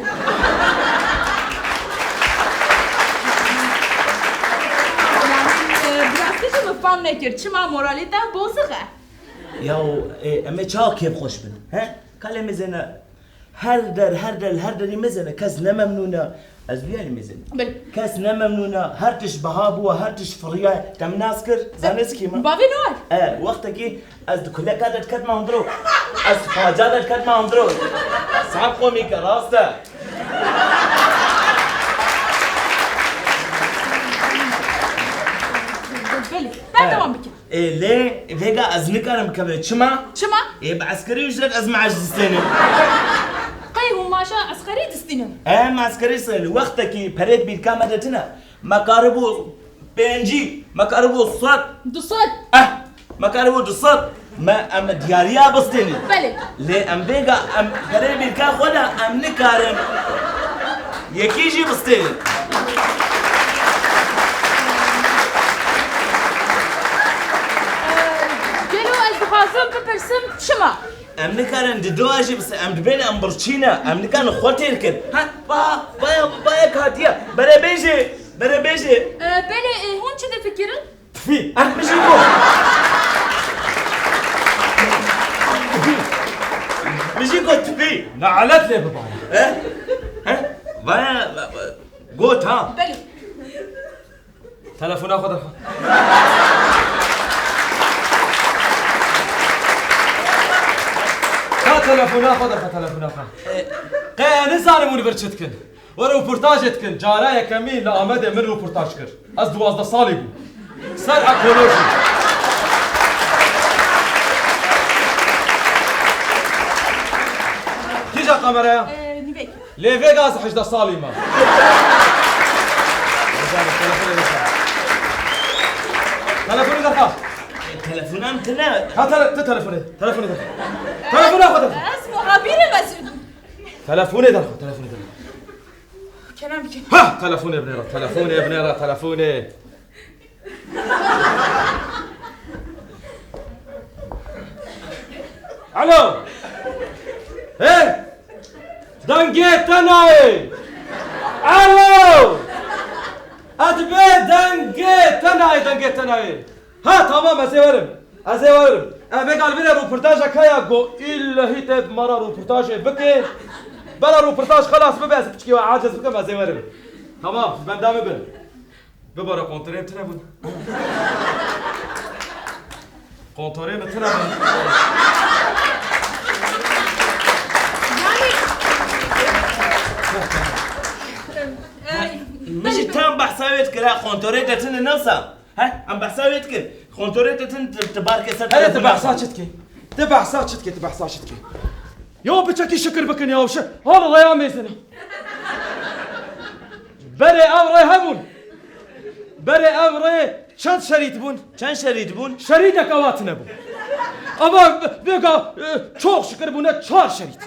biraz kişi mi fan nekir? Çima moraliten bozuk ha? Ya ama çok keyif hoş bin. He? Kalem zene her der mezene kes ne memnuna. Az biyani mezene. Kes ne memnuna. Her tiş bahabu her tiş fırya. Tam naskır zannes kima. Babi Noel. وقتها كي از كلها كانت كد ما عمدرو از فاجات كد ما عمدرو صعب قومي كراسته بله ben devam بكم ليه فيجا از نكرم كبه شما بعسكري وجدت از معجزتين قي هم ماشا عسكري دستينه معسكري سن وقتها كي بريد بالكاميرتنا مقاربو بنجي مقاربو صوت دصوت مقاربو دصوت ما ام دياريا بستيني بله ليه ام فيجا ام بريد بالكا خدا ام نكارم يكيجي بستيني خازم بپرسم چما؟ ام نکارن دو آجی بس ام دبین ام برچینه ام نکارن خوتیر کن ها با کاتیا بره بیجی بله هون چه فکرن؟ فی میشی کو میشی کو تفی نعلت لی بابا بایا گوت ها بله تلفون خود تلفونا خذ تلفونا قيا نزارموني برشتكن وروبورتاجتكن جارايا كمين لآمده من روبورتاج كر از 12 سالي بو سر اكولوجي كيجا قمرة نيفيك ليفيك از 11 سالي ما تلفوني دخل تلفون ام تنا ها تلفوني خذ اسمه عبير مسعود تلفوني دخل كلام بك ها تلفوني يا بنيرة تلفوني الو ايه دنجيت تناي الو ادبي دنجيت تناي ها تمام ازيورم ابي قال بينا روبورتاج كايا جو الا هي تب مره روبورتاج بكي بلا روبورتاج خلاص ببس بتشكي عاجز بكم ازيورم تمام بندامي ببرا كونتري تنبون كونتري تنبون مش تام بحسابيت كلا كونتري تن نفسها ها عم بحسابيت كل كونتري تن تبارك سر هلا تبع ساچتكي يو بچكي شكر بكن يا وش هلا يا ميزنا بري امري چند شريط بون شريطك اواتنا بون اما بيقا çok شكر بونه 4 شريط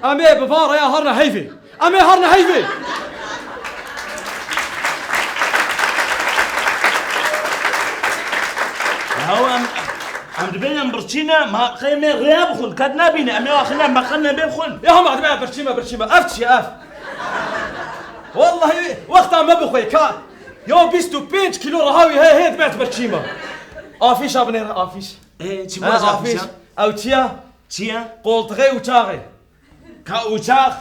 امي بفارا يا هرنا هيفي هو عم دبينا برشينا ما خيمة غياب خل كدنا بينا أمي واخنا ما خلنا بيخون يا هم عدنا برشيمة أفتش يا أف والله وقتها ما بخوي كا يو 25 كيلو رهاوي هي دبعت برشيمة آفيش أبنير آفيش إيه شو آفيش أو تيا قلت غي وتاغي كا وتاغ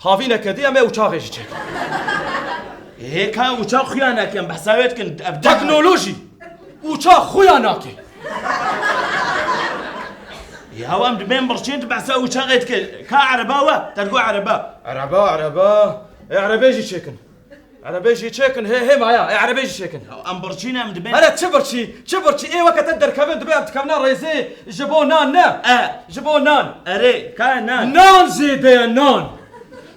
هافينا كدي أمي وتاغي جيك إيه كا وتاغ خيانة كان بحسابات كنت تكنولوجي وتاغ خياناكي يا هو ام دبين برشين تبع سوي شغلت كا عرباوه تلقوا عرباجي تشيكن هي معايا عرباجي تشيكن ام برشين ام دبين انا تشبرشي ايه وقت تقدر كمان دبي تكمنا رئيسي جبو نان جبو نان اري كان نان زيده نان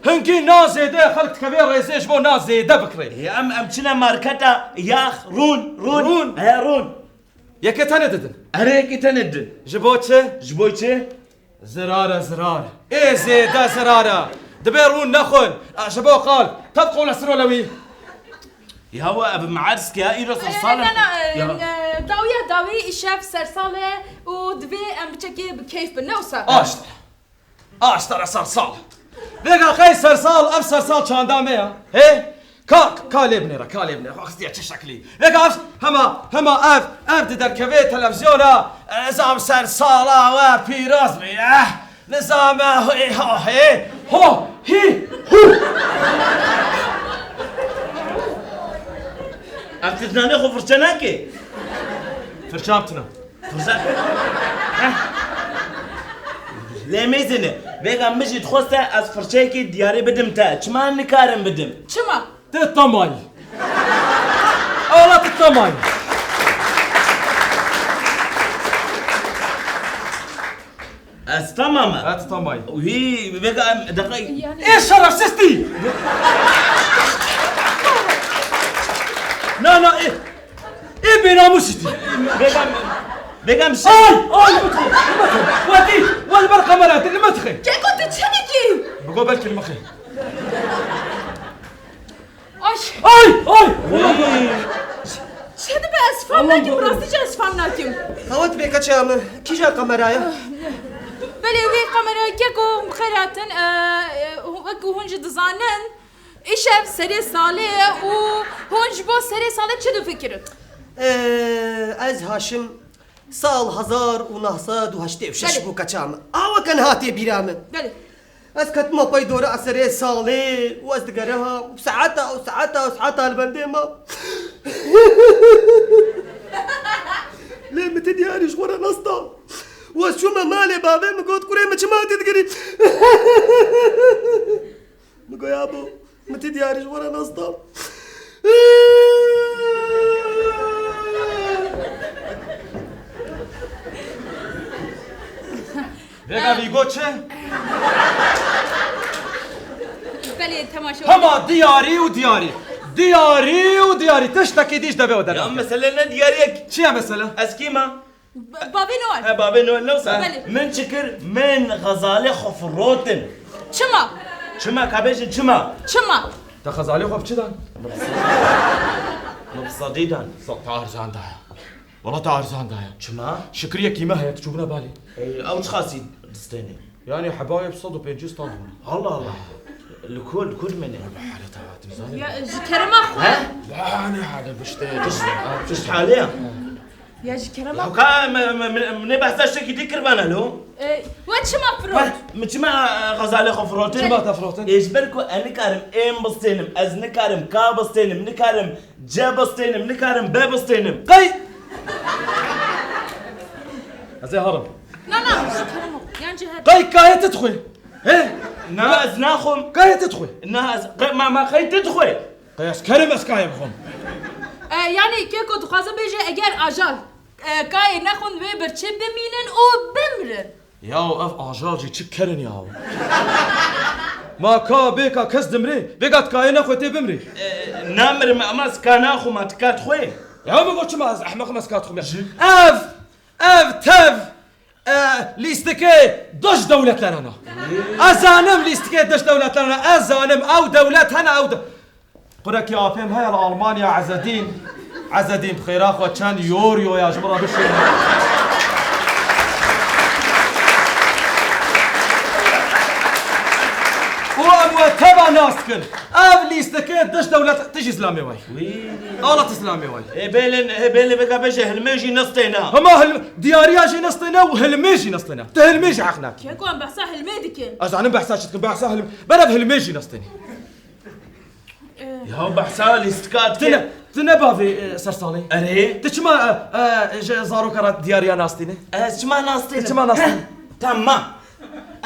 هنكي نان زيده خلت كبير رئيسي جبو نان زيده بكري يا ام كنا ماركتا ياخ رون يا كتندن اري كتندن جبوتشه زرار ايه زيدا زرارة دبيرون نخل شباب قال تبقوا لسرولوي يا هو ابو معرس يا ايرو صالح انا داوي الشيف سرسالة ودبي ام بتشكي بكيف بالنوسة اشترى صرصال بيقى خي صرصال اب صرصال شاندامية هي كالبني اختي شكلي بيقى هما اف تدر كفي تلفزيونا نظام صرصالة وبيروز بيه نظام هي هو أفتنا ناخو فرشاناكي فرشامتنا لا ميزنة بيقى مشي تخوستا از فرشاكي دياري بدم تا شما نكارم بدم شما تطماي اولا تطماي از تماما تطماي وهي بيقى دقيق ايه شرف سيستي لا ايه بناموستي بيقى مش ودي والبرقة مرات المدخل كي كنت تشنكي بقول بالك المخي اي شهد بس فهمناكم براستي جالس فهمناكم هوت بيك شام كي جا قمرايا بلي وي قمرايا كيكو مخيراتن وكو هونج دزانن ايشف سري صالح وهونج بو سري صالح چه فكرت از هاشم سال 1986 بو كچام او كان هاتي بيرامن بلي از كتما باي دورة أسرية صالح واز دقرها وساعتها البنديمة ليه متدياريش ورا نسطا واز شو ما مالي بابي مقود كوري ما تدقري مقو يا ابو متدياريش ورا نسطا بيقى بيقول چه؟ بلي تماشا هما دياري تشتكي ديش دبي ودنا يا مثلا دياريك چي مثلا؟ اسكيما بابي نوال نوسا من شكر من غزالي خفروتن شما كابيش شما تا غزالي خف چدان؟ مبصديدان تعرزان دايا والله تعرزان دايا شما؟ شكرية كيما هي تشوفنا بالي او خاصي دستاني يعني حبايب صدوا بينجستان الله الكل مني يا كرم اخو يعني هذا بشت حاليا يا كرم اخو من بحثاش كي ديكربانا له واتش ما فروت مش ما غزالي خفروتين ما تفروتين ايش بالكو انا كارم ام بستينم از نكارم كا بستينم نكارم جا بستينم نكارم با بستينم قي زي هرب لا كرم يعني جهاد قي كاية تدخل ايه ناز ناخم كاية تدخل ناز ما خي تدخل قياس كلمة سكاية بخم يعني كيكو تخازم بيجي اجر اجال كاي ناخن وي برچه بمينن او بمرن ياو اف اجاجي تشكرن ياو ما كا بيكا كز دمري بيقات كاي ناخوتي بمري نامر ما سكاناخو ما تكات خوي ياو ما قلتش ما احمق ما سكات خويا اف تف ليستكي دوش دولة لنا ازانم ليستكي دوش دولة لنا ازانم او دولة هنا او قولك يا فهم هاي الالمانيا عزدين بخير اخو كان يوريو يا جمرة بشير وابو تبع ناسكن اب ليستكي دوش دولة تجي اسلامي واي والله اسلامي واي هبلن بقى بجي هلميجي نسطينا هما دياريا جي نسطينا وهلميجي نسطينا تهلميجي حقناك كيكو ام بحسا هلميدك ازانم بحساش تكون بحسا بلا بهلميجي نسطيني ياو بحسا ليستكات تنبا في سرسالي اري تشما زارو كرات دياريا ناستيني اسمع ناستيني تمام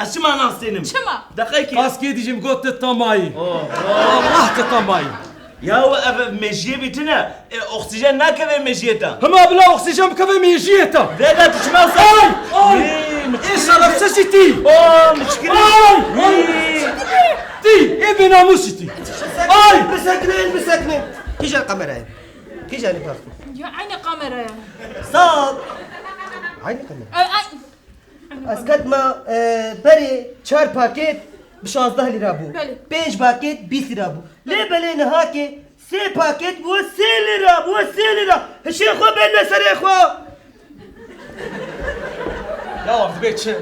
اسمع ناستينم شما دقيقة اسكي ديجي مقوت الطماي والله الطماي ياو مجيبي تنا اكسجين ناكفي مجيتا هما بلا اكسجين بكفي مجيتا لا تشمع ايش شرف سيتي مشكلة تي ابن ناموستي مسكنين كي جا القمر كي جا الباخ يا عيني قمر صاد عيني قمر از کد ما بری 4 پاکت به 16 لیره بو 5 پاکت 20 لیره بو لی بله نها که 3 پاکت بو 3 لیره بو 3 لیره هشی خو بله سری خو یا افده چه؟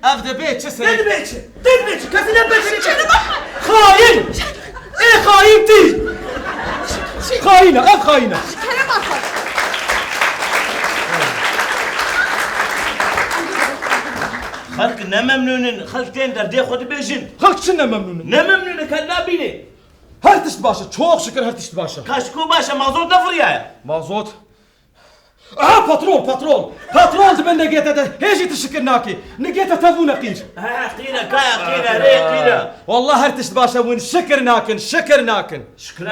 افده چه سری؟ دید چه کسی نبچه خاین! ای خاین تی! خاینه اف خاینه خلق نممنونن خلقتين در دی خود بیجن خلق چه نممنونن؟ نممنونن کن نبینه هر تشت باشه çok şükür her tişt باشه کاشکو باشه مازوت نفریه مازوت پاترول دبن نگیت ده هیچی تشکر ناکی نگیت تبو نقیر قینا کایا قینا ری قینا والله هر تشت باشه وين شكر ناكن شكرا ما شكرا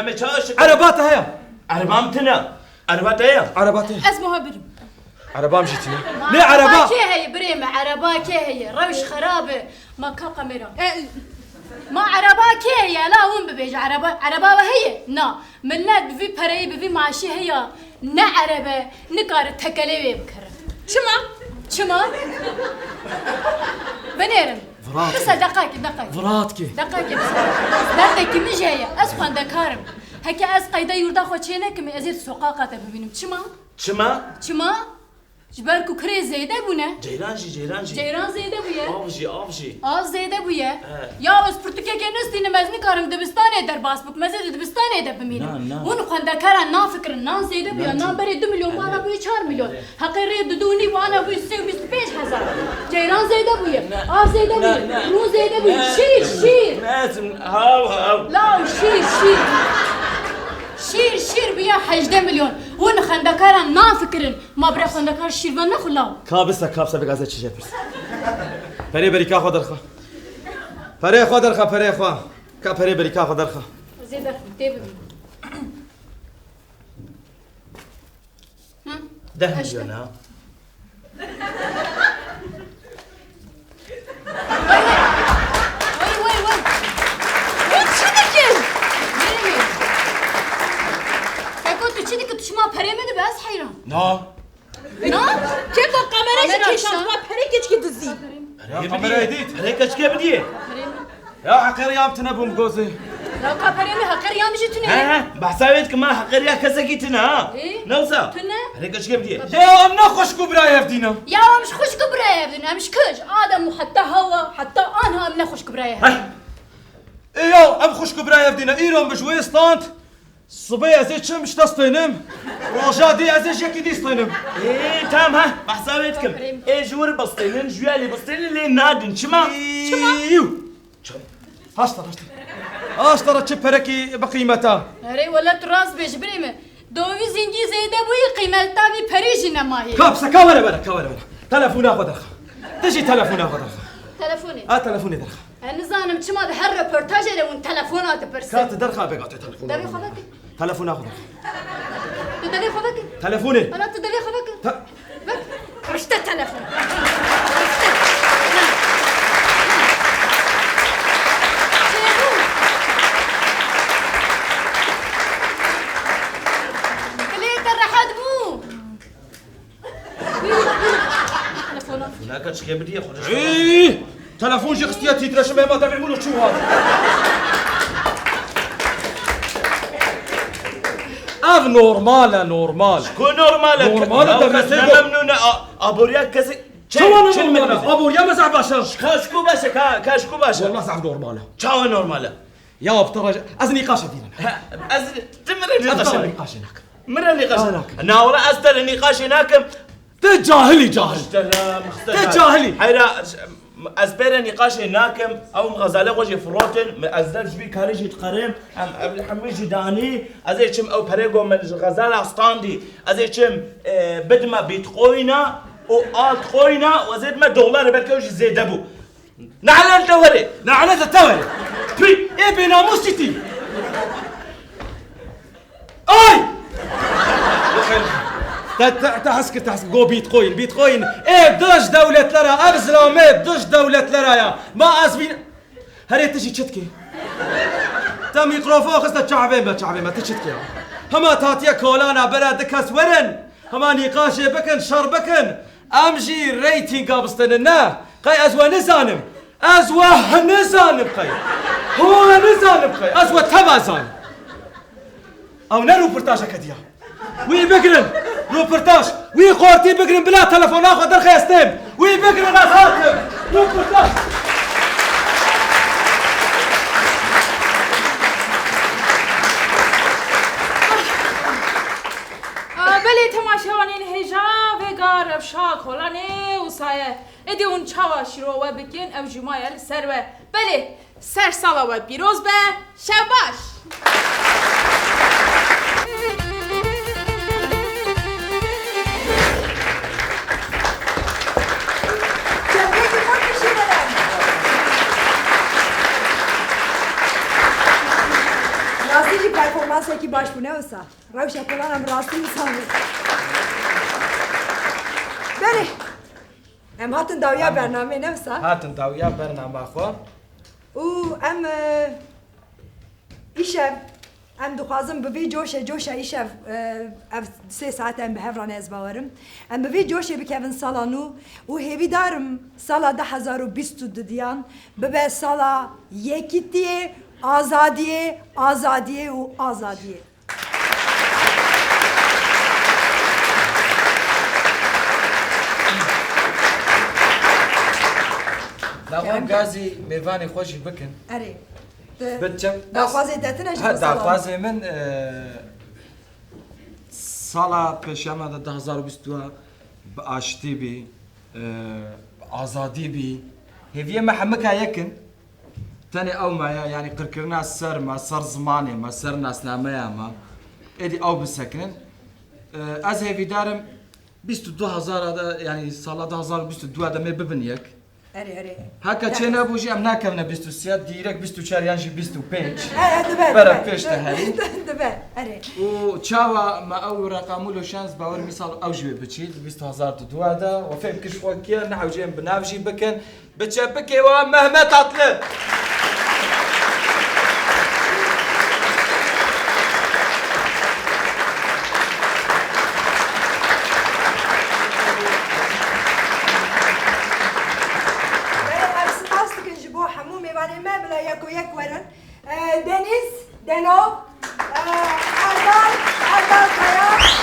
عربات هيا عربامتنا عربات هيا عربات اسمها بريم عربام جيتني ليه عربا كي هي بريم عربا كي هي روش خرابه ما كا كاميرا ما عربا كي هي لا هم ببيج عربا وهي نا ملات بفي بري بفي ماشي هي نا عربه نكار تكلي بكر شما بنيرم بس دقائق فراتكي دقائق مش هي اسخن دكارم هكا از قيدا يوردا خو چينكم ازيد سوقاقه ببينم چما جبركو كري زيده بونه جيران زيده بويه آفجي زيده بويه يا اس پرتوكه كنستين مزني كارم دبستانه در باسبوك مزيد دبستانه ده بمينم ون خندا كارا نا فكر نا زيده بويه نا بري 2 مليون وانا بوي 4 مليون حقيري ددوني وانا بوي 25000 جيران زيده بويه زيده بويه رو زيده بويه شير لازم هاو لا شير بيا 18 مليون ون خندكارا نافكرن ما بري خندكار شيرvan نخلاو كابسه بغازه چه جپرس پری کا خودرخه پری خو کا پری کا خودرخه زيد ديب ده مليون شما پریمه بس حیران نه که با کامرا کشان ما پری کچ کی دزی کامرا ایدیت پری کچ کی بدیه یا حقیریام تنبوم گوزی لا كابريمي حقيريام مش تنه بحسابك ما حقيريا كسكيتنا نوسا تنه هريك ايش بدي يا امنا خوش كبرايا بدينا يا مش خوش كبرايا بدينا مش كج ادم وحتى هوا حتى انا امنا خوش كبرايا يا ام خوش كبرايا بدينا ايرون بجوي ستانت صبي ازيد شم مش تصطينم وجادي ازيد شكي دي صطينم ايه تمام ها بحسابتكم ايه جور بسطينن جوالي بسطينن لي نادن شما هاشترا تشبركي بقيمتها اري ولا تراس بجبريمه دوي زنجي زيده بوي قيمتها ببريج نماهي كابسه كاميرا بلا تلفون اخذ تجي تلفون اخذ تلفوني تلفوني درخه نظام چما ده هر رپورتاج له اون تلفونات برسه كات درخه بقاطع تلفون دبي خدك تلفون اخذ تدري خدك تلفوني انا تدري خدك رشت التلفون لا كاتش كي بدي ياخذ ايه تلفون جي خصياتي ترى شباب ما تعملوا شو هذا اف نورمال شكون نورمال ممنون ابوريا كسي شو نورمال ابوريا ما زعب باشا شكو باشا كاشكو باشا والله زعب نورمال شو نورمال يا بترى از نقاش دينا از تمر نقاش هناك مر نقاش انا ورا استر نقاش هناك جاهلي حيرا اسبير نقاش هناكم او غزاله وجه فروتن ازدر جبي كاريجي تقرم ام ابن حميجي داني ازيچم او بريغو من غزاله استاندي ازيچم بدما بيتقوينا او الت قوينا وزيد ما دولار بركوجي زيدبو نعلن التوري بي ايه بناموستي اي تحسك جو بيتكوين ايه دوش دولة لرا ابزلامات دوش دولة لرا يا ما اسبين هري تجي تشتكي تا ميكروفون خصنا تشعبين تشتكي هما تاتيا كولانا بلا دكاس ورن هما نقاش بكن شر بكن امجي ريتنج ابستنا قاي ازوا نزانم ازوا نزانم قاي هو نزانم قاي ازوا تبازان او نرو برتاج كديا وي بقرن روبرتاج وي قورتي بقرن بلا تلفون اخذ درخيستم وي بقرن ازاتم روبرتاج بله تماشاوانین هجا و گارب شاک هلانه و سایه ادی اون چاواشی رو و بکن او جمایل سر و بله سر سالا و بیروز به شباش راستی پرفورمنس کی باش بونه وسا روش کلانم راستی میسانه بله ام هاتن داویا برنامه نفسا هاتن داویا برنامه خو او ام ایشب ام دخوازم بوی جوشه ایشب اف 3 ساعت ام به هفران از باورم ام بوی جوشه بکن سالانو و هیوی دارم سالا 2022 دیان ببه سالا یکیتیه آزادیه و آزادیه ناوام گازی میوانی خوشی بکن اره بچم داخوازی دتنش داخوازی من سالا پیشیانا دا 2022 آشتی بی آزادی بی هیویه محمکا یکن تاني او ما يعني قركرنا سر ما سر زماني ما سر ناس ناميا ما ادي او بسكن از هيفي دارم 22000 هذا يعني صار 2022 هذا ما ببنيك اري هكا تشينا بوجي ام ناكمنا 23 ديريك 24 يانجي 25 دبا برا بيش تهالي دبا اري و تشاوا ما او رقمولو شانس باور مثال او جوي بتشيل 22002 هذا وفهم كش فوكيا نحو جيم بنافجي بكن بتشبكي ومهما تطلب دنیز دنو اردال کیا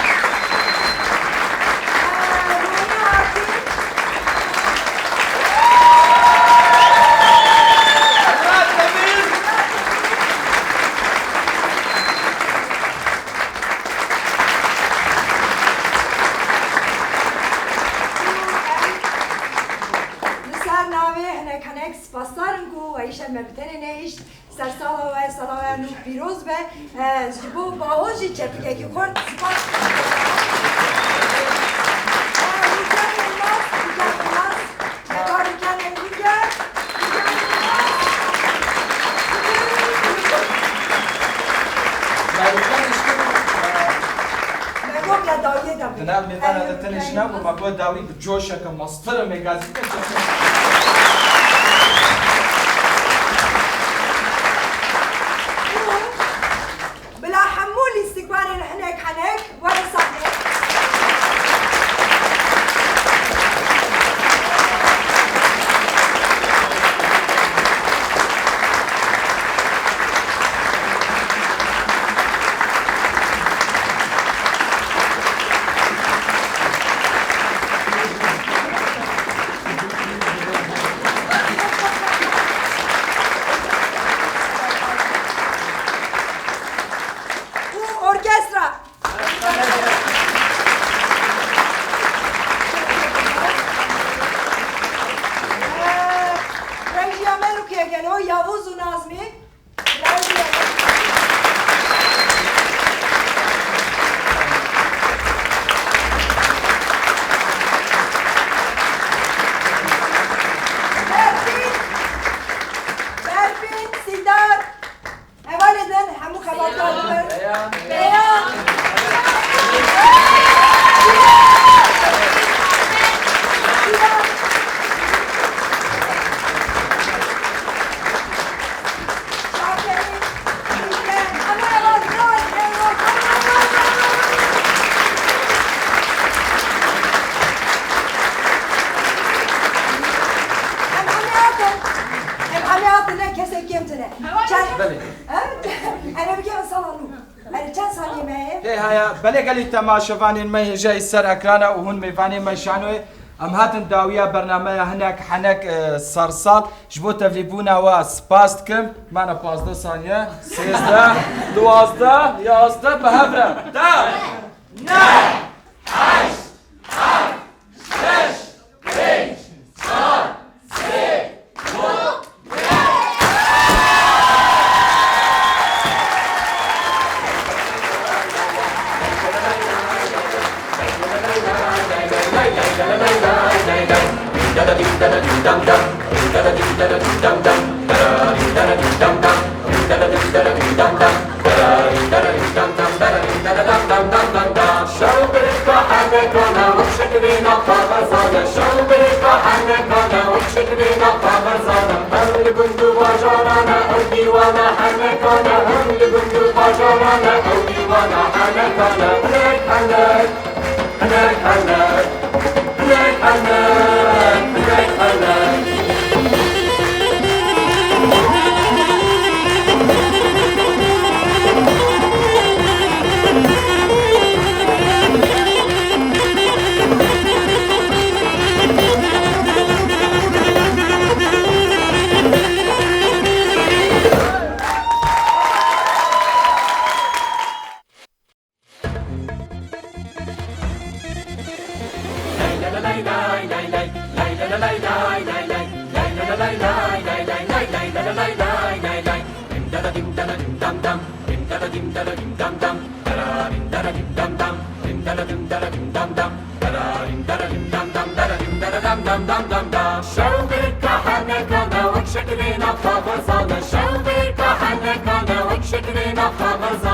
نسار ناوی هنک سپاسدارم کو ایشان مبتنی نیش سر سالا و سالا نو پیروز به جبو باهوشی چپیه که خورد سپاس تنام میوان هذا تنشنا وما بود داوی بجوشه که مستر میگازی بلا حمول استقبال هناك ولا صحيح بگم تنه بله انا بگم سالانو انا چند سالی مه هی هایا بله گلی تماشوانین ما هجای سر اکرانا و هون میوانی ما شانوی ام هاتن داویا برنامه هناك حنك سرسال جبو تفليبونا و سپاست کم معنا 15 ثانيه 13 12 11 بهبره 10 9 8 7 6 5 4 3 شكرنا خبر صار شو بك حنك انا وشكرنا خبر صار